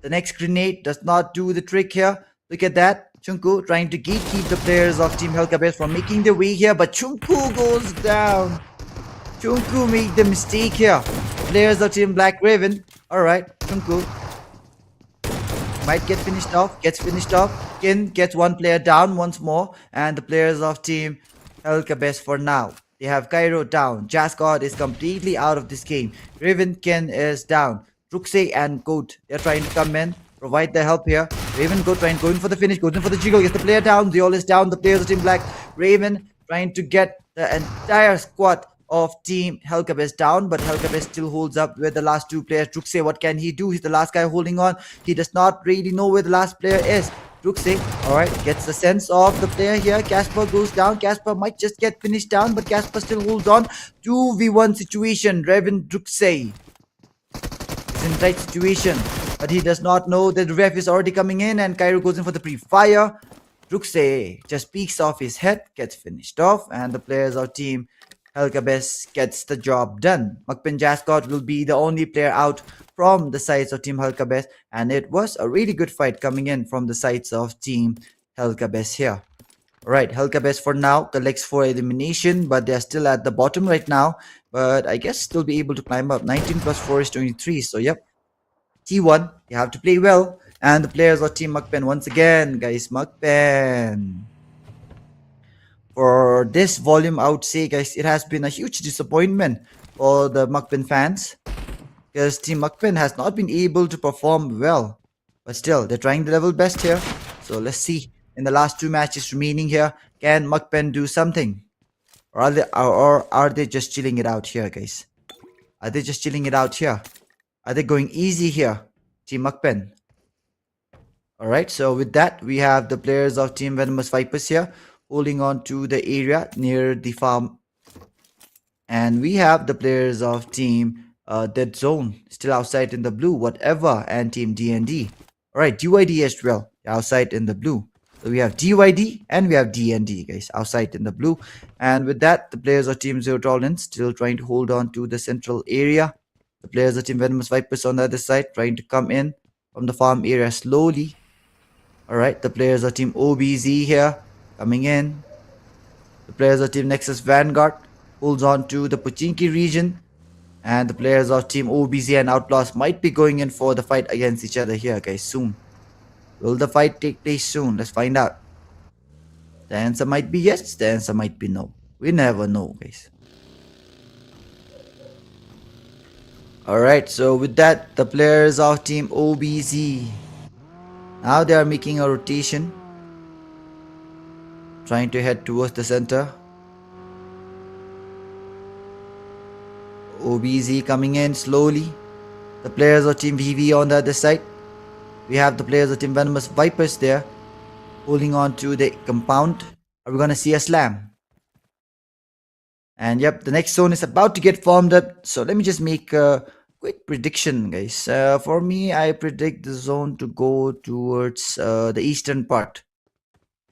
The next grenade does not do the trick here. Look at that. Chunku trying to gatekeep the players of Team KERBECZ from making their way here. But Chunku goes down. Chunku made the mistake here. Players of Team Black Raven. Alright, Chunku might get finished off. Gets finished off. Kin gets one player down once more. And the players of Team KERBECZ for now, they have Cairo down. Jascott is completely out of this game. Raven Ken is down. Druxay and Goat, they're trying to come in, provide the help here. Raven Goat trying, going for the finish, goes in for the jiggle, gets the player down. Zeol is down. The players of Team Black Raven trying to get the entire squad of Team KERBECZ down, but KERBECZ still holds up with the last 2 players. Druxay, what can he do? He's the last guy holding on. He does not really know where the last player is. Druxay, alright, gets the sense of the player here. Casper goes down. Casper might just get finished down, but Casper still holds on. 2v1 situation. Raven Druxay is in tight situation, but he does not know that the ref is already coming in, and Cairo goes in for the pre-fire. Druxey just peeks off his head, gets finished off, and the players of team KERBECZ gets the job done. MAKPEN Jascott will be the only player out from the sides of team KERBECZ, and it was a really good fight coming in from the sides of team KERBECZ here. Alright, KERBECZ for now collects for elimination, but they're still at the bottom right now. But I guess they'll be able to climb up. 19 plus 4 is 23, so yep. T1, you have to play well. And the players of team MAKPEN once again, guys, MAKPEN. For this volume, I would say, guys, it has been a huge disappointment for the MAKPEN fans, because team MAKPEN has not been able to perform well. But still, they're trying the level best here. So let's see, in the last 2 matches remaining here, can MAKPEN do something? Or are they just chilling it out here, guys? Are they just chilling it out here? Are they going easy here, team MAKPEN? Alright, so with that, we have the players of team Venomous Vipers here holding on to the area near the farm. And we have the players of team Dead Zone still outside in the blue, whatever, and team DND. Alright, DYD as well, outside in the blue. So we have DYD and we have DND, guys, outside in the blue. And with that, the players of team Zero Tolerance still trying to hold on to the central area. The players of team Venomous Vipers on the other side trying to come in from the farm area slowly. Alright, the players of team OBZ here coming in. The players of team NEXUS Vanguard holds on to the Pochinki region. And the players of team OBZ and OUTLAWZ might be going in for the fight against each other here, guys, soon. Will the fight take place soon? Let's find out. The answer might be yes, the answer might be no. We never know, guys. Alright, so with that, the players of team OBZ, now they are making a rotation, trying to head towards the center. OBZ coming in slowly. The players of team VV on the other side. We have the players of team Venomous Vipers there holding on to the compound. Are we gonna see a slam? And yep, the next zone is about to get formed up. So let me just make a quick prediction, guys. For me, I predict the zone to go towards the eastern part.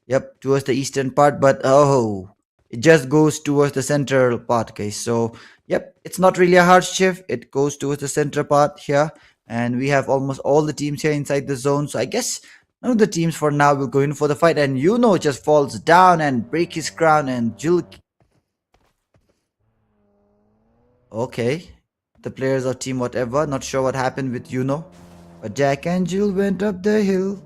Yep, towards the eastern part, but oh, it just goes towards the central part, guys. So yep, it's not really a hard shift. It goes towards the center part here. And we have almost all the teams here inside the zone. So I guess none of the teams for now will go in for the fight. And Yuno just falls down and break his crown, and Jill. Okay. The players of team whatever. Not sure what happened with Yuno. But Jack and Jill went up the hill.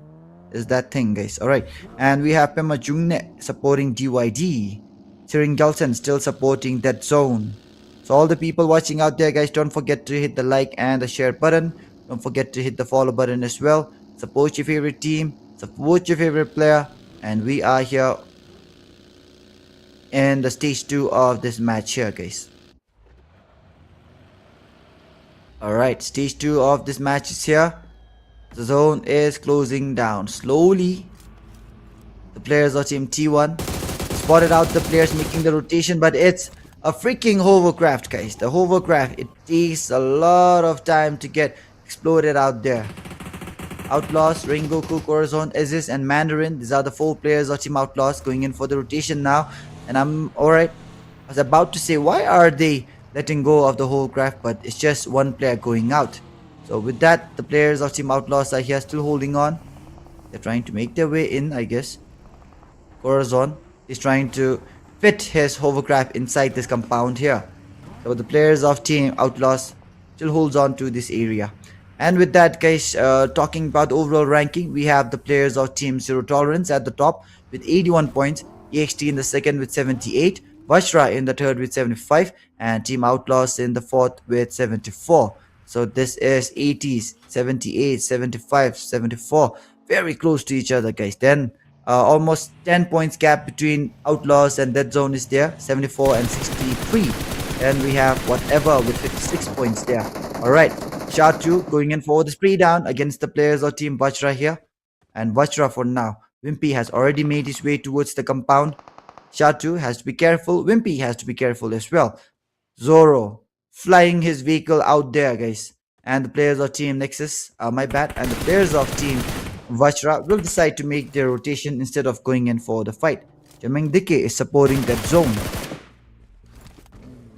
Is that thing, guys. Alright. And we have Pema Jungne supporting DYD. Sirin Gelson still supporting that zone. So all the people watching out there, guys, don't forget to hit the like and the share button. Don't forget to hit the follow button as well. Support your favorite team. Support your favorite player. And we are here in the stage 2 of this match here, guys. Alright, stage 2 of this match is here. The zone is closing down slowly. The players of team T1 spotted out the players making the rotation, but it's a freaking hovercraft, guys. The hovercraft, it takes a lot of time to get exploded out there. OUTLAWZ, Rengoku, Corazon, Aziz, and Mandarin. These are the 4 players of team OUTLAWZ going in for the rotation now. And I'm alright. I was about to say, why are they letting go of the hovercraft? But it's just one player going out. So with that, the players of team OUTLAWZ are here still holding on. They're trying to make their way in, I guess. Corazon is trying to fit his hovercraft inside this compound here. So the players of team OUTLAWZ still holds on to this area. And with that, guys, talking about the overall ranking, we have the players of team Zero Tolerance at the top with 81 points, EXT in the second with 78, VAJRA in the third with 75, and team OUTLAWZ in the fourth with 74. So this is 80s, 78, 75, 74, very close to each other, guys. Then almost 10 points gap between OUTLAWZ and Dead Zone is there, 74 and 63. Then we have whatever with 56 points there. Alright, Shatu going in for the spray down against the players of team VAJRA here. And VAJRA for now, Wimpy has already made his way towards the compound. Shatu has to be careful, Wimpy has to be careful as well. Zoro flying his vehicle out there, guys. And the players of team NEXUS, my bad, and the players of team VAJRA will decide to make their rotation instead of going in for the fight. Dike is supporting that zone.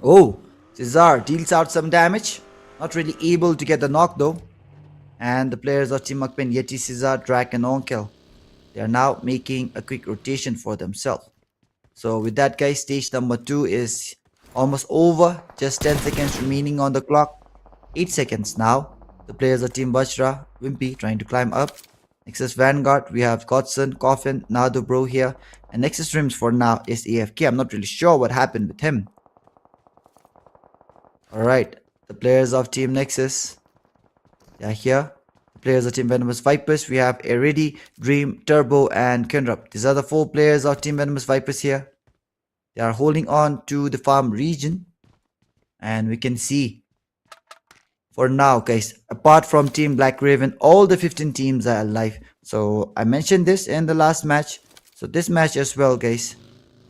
Oh, Cesar deals out some damage. Not really able to get the knock though. And the players of Team MAKPEN, Yeti, Cesar, Drak and Onkel, they are now making a quick rotation for themselves. So with that guys, stage number 2 is almost over. Just 10 seconds remaining on the clock. 8 seconds now. The players of Team VAJRA, Wimpy trying to climb up. Nexus Vanguard, we have Godson, Coffin, Nado Bro here. And Nexus Rims for now is AFK. I'm not really sure what happened with him. Alright, the players of Team Nexus, they are here. The players of Team Venomous Vipers, we have Eridi, Dream, Turbo and Kenrup. These are the 4 players of Team Venomous Vipers here. They are holding on to the farm region. And we can see, for now guys, apart from Team Black Raven, all the 15 teams are alive. So I mentioned this in the last match. So this match as well guys,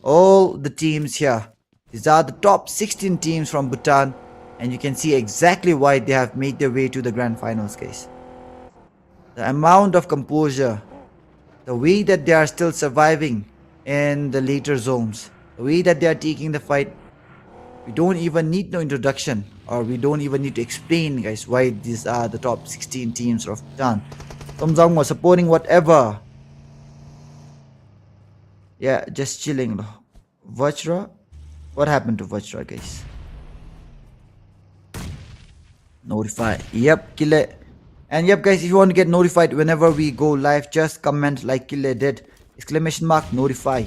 all the teams here, these are the top 16 teams from Bhutan. And you can see exactly why they have made their way to the grand finals guys. The amount of composure, the way that they are still surviving in the later zones, the way that they are taking the fight, we don't even need no introduction, or we don't even need to explain guys why these are the top 16 teams of Bhutan. Tomzong was supporting whatever. Yeah, just chilling. VAJRA, what happened to VAJRA guys? Notify. Yep, Kille. And yep guys, if you want to get notified whenever we go live, just comment like Kille did. Exclamation mark notify.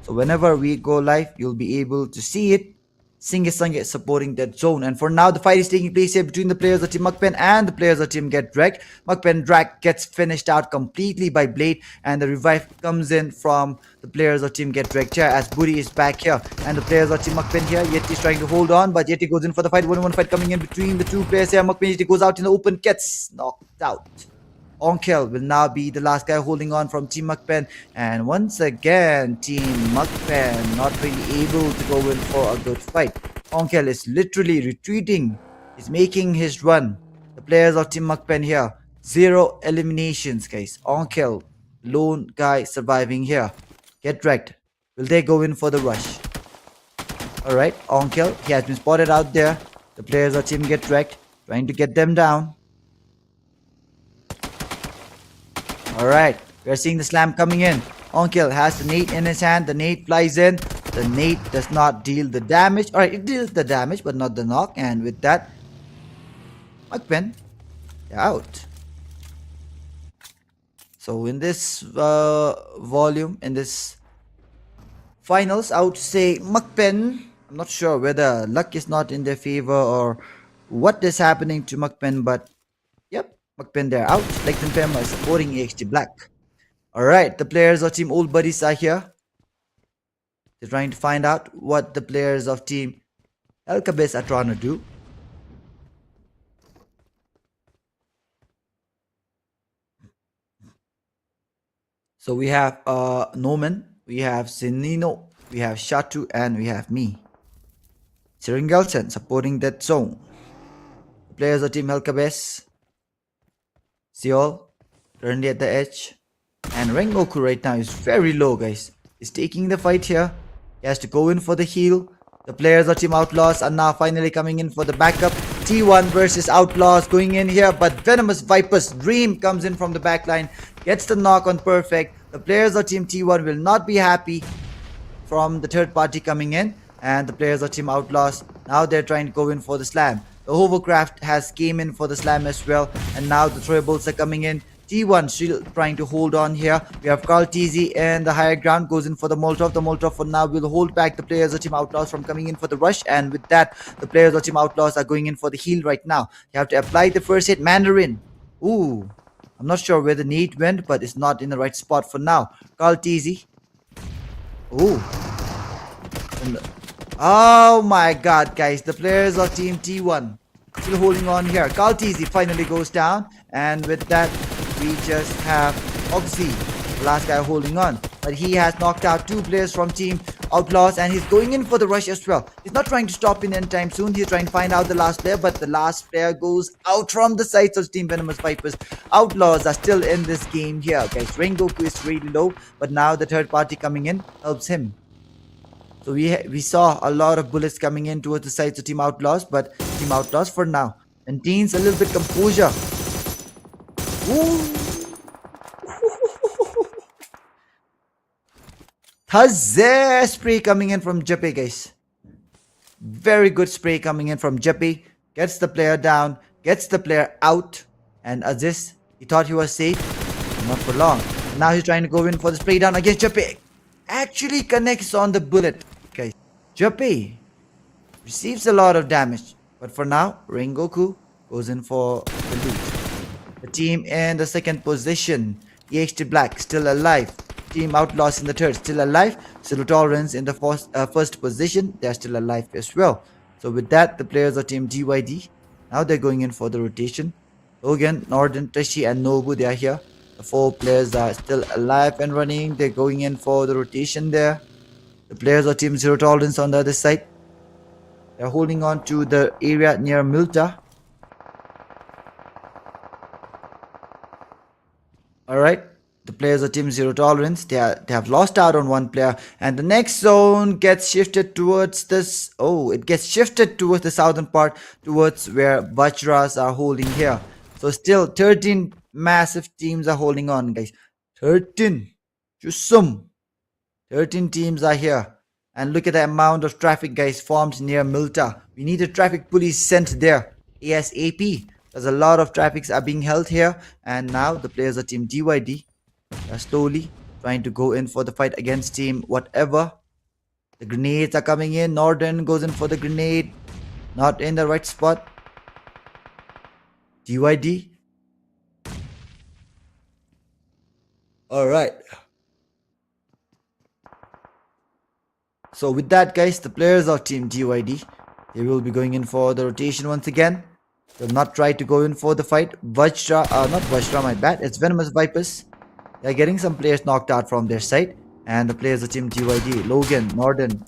So whenever we go live, you'll be able to see it. Singe supporting that zone. And for now, the fight is taking place here between the players of Team MAKPEN and the players of Team Get Dragged. MAKPEN Drag gets finished out completely by Blade, and the revive comes in from the players of Team Get Dragged here as Buddy is back here. And the players of Team MAKPEN here, Yeti is trying to hold on, but Yeti goes in for the fight. 1-on-1 fight coming in between the 2 players here. MAKPEN Yeti goes out in the open, gets knocked out. Onkel will now be the last guy holding on from Team MAKPEN, and once again Team MAKPEN not really able to go in for a good fight. Onkel is literally retreating. He's making his run. The players of Team MAKPEN here, 0 eliminations guys. Onkel, lone guy surviving here. Get Dragged. Will they go in for the rush? Alright, Onkel, he has been spotted out there. The players of Team Get Dragged trying to get them down. Alright, we are seeing the slam coming in. Onkel has the nade in his hand. The nade flies in. The nade does not deal the damage. Alright, it deals the damage but not the knock. And with that, MAKPEN, they're out. So in this volume, in this finals, I would say MAKPEN, I'm not sure whether luck is not in their favor or what is happening to MAKPEN, but yep, MAKPEN they're out. Lex and Pema is supporting AXT Black. Alright, the players of Team Old Buddies are here. They're trying to find out what the players of Team KERBECZ are trying to do. So we have Noman, we have Sinino, we have Shatu, and we have me. Siringelsen supporting that zone. The players of Team KERBECZ, Seol currently at the edge, and Rengoku right now is very low guys. He's taking the fight here. He has to go in for the heal. The players of Team OUTLAWZ are now finally coming in for the backup. T1 versus OUTLAWZ going in here, but Venomous Vipers Dream comes in from the backline, gets the knock on perfect. The players of Team T1 will not be happy from the third party coming in, and the players of Team OUTLAWZ, now they're trying to go in for the slam. The hovercraft has came in for the slam as well, and now the throwables are coming in. T1 still trying to hold on here. We have Carl TZ and the higher ground goes in for the Molotov. The Molotov for now will hold back the players of Team OUTLAWZ from coming in for the rush. And with that, the players of Team OUTLAWZ are going in for the heal right now. You have to apply the first hit. Mandarin. Ooh. I'm not sure where the nade went, but it's not in the right spot for now. Carl TZ. Ooh. Oh my god, guys. The players of Team T1 still holding on here. Carl TZ finally goes down. And with that, we just have Oxy The last guy holding on. But he has knocked out 2 players from Team OUTLAWZ, and he's going in for the rush as well. He's not trying to stop in anytime soon. He's trying to find out the last player, but the last player goes out from the sides of Team Venomous Vipers. OUTLAWZ are still in this game here, guys. Rengoku is really low, but now the third party coming in helps him. So we saw a lot of bullets coming in towards the sides of Team OUTLAWZ, but Team OUTLAWZ for now maintains a little bit composure. Ooh. Huzzah! Spray coming in from Jeppe, guys. Very good spray coming in from Jeppe. Gets the player down, gets the player out. And Aziz, he thought he was safe. Not for long. Now he's trying to go in for the spray down against Jeppe. Actually connects on the bullet, guys. Jeppe receives a lot of damage. But for now, Rengoku goes in for the loot. The team in the second position. EHT Black still alive. Team OUTLAWZ in the third, still alive. Zero Tolerance in the first position, they're still alive as well. So with that, the players of Team GYD, now they're going in for the rotation. Logan, Norden, Tashi and Nobu, they are here. The 4 players are still alive and running. They're going in for the rotation there. The players of Team Zero Tolerance on the other side, they're holding on to the area near Milta. Alright. The players of Team Zero Tolerance, they have lost out on 1 player, and the next zone gets shifted towards this. Oh, it gets shifted towards the southern part, towards where VAJRAs are holding here. So still 13 massive teams are holding on, guys. 13. Just some. 13 teams are here. And look at the amount of traffic, guys, formed near Milta. We need a traffic police sent there ASAP. There's a lot of traffics are being held here, and now the players of Team DYD are slowly trying to go in for the fight against Team whatever. The grenades are coming in. Norden goes in for the grenade. Not in the right spot. GYD. Alright. So with that, guys, the players of Team GYD, they will be going in for the rotation once again. They'll not try to go in for the fight. Vajra, not Vajra, my bad. It's Venomous Vipers. They're getting some players knocked out from their side. And the players of Team GYD, Logan, Norden,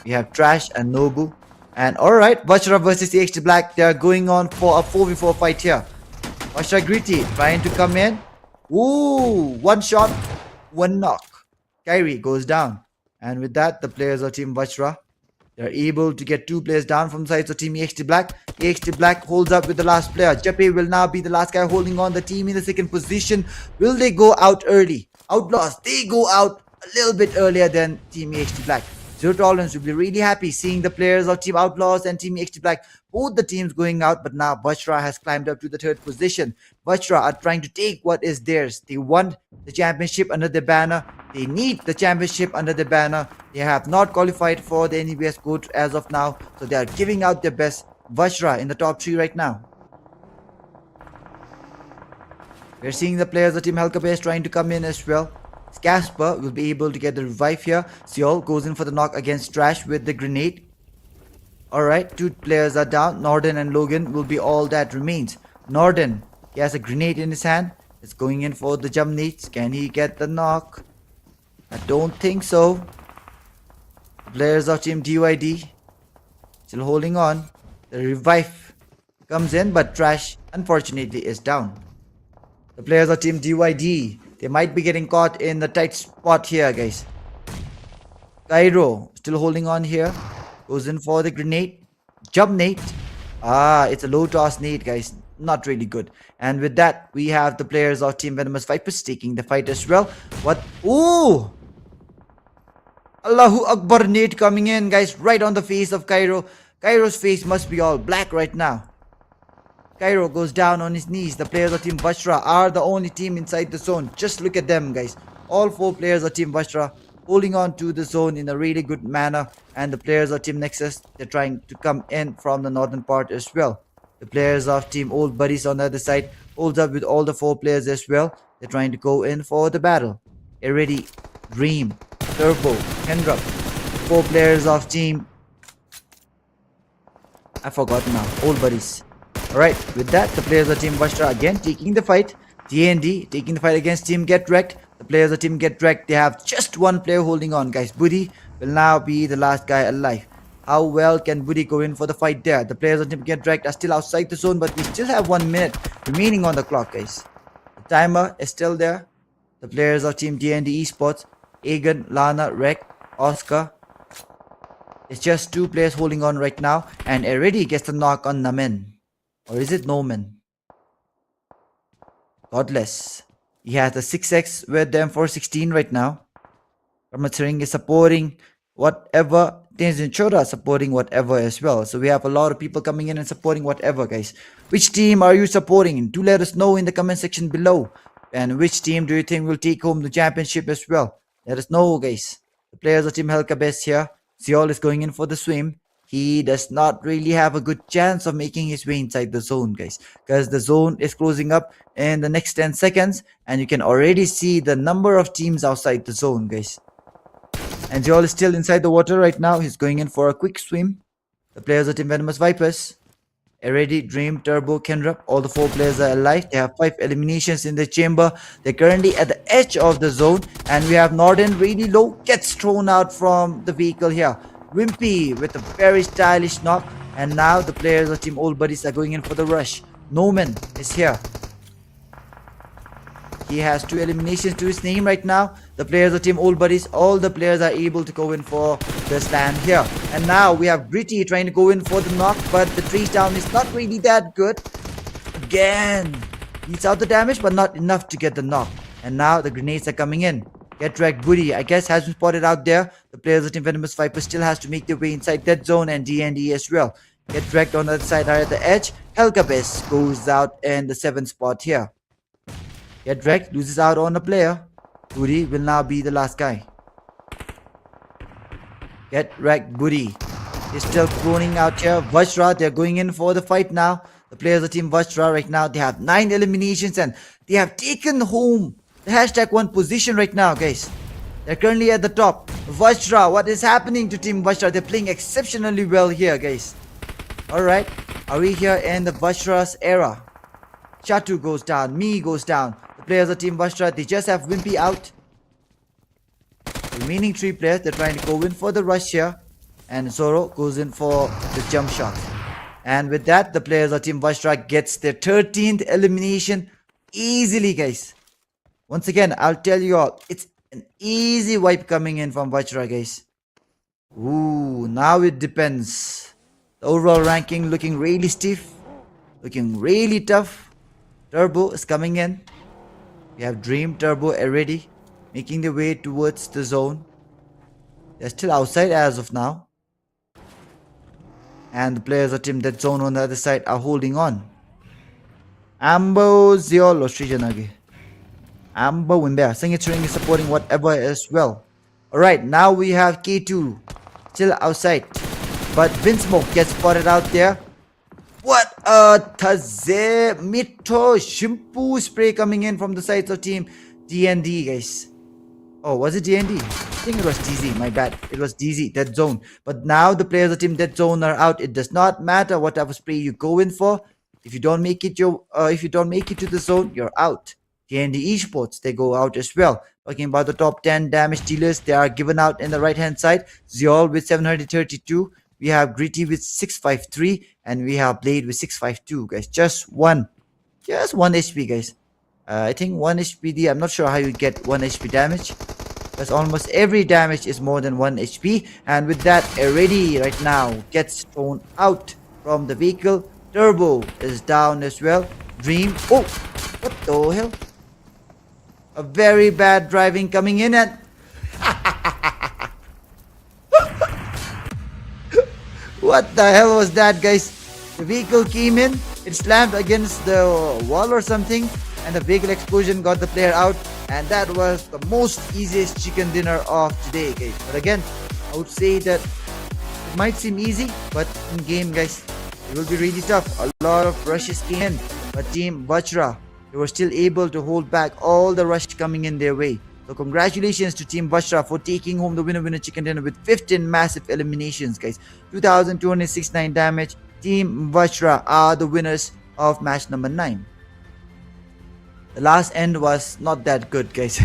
we have Trash and Nobu. And alright, Vajra versus EHT Black. They're going on for a 4v4 fight here. Vajra Gritty trying to come in. Ooh, 1 shot, 1 knock. Kyrie goes down. And with that, the players of Team Vajra, they're able to get 2 players down from the sides of Team EHT Black. EHT Black holds up with the last player. Jeppe will now be the last guy holding on. The team in the second position. Will they go out early? OUTLAWZ, they go out a little bit earlier than Team EHT Black. Zero Tolerance will be really happy seeing the players of Team OUTLAWZ and Team EHT Black, both the teams going out, but now VAJRA has climbed up to the third position. VAJRA are trying to take what is theirs. They won the championship under their banner. They need the championship under their banner. They have not qualified for the NEBS code as of now, so they are giving out their best. VAJRA in the top 3 right now. We're seeing the players of Team KERBECZ trying to come in as well. Casper will be able to get the revive here. Seol goes in for the knock against Trash with the grenade. Alright, 2 players are down. Norden and Logan will be all that remains. Norden, he has a grenade in his hand. It's going in for the jump nades. Can he get the knock? I don't think so. Players of Team DYD still holding on. The revive comes in, but Trash unfortunately is down. The players of Team DYD, they might be getting caught in the tight spot here, guys. Cairo still holding on here. Goes in for the grenade. Jump nade. Ah, it's a low toss nade, guys. Not really good. And with that, we have the players of Team Venomous Vipers taking the fight as well. What? Ooh! Allahu Akbar nade coming in, guys. Right on the face of Cairo. Cairo's face must be all black right now. Cairo goes down on his knees. The players of Team VAJRA are the only team inside the zone. Just look at them, guys. All 4 players of Team VAJRA holding on to the zone in a really good manner. And the players of Team NEXUS, they're trying to come in from the northern part as well. The players of Team Old Buddies on the other side holds up with all the 4 players as well. They're trying to go in for the battle. Ready, Dream, Turbo, Hendra. 4 players of Team... I forgot now. Old Buddies. Alright, with that, the players of Team VAJRA again taking the fight. TND taking the fight against Team Get Wrecked. The players of team Get Wrecked, they have just one player holding on, guys. Buddy will now be the last guy alive. How well can Buddy go in for the fight there? The players of team Get Wrecked are still outside the zone, but we still have 1 minute remaining on the clock, guys. The timer is still there. The players of team D&D Esports, Egan, Lana, Rek, Oscar. It's just 2 players holding on right now, and already gets the knock on Namen. Or is it Noman? Godless. He has the 6x with them for 16 right now. Ramatharing is supporting whatever. Tenzin Chora supporting whatever as well. So we have a lot of people coming in and supporting whatever, guys. Which team are you supporting? Do let us know in the comment section below. And which team do you think will take home the championship as well? Let us know, guys. The players of Team KERBECZ here. Ziol is going in for the swim. He does not really have a good chance of making his way inside the zone, guys, because the zone is closing up in the next 10 seconds, and you can already see the number of teams outside the zone, guys. And Ziol is still inside the water right now. He's going in for a quick swim. The players of Team Venomous Vipers, Already, Dream, Turbo, Kendra, all the 4 players are alive. They have 5 eliminations in the chamber. They're currently at the edge of the zone, and we have Norden really low, gets thrown out from the vehicle here. Wimpy with a very stylish knock, and now the players of Team Old Buddies are going in for the rush. Noman is here. He has 2 eliminations to his name right now. The players of Team Old Buddies, all the players are able to go in for the stand here. And now we have Gritty trying to go in for the knock, but the 3 down is not really that good. Again, he's out the damage, but not enough to get the knock. And now the grenades are coming in. Get Wrecked Buddy, I guess, has been spotted out there. The players of Team Venomous Viper still has to make their way inside that zone, and D&D as well. Get Wrecked on the other side are at the edge. KERBECZ goes out in the 7th spot here. Get Wrecked loses out on a player. Buddy will now be the last guy. Get Wrecked Buddy is still cloning out here. VAJRA, they're going in for the fight now. The players of Team VAJRA right now, they have 9 eliminations, and they have taken home the #1 position right now, guys. They're currently at the top. VAJRA, what is happening to Team VAJRA? They're playing exceptionally well here, guys. Alright, are we here in the VAJRA's era? Chatu goes down, Me goes down. The players of Team VAJRA, they just have Wimpy out. The remaining 3 players, they're trying to go in for the rush here. And Zoro goes in for the jump shot. And with that, the players of Team VAJRA gets their 13th elimination easily, guys. Once again, I'll tell you all, it's an easy wipe coming in from VAJRA, guys. Ooh, now it depends. The overall ranking looking really stiff, looking really tough. Turbo is coming in. We have Dream, Turbo already making their way towards the zone. They're still outside as of now. And the players of Team Dead Zone on the other side are holding on. Ambo Ziol Ostrijanagi. Ambo Wimbea. Singitring is supporting whatever as well. Alright, now we have K2 still outside. But Vinsmoke gets spotted out there. What a Taze Mito Shimpu spray coming in from the sides of Team D&D, guys. Oh, was it D&D? I think it was DZ, my bad. It was DZ, Dead Zone. But now the players of Team Dead Zone are out. It does not matter what type of spray you go in for. If you don't make it to the zone, you're out. D&D Esports, they go out as well. Talking about the top 10 damage dealers, they are given out in the right hand side. Ziol with 732. We have Gritty with 653, and we have Blade with 652, guys. Just one HP, guys. I think 1 HP. I'm not sure how you get 1 HP damage, because almost every damage is more than 1 HP. And with that, already right now gets thrown out from the vehicle. Turbo is down as well. Dream. Oh, what the hell? A very bad driving coming in, and what the hell was that, guys? The vehicle came in, it slammed against the wall or something, and the vehicle explosion got the player out, and that was the most easiest chicken dinner of today, guys. But again, I would say that it might seem easy, but in game, guys, it will be really tough. A lot of rushes came in, but Team VAJRA, they were still able to hold back all the rush coming in their way. So congratulations to Team VAJRA for taking home the winner chicken dinner with 15 massive eliminations, guys. 2,269 damage. Team VAJRA are the winners of match number 9. The last end was not that good, guys.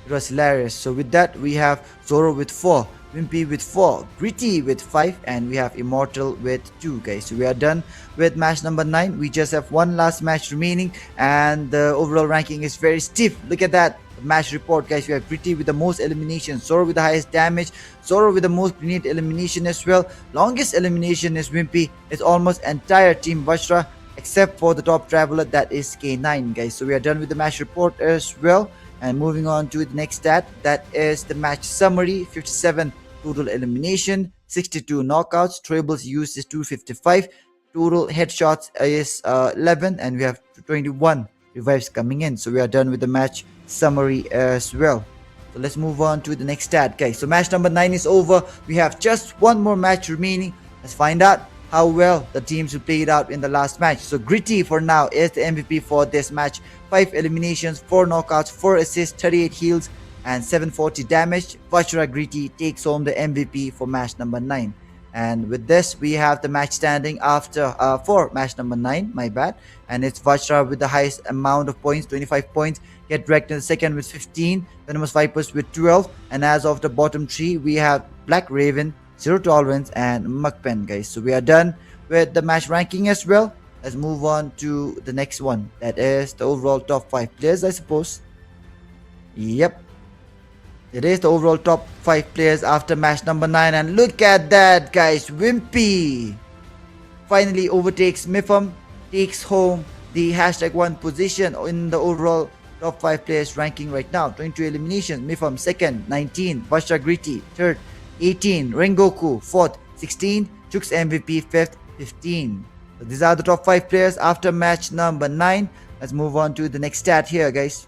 It was hilarious. So with that, we have Zoro with 4, Wimpy with 4, Gritty with 5, and we have Immortal with 2, guys. So we are done with match number 9. We just have one last match remaining, and the overall ranking is very stiff. Look at that match report, guys. We have Gritty with the most elimination, Zoro with the highest damage, Zoro with the most grenade elimination as well. Longest elimination is Wimpy. It's almost entire team VAJRA except for the top traveler, that is K9, guys. So we are done with the match report as well, and moving on to the next stat, that is the match summary. 57 total elimination, 62 knockouts, triples used is 255, total headshots is 11, and we have 21 revives coming in. So we are done with the match summary as well. So let's move on to the next stat, guys. So match number 9 is over. We have just one more match remaining. Let's find out how well the teams who played out in the last match. So Gritty for now is the MVP for this match. 5 eliminations, 4 knockouts, 4 assists, 38 heals, and 740 damage. VAJRA Gritty takes home the MVP for match number 9. And with this, we have the match standing after for match number 9, my bad. And it's VAJRA with the highest amount of points, 25 points. Get wrecked in the second with 15, Venomous Vipers with 12. And as of the bottom 3, we have Black Raven, Zero Tolerance, and MAKPEN, guys. So we are done with the match ranking as well. Let's move on to the next one. That is the overall top 5 players, I suppose. Yep. It is the overall top 5 players after match number 9. And look at that, guys. Wimpy finally overtakes Mifam, takes home the #1 position in the overall top 5 players ranking right now. 22 eliminations. Mifam second, 19. VAJRA Gritty third, 18. Rengoku 4th, 16. Chooks MVP 5th, 15. So these are the top 5 players after match number 9. Let's move on to the next stat here, guys.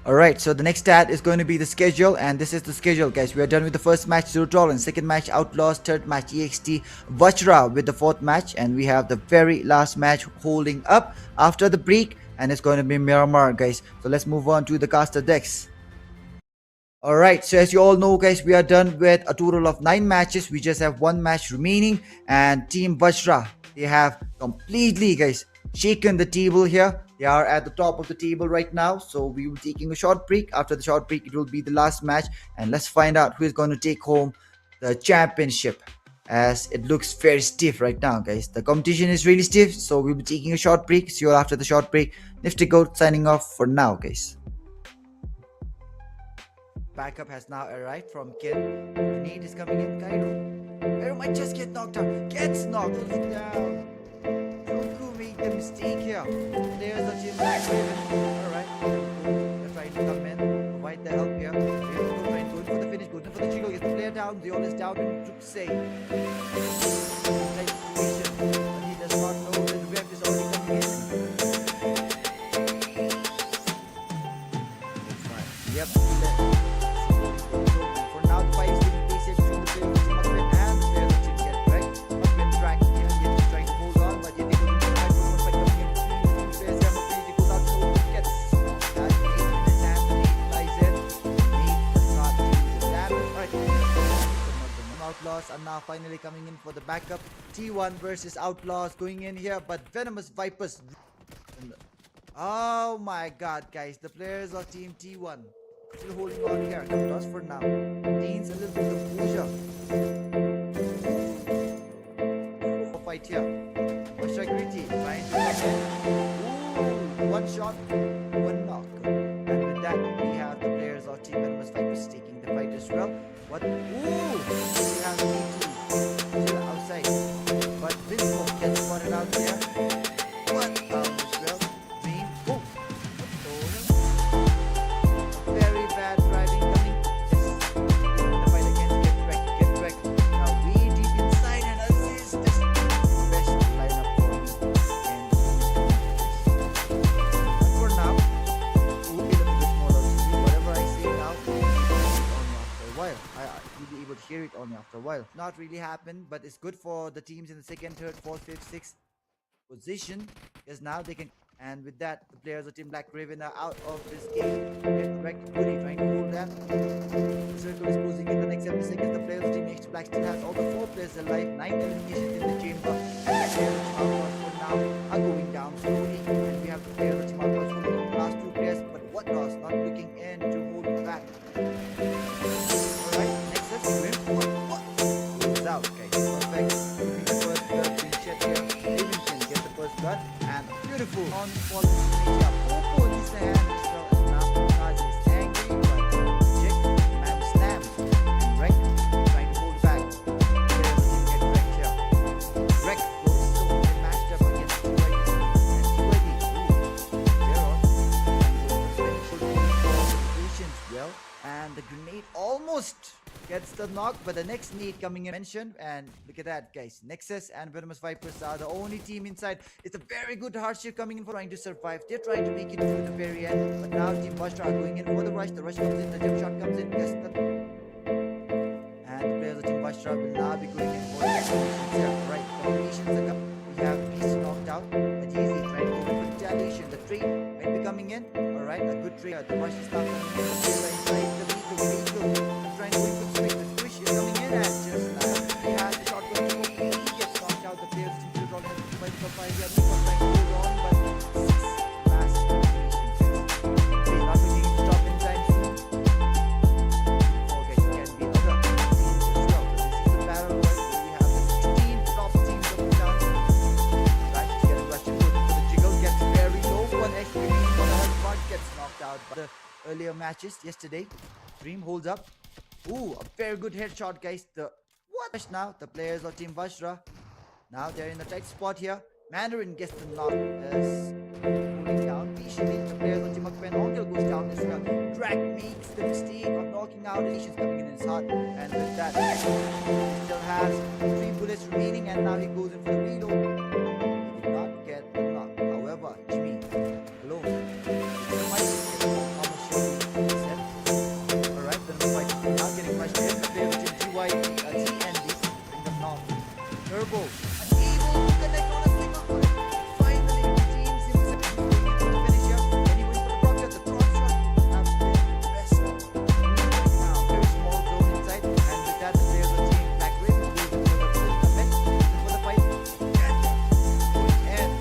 Alright, so the next stat is going to be the schedule, and this is the schedule, guys. We are done with the first match, Zero Tolerance, second match, OUTLAWZ, third match, EXT, VAJRA with the 4th match, and we have the very last match holding up after the break, and it's going to be Miramar, guys. So let's move on to the caster decks. Alright, so as you all know, guys, we are done with a total of 9 matches. We just have one match remaining, and Team VAJRA, they have completely, guys, shaken the table here. They are at the top of the table right now, so we will be taking a short break. After the short break, it will be the last match, and let's find out who is going to take home the championship, as it looks very stiff right now, guys. The competition is really stiff, so we'll be taking a short break. See you all after the short break. Nifty Goat signing off for now, guys. Backup has now arrived from Ken. Grenade is coming in. Kairo might just get knocked out. Gets knocked down. Joku made the mistake here. Players are team Black Raven. Alright. They're trying to come in. Provide the help here. Raven trying going for the finish. Going for the Chico. Gets the player down. Zeol is down. And Juke say. Nice situation. But he does not know that the rev is already coming in. It's fine. Yep. For now, the fight is taking place here between the players of Team MAKPEN and the players of Team KERBECZ. MAKPEN track here, yet trying to hold on, but yet they go into the fight. One fight coming in between the two players here. MAKPEN goes out to hold, gets that Nate in his hand. Nate flies in. Nate does not do the damage. Alright, OUTLAWZ are now finally coming in for the backup. T1 versus OUTLAWZ going in here, but Venomous Vipers. Oh my god, guys, the players of Team T1 still holding on here. Toss for now. Gains a little bit of composure. Fight here. VAJRA Gritty trying to come in. Ooh, one shot, one knock. And with that, we have the players of Team Venomous Vipers taking the fight as well. What? Ooh! We have T2 still outside. But Vinco gets spotted out there. What? As well. Dream. Oh! Very bad driving coming. Yes. The fight against Get Wrecked. Now way deep inside and assist. This best lineup for me. But for now, we'll be a little bit more on whatever I say now. After a while. You'll be able to hear it only after a while. Not really happened, but it's good for the teams in the second, third, fourth, fifth, sixth position, because now they can. And with that, the players of Team Black Raven are out of this game. Get wrecked. Goody trying to hold that. The circle is closing in the next 7 seconds. The players of Team NEXUS Black still has all the 4 players alive. 9 eliminations in the chamber. And the players of Team OUTLAWZ for now are going down slowly. And we have the players of Team OUTLAWZ holding on the last 2 players. But what beautiful on falling media. Popo needs the hand as well, and now Taj is angry, but Jake, man slam, and Rek trying to hold back. There's the team get wrecked here. Rek goes so they matched up against Tiwadi, and Tiwadi, they're on. Well, and the grenade almost gets the knock, but the next need coming in mentioned, and look at that, guys. Nexus and Venomous Vipers are the only team inside. It's a very good hardship coming in for trying to survive. They're trying to make it to the very end, but now Team VAJRA are going in for the rush. The rush comes in, the jump shot comes in, guess the... and the players of Team VAJRA will now be going in for the combinations here. Right, combinations are coming. We have Beast knocked out, but easy trying to go for retaliation. The trade might be coming in. Alright, a good trade. The rush is now coming in. The player inside the vehicle. Trying to go in for the switch. The switch is coming in, and just he has the shotgun. He gets knocked out. The players seem to roll in the fight for 5 yards. He's trying to hold on, but 6 last combinations. He's not looking to stop in time soon. Okay, can be other teams as well. So this is the battle royale. We have the 16 top teams of the town. Rash is getting rushed in for the jiggle. Gets very low. One extra on the health part gets knocked out by the earlier matches yesterday. Dream holds up. Ooh, a very good headshot, guys. The what now? The players of Team VAJRA. Now they're in the tight spot here. Mandarin gets the knock as moving down. Patiently, the players of Team MAKPEN. Onkel goes down as well. Drag makes the mistake of knocking out. Nation's coming in his heart. And with that, he still has 3 bullets remaining, and now he goes in for the reload. He did not get the knock. However, Jimmy alone. Turbo unable to connect on a single bullet. Finally, redeems himself. Going into the finish here. And he went for the drop shot. The drop shot has been best right now. Very small zone inside, and with that, the players of Team BlackRaven goes in for the full commit, for the fight. And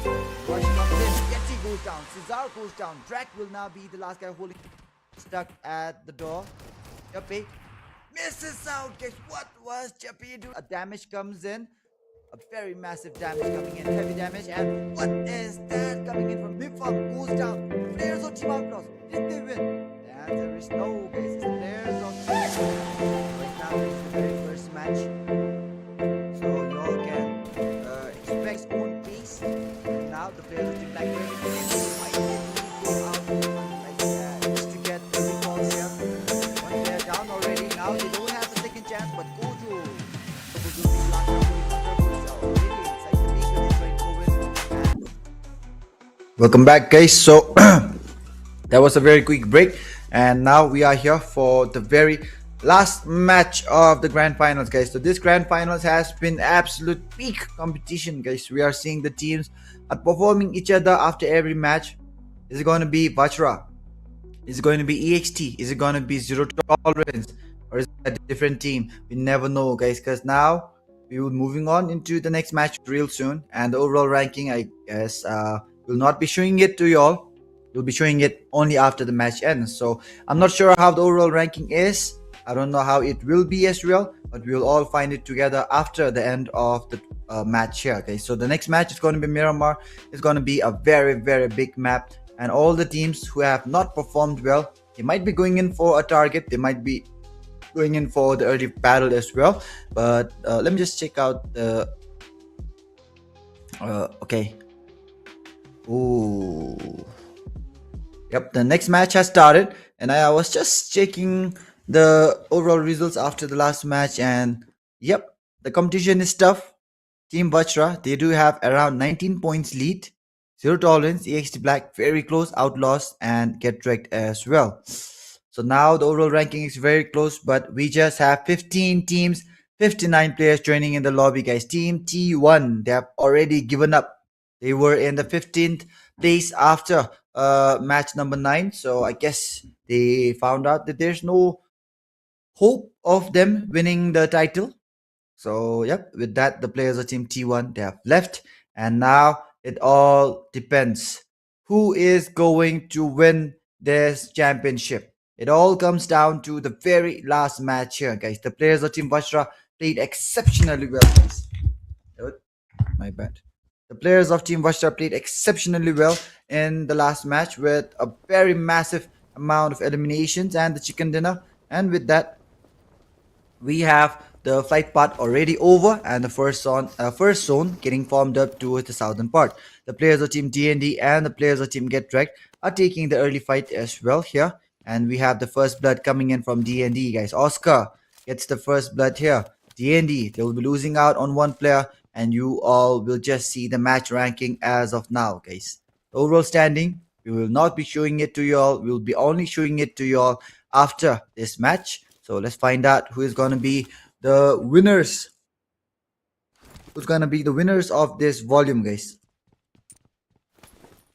rush comes in. Yeti goes down. Cesar goes down. Drac will now be the last guy holding, stuck at the door. Chappie misses out. Guess what was Chappie doing? A damage comes in. A very massive damage coming in, heavy damage, and what is that coming in from Bifam? Goes down. The players of Team OUTLAWZ, did they win? The answer is no, guys. It's the players of Team OUTLAWZ. Right now, this is the very first match, so you all can expect own pace. And now the players of Team BlackRaven might go out like that just to get the recalls here. One player down already. Now they don't have a second chance, but Gojo will be locked up. Welcome back, guys. So that was a very quick break, and now we are here for the very last match of the grand finals, guys. So this grand finals has been absolute peak competition, guys. We are seeing the teams are performing each other after every match. Is it going to be VAJRA? Is it going to be EXT? Is it going to be Zero Tolerance, or is it a different team? We never know, guys, because now we will moving on into the next match real soon, and the overall ranking, I guess, will not be showing it to y'all. We'll be showing it only after the match ends. So I'm not sure how the overall ranking is. I don't know how it will be as well, but we'll all find it together after the end of the match here. Okay, so the next match is going to be Miramar. It's going to be a very, very big map, and all the teams who have not performed well, they might be going in for a target. They might be going in for the early battle as well. But let me just check out the okay. Ooh. Yep, the next match has started, and I was just checking the overall results after the last match, and yep, the competition is tough. Team VAJRA, they do have around 19 points lead. Zero Tolerance, EXT Black, very close. OUTLAWZ and Get Wrecked as well. So now the overall ranking is very close, but we just have 15 teams, 59 players joining in the lobby, guys. Team T1, they have already given up. They were in the 15th place after match number 9. So I guess they found out that there's no hope of them winning the title. So yep, with that, the players of Team T1, they have left. And now it all depends who is going to win this championship. It all comes down to the very last match here, guys. The players of Team VAJRA played exceptionally well, guys. My bad. The players of Team VAJRA played exceptionally well in the last match with a very massive amount of eliminations and the chicken dinner. And with that, we have the flight part already over and the first zone getting formed up towards the southern part. The players of Team D&D and the players of Team Get Wrecked are taking the early fight as well here. And we have the first blood coming in from D&D, guys. Oscar gets the first blood here. D&D, they will be losing out on one player, and you all will just see the match ranking as of now, guys. The overall standing, we will not be showing it to you all. We will be only showing it to you all after this match. So let's find out who is going to be the winners. Who's going to be the winners of this volume, guys.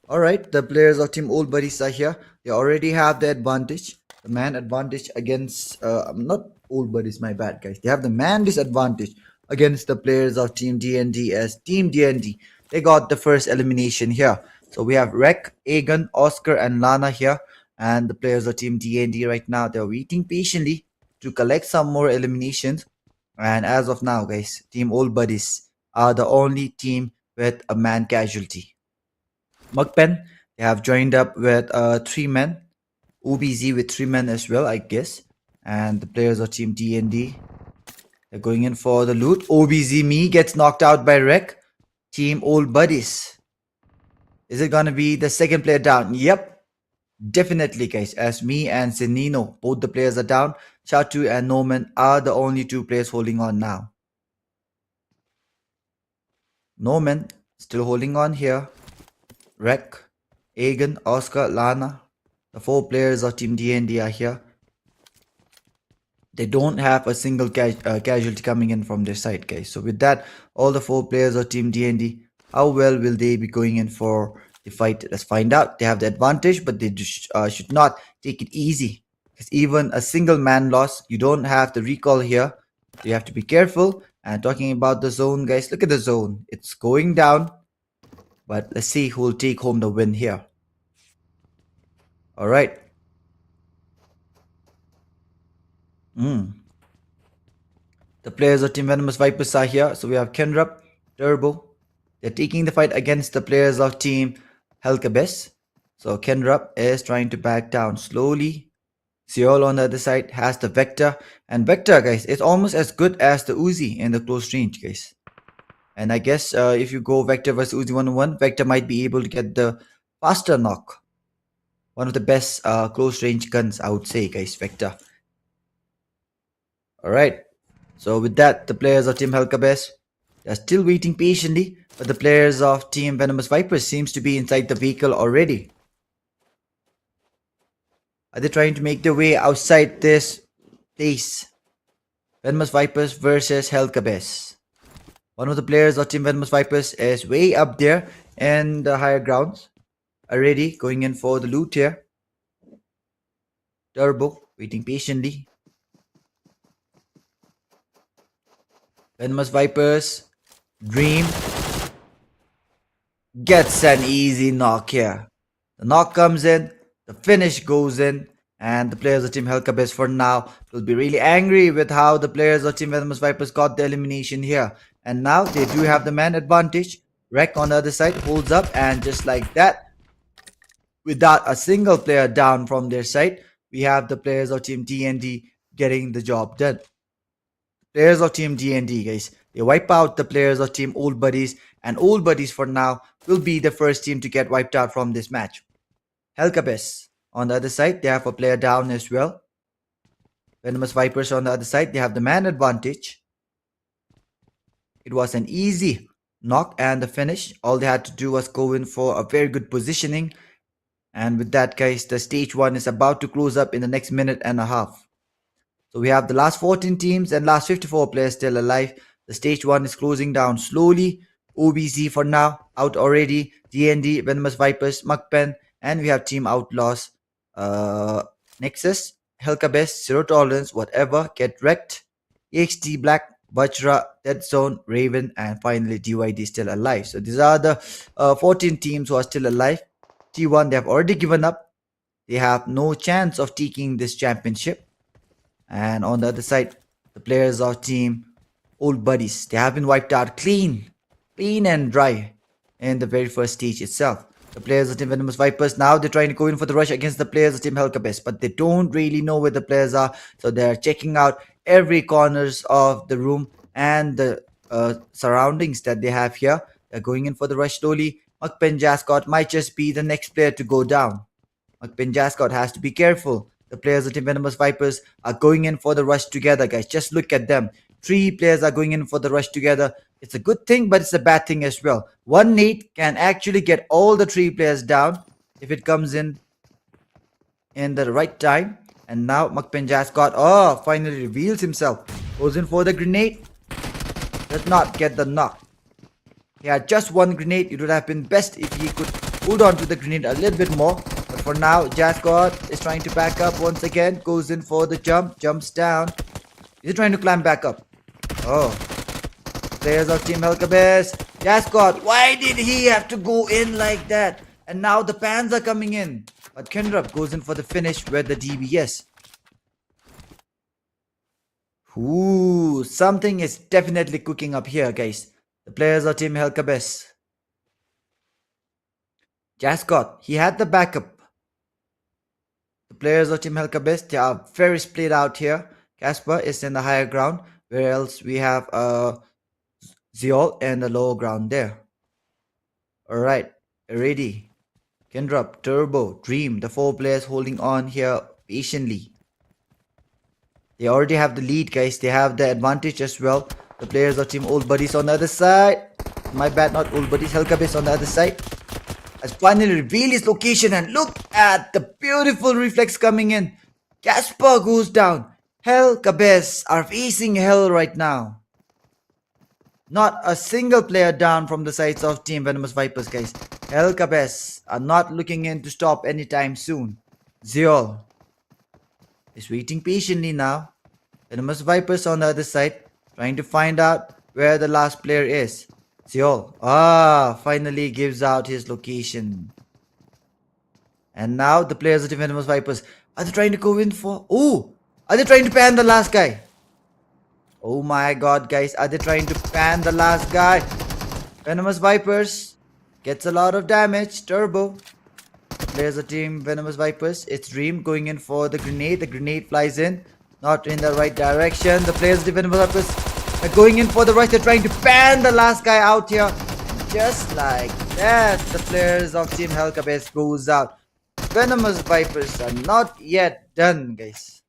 Alright, the players of Team Old Buddies are here. They already have the advantage. The man advantage against... not Old Buddies, my bad, guys. They have the man disadvantage against the players of Team D&D, as Team D&D, they got the first elimination here. So we have Rek, Aegon, Oscar, and Lana here. And the players of Team D&D right now, they're waiting patiently to collect some more eliminations. And as of now, guys, Team Old Buddies are the only team with a man casualty. MAKPEN, they have joined up with 3 men. OBZ with 3 men as well, I guess. And the players of Team D&D, they're going in for the loot. OBZ me gets knocked out by Rek. Team Old Buddies, is it gonna be the second player down? Yep, definitely, guys, as me and Zenino, both the players are down. Chatu and Norman are the only 2 players holding on now. Norman still holding on here. Rek, Aegon, Oscar, Lana, the 4 players of Team D&D are here. They don't have a single casualty coming in from their side, guys. So with that, all the 4 players of Team D&D, how well will they be going in for the fight? Let's find out. They have the advantage, but they should not take it easy. Because even a single man loss, you don't have the recall here. So you have to be careful. And talking about the zone, guys, look at the zone. It's going down. But let's see who will take home the win here. Alright. The players of Team Venomous Vipers are here. So we have Kenrup, Turbo. They're taking the fight against the players of Team KERBECZ. So Kenrup is trying to back down slowly. Seol on the other side has the Vector. And Vector, guys, is almost as good as the Uzi in the close range, guys. And I guess if you go Vector versus Uzi 1-on-1, Vector might be able to get the faster knock. One of the best close range guns, I would say, guys, Vector. Alright. So with that, the players of Team KERBECZ, they are still waiting patiently. But the players of Team Venomous Vipers seems to be inside the vehicle already. Are they trying to make their way outside this place? Venomous Vipers versus KERBECZ. One of the players of Team Venomous Vipers is way up there in the higher grounds. Already going in for the loot here. Turbo waiting patiently. Venomous Vipers. Dream gets an easy knock here. The knock comes in, the finish goes in, and the players of Team KERBECZ for now will be really angry with how the players of Team Venomous Vipers got the elimination here. And now they do have the man advantage. Rek on the other side holds up, and just like that, without a single player down from their side, we have the players of Team D&D getting the job done. Players of Team D&D, guys, they wipe out the players of Team Old Buddies, and Old Buddies for now will be the first team to get wiped out from this match. KERBECZ on the other side, they have a player down as well. Venomous Vipers on the other side, they have the man advantage. It was an easy knock and the finish. All they had to do was go in for a very good positioning. And with that, guys, the stage 1 is about to close up in the next minute and a half. So we have the last 14 teams and last 54 players still alive. The stage 1 is closing down slowly. OBZ for now out already. D&D, Venomous Vipers, MAKPEN, and we have Team OUTLAWZ, NEXUS, KERBECZ, Zero Tolerance, whatever, Get Wrecked, EXT Black, VAJRA, Dead Zone, Raven, and finally DYD still alive. So these are the 14 teams who are still alive. T1, they have already given up. They have no chance of taking this championship. And on the other side, the players of Team Old Buddies, they have been wiped out clean and dry. in the very first stage itself. The players of Team Venomous Vipers, now they're trying to go in for the rush against the players of Team KERBECZ, but they don't really know where the players are, so they're checking out every corners of the room and the surroundings that they have here. They're going in for the rush slowly. MAKPEN Jascott might just be the next player to go down. MAKPEN Jascott has to be careful. The players of Team Venomous Vipers are going in for the rush together, guys. Just look at them. 3 players are going in for the rush together. It's a good thing, but it's a bad thing as well. One nade can actually get all the 3 players down if it comes in the right time. And now MAKPEN Jascott, finally reveals himself. Goes in for the grenade. Does not get the knock. He had just 1 grenade. It would have been best if he could hold on to the grenade a little bit more. But for now, Jascott is trying to back up once again. Goes in for the jump. Jumps down. He's trying to climb back up. Oh. Players of Team KERBECZ. Jascott, why did he have to go in like that? And now the pans are coming in. But KENRUP goes in for the finish with the DBS. Ooh, something is definitely cooking up here, guys. The players of Team KERBECZ. Jascott, he had the backup. The players of Team KERBECZ, they are very split out here. Casper is in the higher ground, where else we have Zeol in the lower ground there. Alright, ready. KENRUP, Turbo, Dream, the 4 players holding on here patiently. They already have the lead, guys. They have the advantage as well. The players of Team Old Buddies on the other side. My bad, not Old Buddies. KERBECZ on the other side. Has finally revealed his location, and look at the beautiful reflex coming in. Casper goes down. KERBECZ are facing hell right now. Not a single player down from the sides of Team Venomous Vipers, guys. KERBECZ are not looking in to stop anytime soon. Zeol is waiting patiently now. Venomous Vipers on the other side, trying to find out where the last player is. Zeol, finally gives out his location. And now the players of the Venomous Vipers, are they trying to go in for... Oh! Are they trying to pan the last guy? Oh my god, guys. Are they trying to pan the last guy? Venomous Vipers gets a lot of damage. Turbo. Players of Team Venomous Vipers. It's Dream going in for the grenade. The grenade flies in. Not in the right direction. The players of the Venomous Vipers are going in for the rush. They're trying to pan the last guy out here. Just like that, the players of Team KERBECZ goes out. Venomous Vipers are not yet done, guys.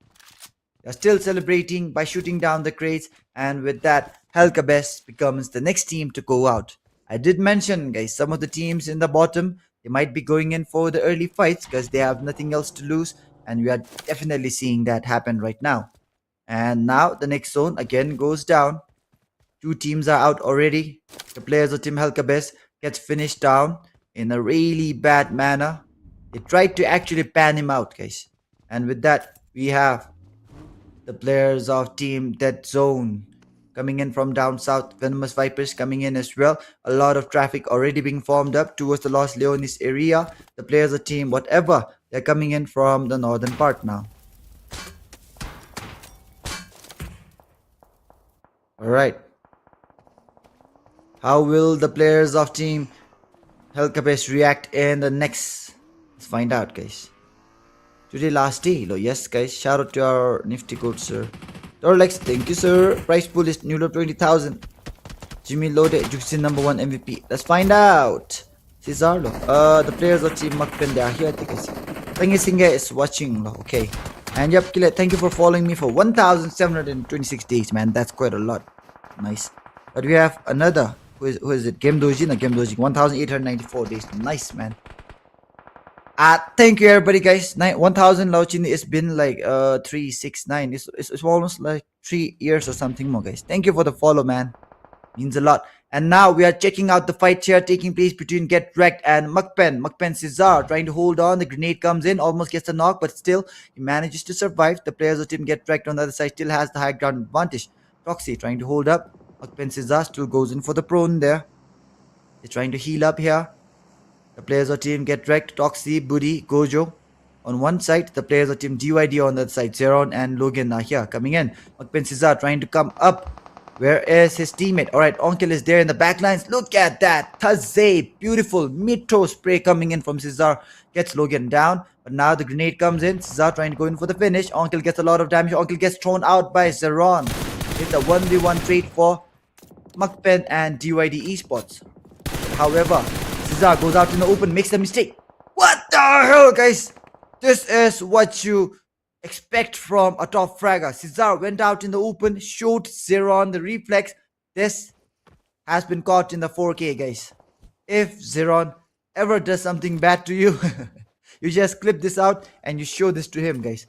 They're still celebrating by shooting down the crates, and with that, KERBECZ becomes the next team to go out. I did mention, guys, some of the teams in the bottom, they might be going in for the early fights because they have nothing else to lose, and we are definitely seeing that happen right now. And now the next zone again goes down. 2 teams are out already. The players of Team KERBECZ gets finished down in a really bad manner. They tried to actually pan him out, guys. And with that, we have the players of Team Dead Zone coming in from down south. Venomous Vipers coming in as well. A lot of traffic already being formed up towards the Los Leones area. The players of Team Whatever, they're coming in from the northern part now. Alright. How will the players of Team KERBECZ react in the next? Let's find out, guys. Today last day. Yes, guys. Shout out to our nifty code, sir. Dorlex, thank you, sir. Price pool is new 20,000. Jimmy Lode, Juxin #1 MVP. Let's find out. Cesarlo. The players of Team MAKPEN, they are here. Tangi Singha is watching. Okay. And yep, Kile, thank you for following me for 1,726 days, man. That's quite a lot. Nice. But we have another. Who is it? Game Doji? No, Game Doji. 1,894 days. Nice, man. Thank you everybody, guys. 1,000 Lauchin. It's been like 369. It's almost like 3 years or something more, guys. Thank you for the follow, man. Means a lot. And now we are checking out the fight here taking place between Get Wrecked and MAKPEN. MAKPEN Cesar trying to hold on. The grenade comes in, almost gets a knock, but still he manages to survive. The players of Team Get Wrecked on the other side still has the high ground advantage. Toxie trying to hold up. MAKPEN Cesar still goes in for the prone there. They're trying to heal up here. The players of Team Get Wrecked, Toxie, Buddy, Gojo on one side. The players of Team DYD on the other side. Zeron and Logan are here coming in. MAKPEN Cesar trying to come up Where is his teammate? Alright, Onkel is there in the backlines. Look at that. Taze. Beautiful. Mid-throw spray coming in from Cesar. Gets Logan down. But now the grenade comes in. Cesar trying to go in for the finish. Onkel gets a lot of damage. Onkel gets thrown out by Zeron. It's a 1v1 trade for MAKPEN and DYD Esports. However, Cesar goes out in the open. Makes the mistake. What the hell, guys? This is what you expect from a top fragger. Cesar went out in the open, showed Zeron the reflex. This has been caught in the 4K, guys. If Zeron ever does something bad to you, you just clip this out and you show this to him, guys.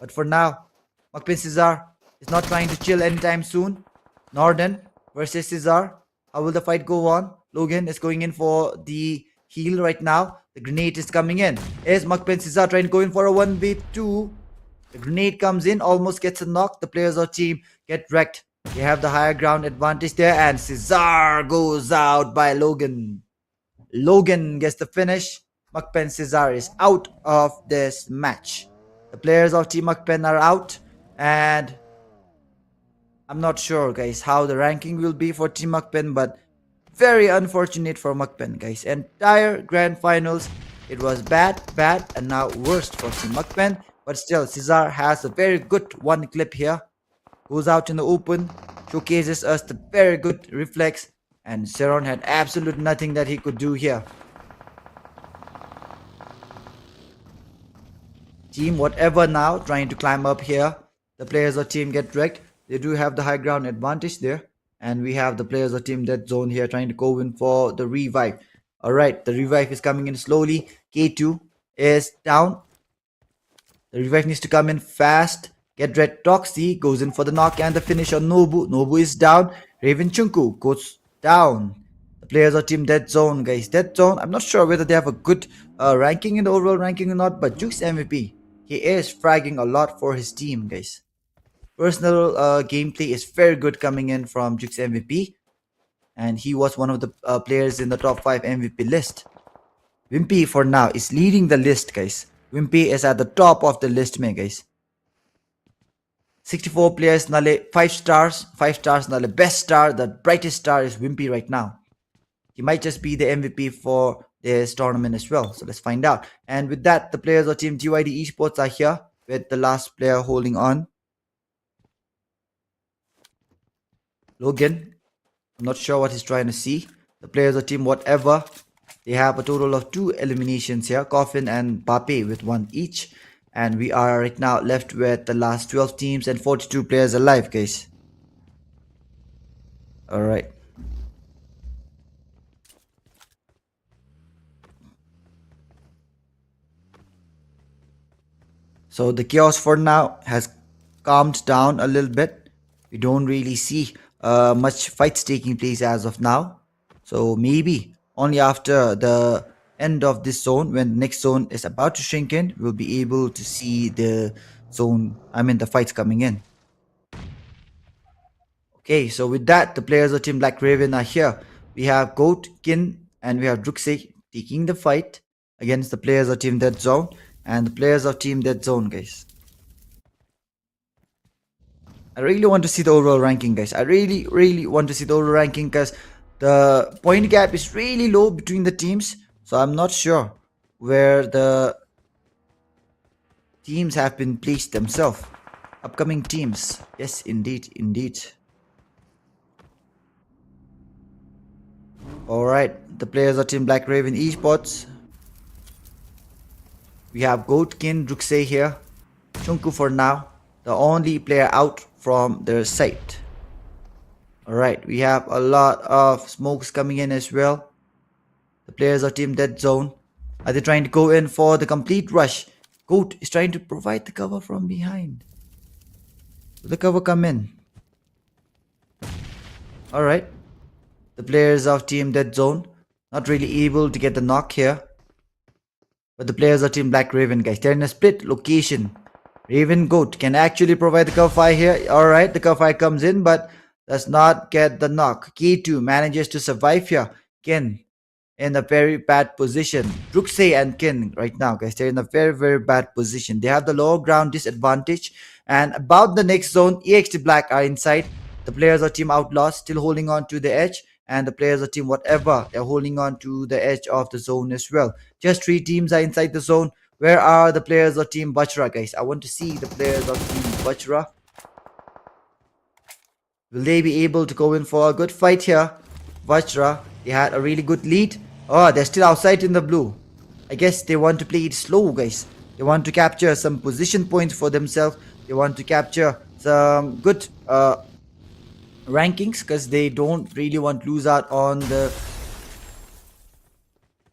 But for now, MAKPEN Cesar is not trying to chill anytime soon. Norden versus Cesar. How will the fight go on? Logan is going in for the heal right now. The grenade is coming in. Is MAKPEN Cesar trying to go in for a 1v2? The grenade comes in, almost gets a knock. The players of team get wrecked. They have the higher ground advantage there, and Cesar goes out by Logan. Logan gets the finish. MAKPEN Cesar is out of this match. The players of Team MAKPEN are out, and I'm not sure, guys, how the ranking will be for Team MAKPEN, but very unfortunate for MAKPEN, guys. Entire grand finals, it was bad, and now worst for Team MAKPEN. But still, Cesar has a very good one clip here. Goes out in the open, showcases us the very good reflex, and Zeron had absolute nothing that he could do here. Team whatever now, trying to climb up here. The players of team get wrecked. They do have the high ground advantage there. And we have the players of team dead zone here trying to go in for the revive. Alright, the revive is coming in slowly. K2 is down. The revive needs to come in fast. Get red. Toxie goes in for the knock and the finish on Nobu. Nobu is down. Raven Chunku goes down. The players of team dead zone, guys. Dead zone. I'm not sure whether they have a good ranking in the overall ranking or not. But Juke's MVP, he is fragging a lot for his team, guys. Personal gameplay is very good coming in from Juke's MVP. And he was one of the players in the top 5 MVP list. Wimpy for now is leading the list, guys. Wimpy is at the top of the list, man, guys. 64 players, nale 5 stars. 5 stars, nale best star. The brightest star is Wimpy right now. He might just be the MVP for this tournament as well. So let's find out. And with that, the players of Team DYD Esports are here with the last player holding on. Logan. I'm not sure what he's trying to see. The players of Team whatever, they have a total of 2 eliminations here. Coffin and Pape with 1 each. And we are right now left with the last 12 teams and 42 players alive, guys. Alright. So the chaos for now has calmed down a little bit. We don't really see much fights taking place as of now. So maybe only after the end of this zone, when the next zone is about to shrink in, we'll be able to see the zone, the fights coming in. Okay, so with that, the players of Team Black Raven are here. We have Goat, Kin, and we have Druxy taking the fight against the players of Team Dead Zone and the players of Team Dead Zone, guys. I really want to see the overall ranking, guys. I really want to see the overall ranking because the point gap is really low between the teams. So I'm not sure where the teams have been placed themselves. Upcoming teams. Yes, indeed. Alright, the players of Team Black Raven Esports. We have Goatkin, Druxy here. Chunku for now. The only player out from their site. Alright, we have a lot of smokes coming in as well. The players of Team Dead Zone. Are they trying to go in for the complete rush? Goat is trying to provide the cover from behind. Will the cover come in? Alright. The players of Team Dead Zone not really able to get the knock here. But the players of Team Black Raven, guys, they're in a split location. Raven Goat can actually provide the cover fire here. Alright, the cover fire comes in but does not get the knock. K2 manages to survive here. Ken in a very bad position. Druxy and Ken right now, guys, they're in a very bad position. They have the lower ground disadvantage. And about the next zone, EXT Black are inside. the players of Team OUTLAWZ still holding on to the edge, and the players of Team whatever, they're holding on to the edge of the zone as well. Just 3 teams are inside the zone. Where are the players of Team VAJRA, guys? I want to see the players of Team VAJRA. Will they be able to go in for a good fight here? VAJRA, they had a really good lead. Oh, they're still outside in the blue. I guess they want to play it slow, guys. They want to capture some position points for themselves. They want to capture some good rankings, because they don't really want to lose out on the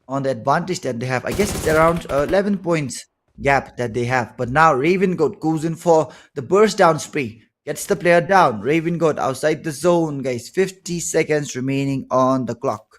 advantage that they have. I guess it's around 11 points gap that they have. But now Raven Goat goes in for the burst down spree. Gets the player down. Raven Goat outside the zone, guys. 50 seconds remaining on the clock.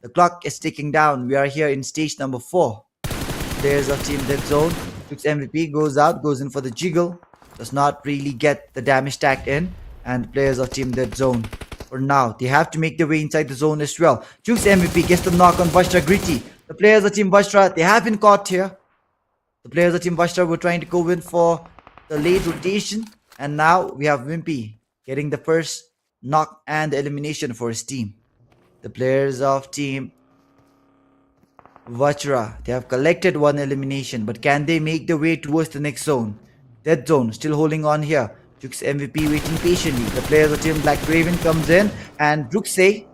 The clock is ticking down. We are here in stage number 4. Players of Team Dead Zone. Looks MVP goes out, goes in for the jiggle. Does not really get the damage stacked in. And the players of Team Dead Zone, for now, they have to make their way inside the zone as well. Jukes MVP gets the knock on VAJRA Gritty. The players of Team VAJRA, they have been caught here. The players of Team VAJRA were trying to go in for the late rotation. And now we have Wimpy getting the first knock and elimination for his team. The players of Team VAJRA, they have collected 1 elimination. But can they make their way towards the next zone? Dead Zone still holding on here. Jukes MVP waiting patiently. The players of Team Black Raven comes in, and Druxay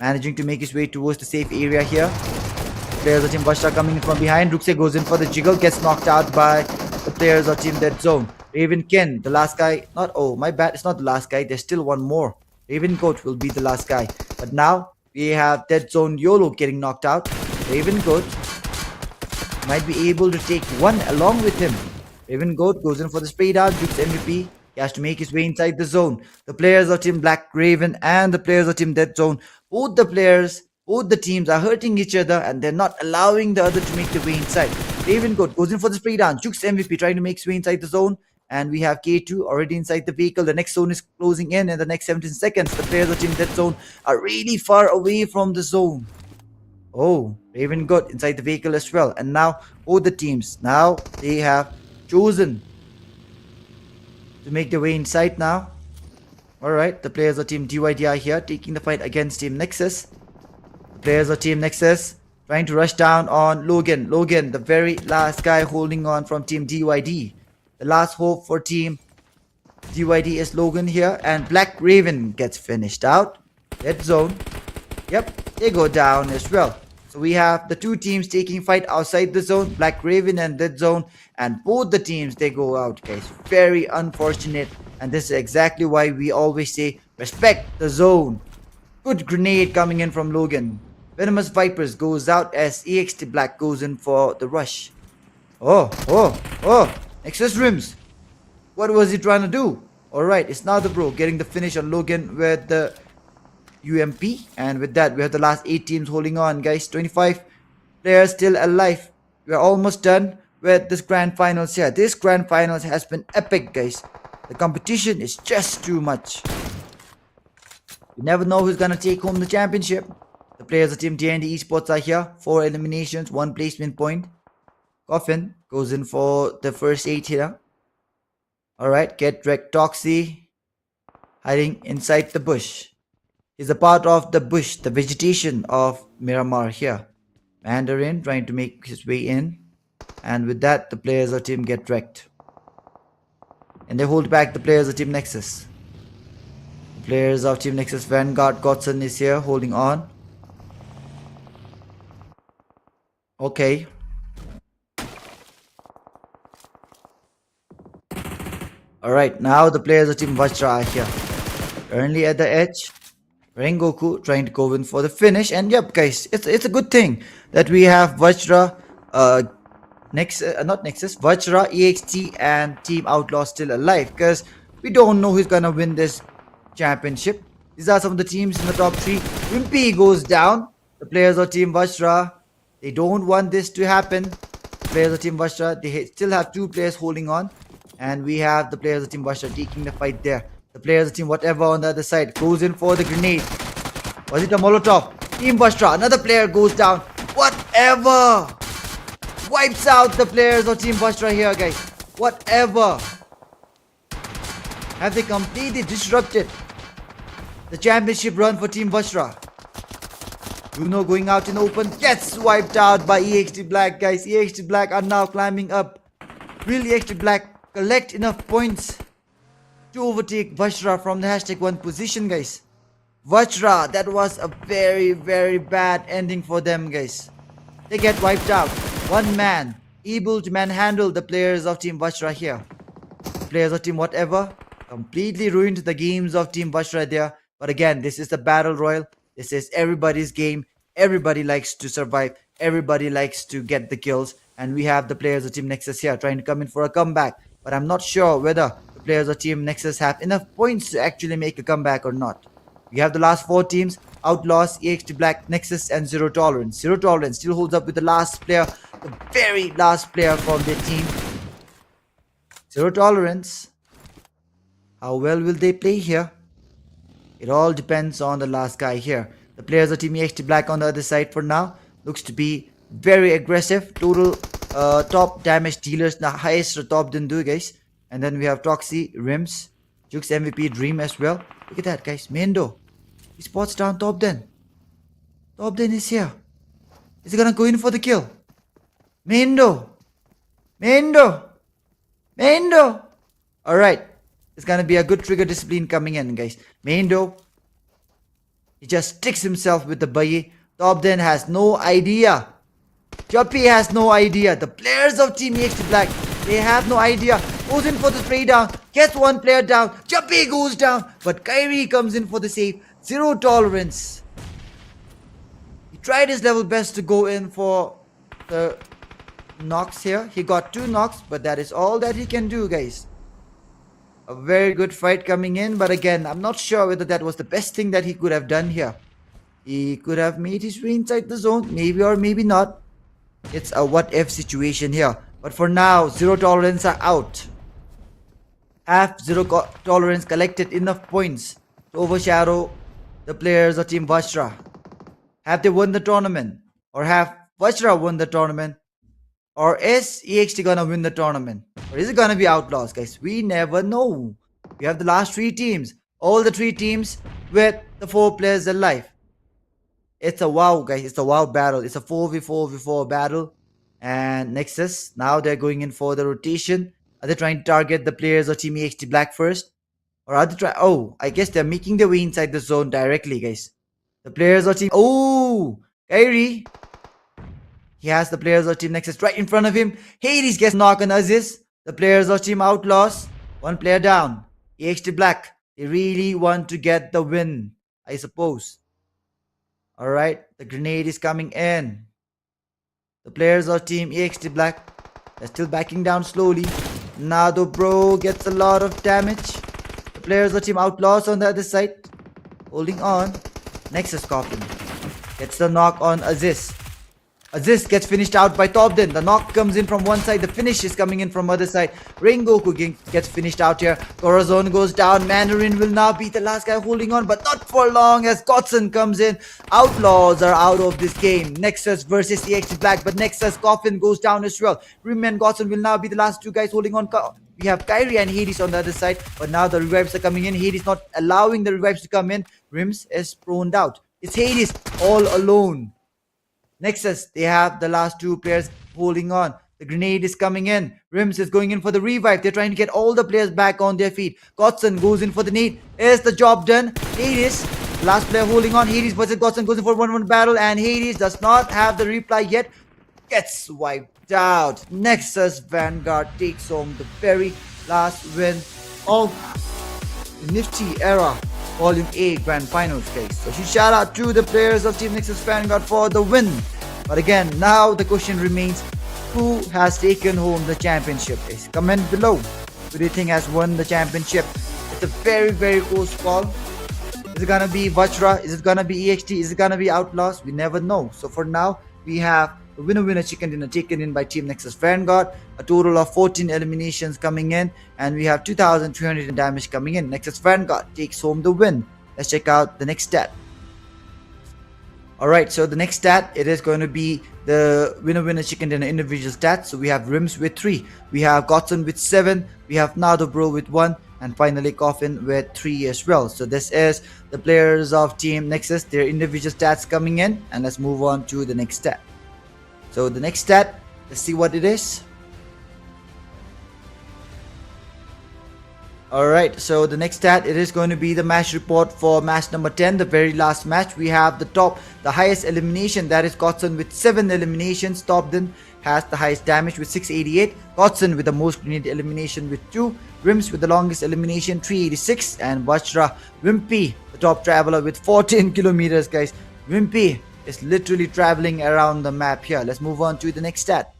managing to make his way towards the safe area here. The players of Team VAJRA coming in from behind. Druxay goes in for the jiggle, gets knocked out by the players of Team Dead Zone. Raven Ken, the last guy. Oh my bad, it's not the last guy. There's still one more. Raven Goat will be the last guy. But now we have Dead Zone YOLO getting knocked out. Raven Goat might be able to take one along with him. Raven Goat goes in for the spray down. Jukes MVP. He has to make his way inside the zone. The players of Team Black Raven and the players of Team Dead Zone, both the teams are hurting each other, and they're not allowing the other to make their way inside. Raven Goat goes in for the spray down. Jukes MVP trying to make his way inside the zone. And we have K2 already inside the vehicle. The next zone is closing in the next 17 seconds. The players of Team Dead Zone are really far away from the zone. Oh, Raven Goat inside the vehicle as well. And now both the teams, now they have chosen to make their way inside now. Alright, the players of Team DYD are here taking the fight against Team Nexus. The players of Team Nexus trying to rush down on Logan. Logan, the very last guy holding on from Team DYD. The last hope for Team DYD is Logan here. And Black Raven gets finished out. Dead Zone. Yep, they go down as well. So we have the 2 teams taking fight outside the zone, Black Raven and Dead Zone, and both the teams, they go out, guys. Very unfortunate, and this is exactly why we always say respect the zone. Good grenade coming in from Logan. Venomous Vipers goes out as EXT Black goes in for the rush. Oh, Nexus Rims. What was he trying to do? Alright, it's now the bro getting the finish on Logan with the UMP, and with that we have the last 8 teams holding on, guys. 25 players still alive. We are almost done with this grand finals here. This grand finals has been epic, guys. The competition is just too much. You never know who's gonna take home the championship. The players of Team TND Esports are here. 4 eliminations, 1 placement point. Coffin goes in for the first 8 here. Alright, get wrecked. Toxie hiding inside the bush. He's a part of the bush, the vegetation of Miramar here. Mandarin trying to make his way in. And with that, the players of Team get wrecked. And they hold back the players of Team Nexus. The players of Team Nexus, Vanguard Godson is here holding on. Okay. Alright, now the players of Team VAJRA are here. Currently at the edge. Rengoku trying to go in for the finish. And yep, guys, it's a good thing that we have VAJRA, not Nexus, VAJRA, EXT, and Team OUTLAWZ still alive, because we don't know who's gonna win this championship. These are some of the teams in the top 3. Wimpy goes down. The players of Team VAJRA, they don't want this to happen. The players of Team VAJRA, they still have 2 players holding on. And we have the players of Team VAJRA taking the fight there. The players of Team whatever on the other side goes in for the grenade. Was it a Molotov? Team VAJRA, another player goes down. Whatever. Wipes out the players of Team VAJRA here, guys. Whatever. Have they completely disrupted The championship run for Team VAJRA. Bruno going out in open, gets wiped out by EXT Black, guys. EXT Black are now climbing up. Will EXT Black collect enough points to overtake VAJRA from the #1 position, guys? VAJRA, that was a very, very bad ending for them, guys. They get wiped out. One man able to manhandle the players of Team VAJRA here. Players of Team whatever completely ruined the games of Team VAJRA there. But again, this is the battle royal. This is everybody's game. Everybody likes to survive. Everybody likes to get the kills. And we have the players of Team Nexus here trying to come in for a comeback. But I'm not sure whether the players of Team Nexus have enough points to actually make a comeback or not. We have the last 4 teams. OUTLAWZ, EXT Black, Nexus and Zero Tolerance. Zero Tolerance still holds up with the last player. The very last player from their team. Zero Tolerance. How well will they play here? It all depends on the last guy here. The players of Team EXT Black on the other side for now looks to be very aggressive. Total top damage dealers, the highest top than do, guys. And then we have Toxie, Rims, Jukes MVP, Dream as well. Look at that, guys. Mendo. He spots down Top Den. Top Den is here. Is he gonna go in for the kill? Mendo. Mendo. Mendo. Alright. It's gonna be a good trigger discipline coming in, guys. Mendo. He just sticks himself with the Baye. Top Den has no idea. Juppy has no idea. The players of Team EXT Black, they have no idea. Goes in for the spray down. Gets one player down. Juppy goes down. But Kyrie comes in for the save. Zero Tolerance. He tried his level best to go in for the knocks here. He got 2 knocks, but that is all that he can do, guys. A very good fight coming in, but again, I'm not sure whether that was the best thing that he could have done here. He could have made his way inside the zone, maybe or maybe not. It's a what-if situation here. But for now, Zero Tolerance are out. Have Zero Tolerance collected enough points to overshadow the players of Team VAJRA? Have they won the tournament? Or have VAJRA won the tournament? Or is EXT gonna win the tournament? Or is it gonna be OUTLAWZ, guys? We never know. We have the last 3 teams. All the 3 teams with the 4 players alive. It's a wow, guys. It's a wow battle. It's a 4v4v4 battle. And Nexus, now they're going in for the rotation. Are they trying to target the players of Team EXT Black first? Or are they trying... Oh, I guess they're making their way inside the zone directly, guys. The players of Team... Oh! Kyrie! He has the players of Team Nexus right in front of him. Hades gets knock on Aziz. The players of Team OUTLAWZ. 1 player down. EXT Black. They really want to get the win, I suppose. Alright. The grenade is coming in. The players of Team EXT Black. They're still backing down slowly. Nado Bro gets a lot of damage. The players of Team OUTLAWZ on the other side. Holding on. Nexus Coffin. Gets the knock on Aziz. Aziz gets finished out by Top Den. The knock comes in from one side. The finish is coming in from other side. Rengoku gets finished out here. Corazon goes down. Mandarin will now be the last guy holding on. But not for long as Godson comes in. OUTLAWZ are out of this game. Nexus versus EXT Black. But Nexus Coffin goes down as well. Rim and Godson will now be the last 2 guys holding on. We have Kyrie and Hades on the other side. But now the revives are coming in. Hades not allowing the revives to come in. Rims is proned out. It's Hades all alone. Nexus, they have the last 2 players holding on. The grenade is coming in. Rims is going in for the revive. They're trying to get all the players back on their feet. Godson goes in for the nade. Is the job done? Hades, last player holding on. Hades versus Godson goes in for 1-1 battle. And Hades does not have the reply yet. Gets wiped out. Nexus Vanguard takes home the very last win of the Nifty Era Volume A Grand Finals, guys. So huge shout out to the players of Team Nexus Vanguard for the win. But again, now the question remains, who has taken home the championship, guys? Comment below. Who do you think has won the championship? It's a very, very close call. Is it gonna be VAJRA? Is it gonna be EXT? Is it gonna be OUTLAWZ? We never know. So for now, we have the winner chicken dinner taken in by Team Nexus Vanguard. A total of 14 eliminations coming in, and we have 2,300 damage coming in. Nexus Vanguard takes home the win. Let's check out the next stat. Alright, so the next stat, it is going to be the winner chicken dinner individual stats. So we have Rims with 3, we have Godson with 7, we have Nado Bro with 1, and finally Coffin with 3 as well. So this is the players of Team Nexus, their individual stats coming in, and let's move on to the next stat. So the next stat, let's see what it is. Alright, so the next stat, it is going to be the match report for match number 10, the very last match. We have the highest elimination, that is Godson with 7 eliminations. Topden has the highest damage with 688. Godson with the most grenade elimination with 2. Rims with the longest elimination 386. And VAJRA, Wimpy, the top traveler with 14 kilometers, guys. Wimpy is literally traveling around the map here. Let's move on to the next stat.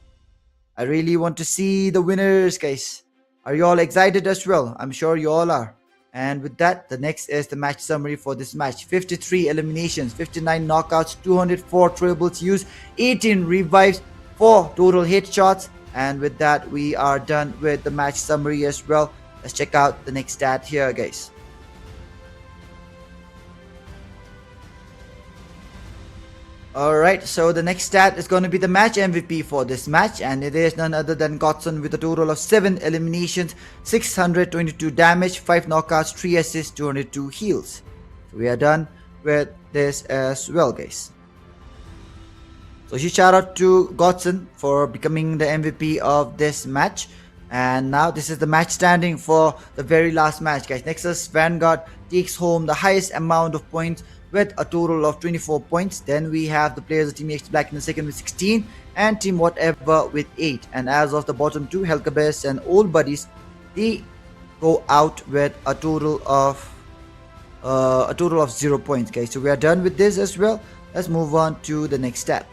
I really want to see the winners, guys. Are you all excited as well? I'm sure you all are. And with that, the next is the match summary for this match. 53 eliminations, 59 knockouts, 204 triples used, 18 revives, 4 total headshots. And with that, we are done with the match summary as well. Let's check out the next stat here, guys. Alright, so the next stat is going to be the match MVP for this match, and it is none other than Godson with a total of 7 eliminations, 622 damage, 5 knockouts, 3 assists, 202 heals. So we are done with this as well, guys. So huge shout out to Godson for becoming the MVP of this match. And now this is the match standing for the very last match, guys. Nexus Vanguard takes home the highest amount of points with a total of 24 points. Then we have the players of Team EX Black in the second with 16 and Team Whatever with 8. And as of the bottom two, KERBECZ and Old Buddies, they go out with a total of 0 points, guys. So we are done with this as well. Let's move on to the next stat.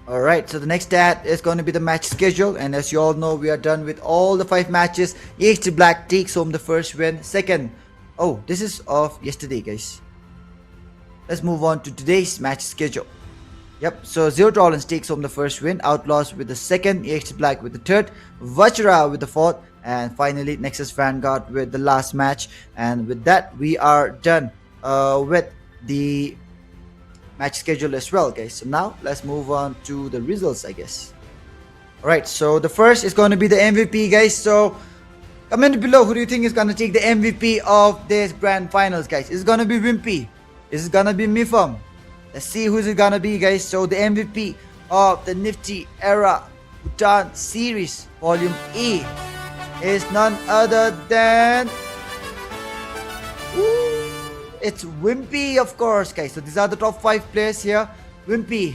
Alright, so the next stat is going to be the match schedule, and as you all know, we are done with all the 5 matches. EX Black takes home the first win. Second, oh, this is of yesterday, guys. Let's move on to today's match schedule. Yep, so Zero Tolerance takes home the first win, Outlaws with the second, EX Black with the third, VAJRA with the fourth, and finally Nexus Vanguard with the last match. And with that, we are done with the match schedule as well, guys. So now let's move on to the results, I guess. Alright, so the first is going to be the MVP, guys. So comment below, who do you think is going to take the MVP of this grand finals, guys? Is it going to be Wimpy? Is it going to be Mifam? Let's see who's it going to be, guys. So the MVP of the Nifty Era Bhutan Series Volume A is none other than it's Wimpy, of course, guys. So these are the top 5 players here. Wimpy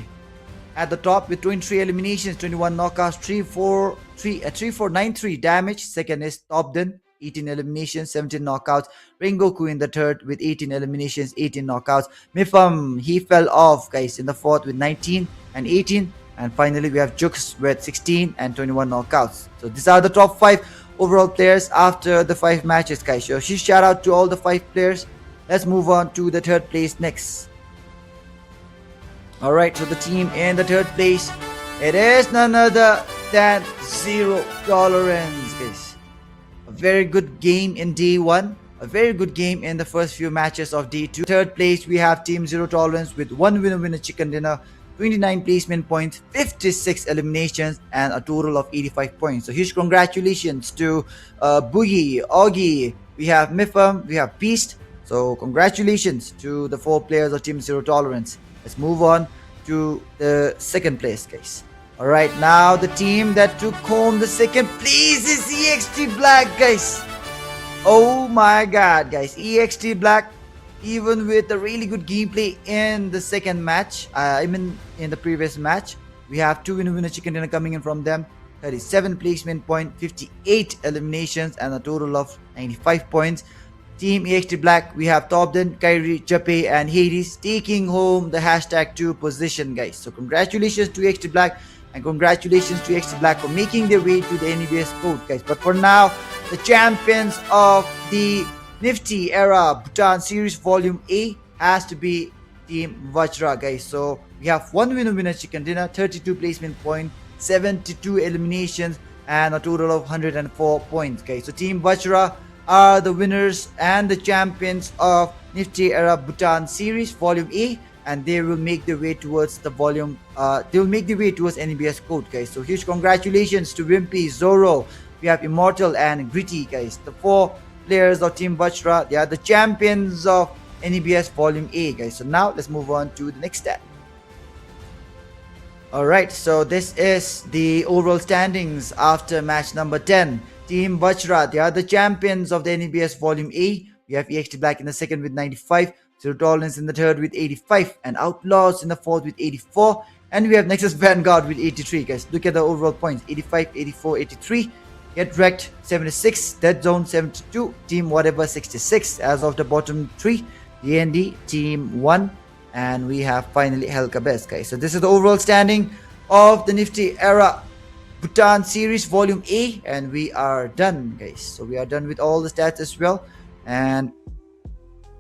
at the top with 23 eliminations, 21 knockouts, 3493 damage. Second is Topden, 18 eliminations, 17 knockouts. Rengoku in the third with 18 eliminations, 18 knockouts. Mifam, he fell off, guys, in the fourth with 19 and 18. And finally, we have Jux with 16 and 21 knockouts. So these are the top 5 overall players after the 5 matches, guys. So huge shout out to all the 5 players. Let's move on to the third place next. Alright, so the team in the third place, it is none other than Zero Tolerance, guys. A very good game in day 1. A very good game in the first few matches of day 2. Third place, we have Team Zero Tolerance with 1 winner chicken dinner, 29 placement points, 56 eliminations, and a total of 85 points. So huge congratulations to Boogie, Augie, we have Mifam, we have Beast. So congratulations to the 4 players of Team Zero Tolerance. Let's move on to the second place, guys. Alright, now the team that took home the second place is EXT Black, guys. Oh my god, guys. EXT Black, even with a really good gameplay in the second match, in the previous match, we have 2 winner chicken dinner coming in from them. 37 placement point, 58 eliminations, and a total of 95 points. Team EXT Black, we have Topden, Kyrie, Jape, and Hades taking home the hashtag 2 position, guys. So congratulations to EXT Black, and congratulations to EXT Black for making their way to the NEBS code, guys. But for now, the champions of the Nifty Era Bhutan Series Volume A has to be Team VAJRA, guys. So we have 1 winner chicken dinner, 32 placement point, 72 eliminations, and a total of 104 points, guys. So Team VAJRA are the winners and the champions of Nifty Era Bhutan Series Volume A. and they will make their way towards the volume. They will make their way towards NBS code, guys. So huge congratulations to Wimpy, Zoro. We have Immortal and Gritty, guys. The 4 players of Team VAJRA. They are the champions of NEBS Volume A, guys. So now let's move on to the next step. Alright, so this is the overall standings after match number 10. Team VAJRA, they are the champions of the NEBS Volume A. We have EXT Black in the second with 95, Zero Tolerance in the third with 85, and OUTLAWZ in the fourth with 84. And we have NEXUS Vanguard with 83, guys. Look at the overall points: 85, 84, 83. Get Wrecked 76, Dead Zone 72, Team Whatever 66 as of the bottom 3. DND Team 1, and we have finally KERBECZ, guys. So this is the overall standing of the Nifty Era Bhutan Series Volume A, and we are done, guys. So we are done with all the stats as well. And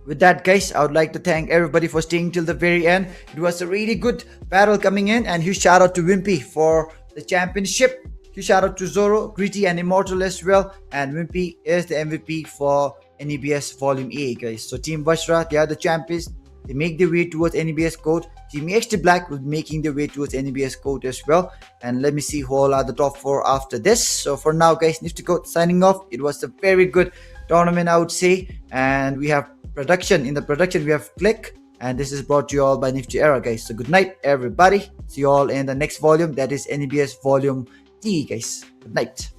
with that, guys, I would like to thank everybody for staying till the very end. It was a really good battle coming in, and huge shout out to Wimpy for the championship. Huge shout out to Zoro, Gritty, and Immortal as well. And Wimpy is the MVP for NEBS Volume A, guys. So Team VAJRA, they are the champions. They make their way towards NEBS code. Team EXT Black will be making their way towards NEBS code as well. And let me see who all are the top 4 after this. So for now, guys, Nifty Code signing off. It was a very good tournament, I would say. And we have production. In the production, we have Click. And this is brought to you all by Nifty Era, guys. So good night, everybody. See you all in the next volume. That is NEBS Volume D, guys. Good night.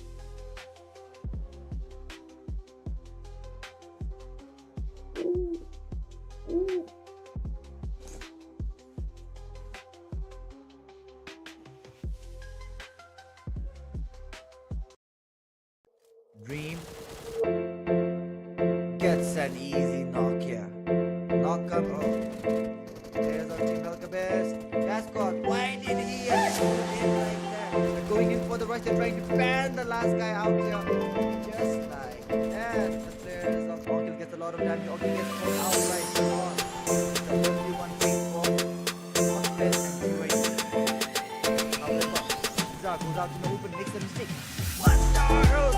Dream gets an easy knock here. Knock up. Oh. There's our Team KERBECZ. That's got. Why did he like that? They're going in for the rush. They're trying to ban the last guy out here. Just like that. The players of Onkel gets a lot of damage. Onkel gets put out right now. The only one thing for MAKPEN and UAE. However, Zara goes out to the open, makes a mistake. What the hell?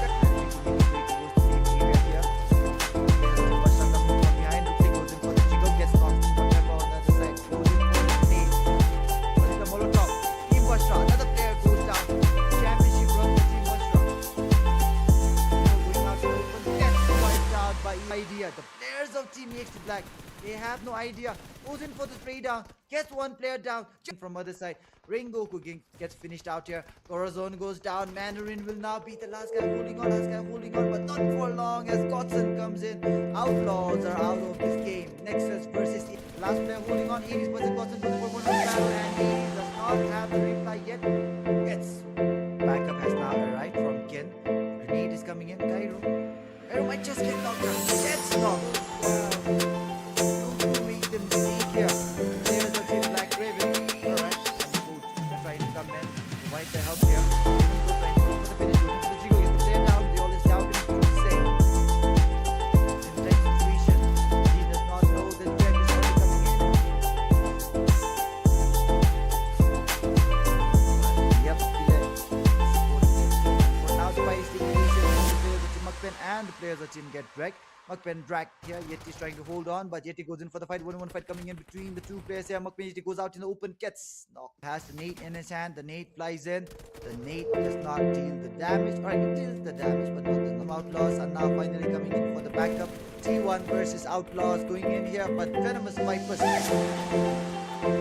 Idea. The players of Team EXT Black, they have no idea. Goes in for the spray down, gets one player down. From other side, Rengoku gets finished out here. Corazon goes down. Mandarin will now beat the last guy holding on, but not for long as Godson comes in. OUTLAWZ are out of this game. NEXUS versus last player holding on. 80% Godson goes for one battle, and he does not have the reply yet. Gets backup has now arrived from Ken. Grenade is coming in. Cairo might just get knocked out. Gets knocked. Don't make the mistake here. There's a Team Black Raven. Alright. They're trying to come in. Provide the help here. They're trying to go for the finish. Looking for the Jigo. Gets the player down. They all is down. Finish to say. In that situation, he does not know that Red is already coming in. Yep, he left. For now, the fight is taking place here. MAKPEN and the players of Team Get Dragged. MAKPEN dragged here. Yeti is trying to hold on, but Yeti goes in for the fight. 1-on-1 fight coming in between the two players here. MAKPEN Yeti goes out in the open, gets knocked. Has the nade in his hand. The nade flies in. The nade does not deal the damage. Alright, it deals the damage, but not the OUTLAWZ are now finally coming in for the backup. T1 versus OUTLAWZ going in here, but Venomous Vipers.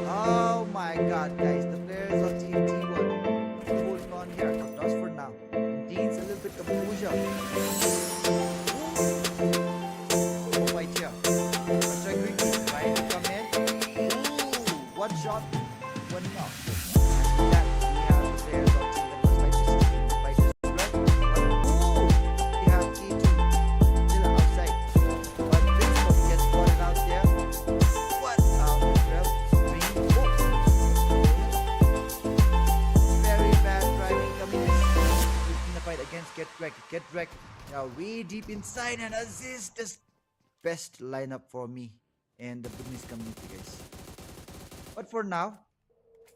Oh my god, guys. The players of Team T1 are holding on here. OUTLAWZ for now. Gains a little bit of composure. One shot, one knock. And that we have the players of Team Venomous Vipers as well. We have T2 still outside. But Big gets spotted out there. What? Out as well. Very bad driving coming in the fight against Get Wrecked. Now way deep inside, and assist is best lineup for me in the Buddiez community, guys. But for now,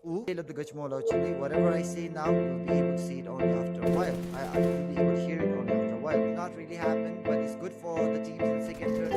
whatever I say now, you'll be able to see it only after a while. I will be able to hear it only after a while. Not really happen, but it's good for the teams in second, third,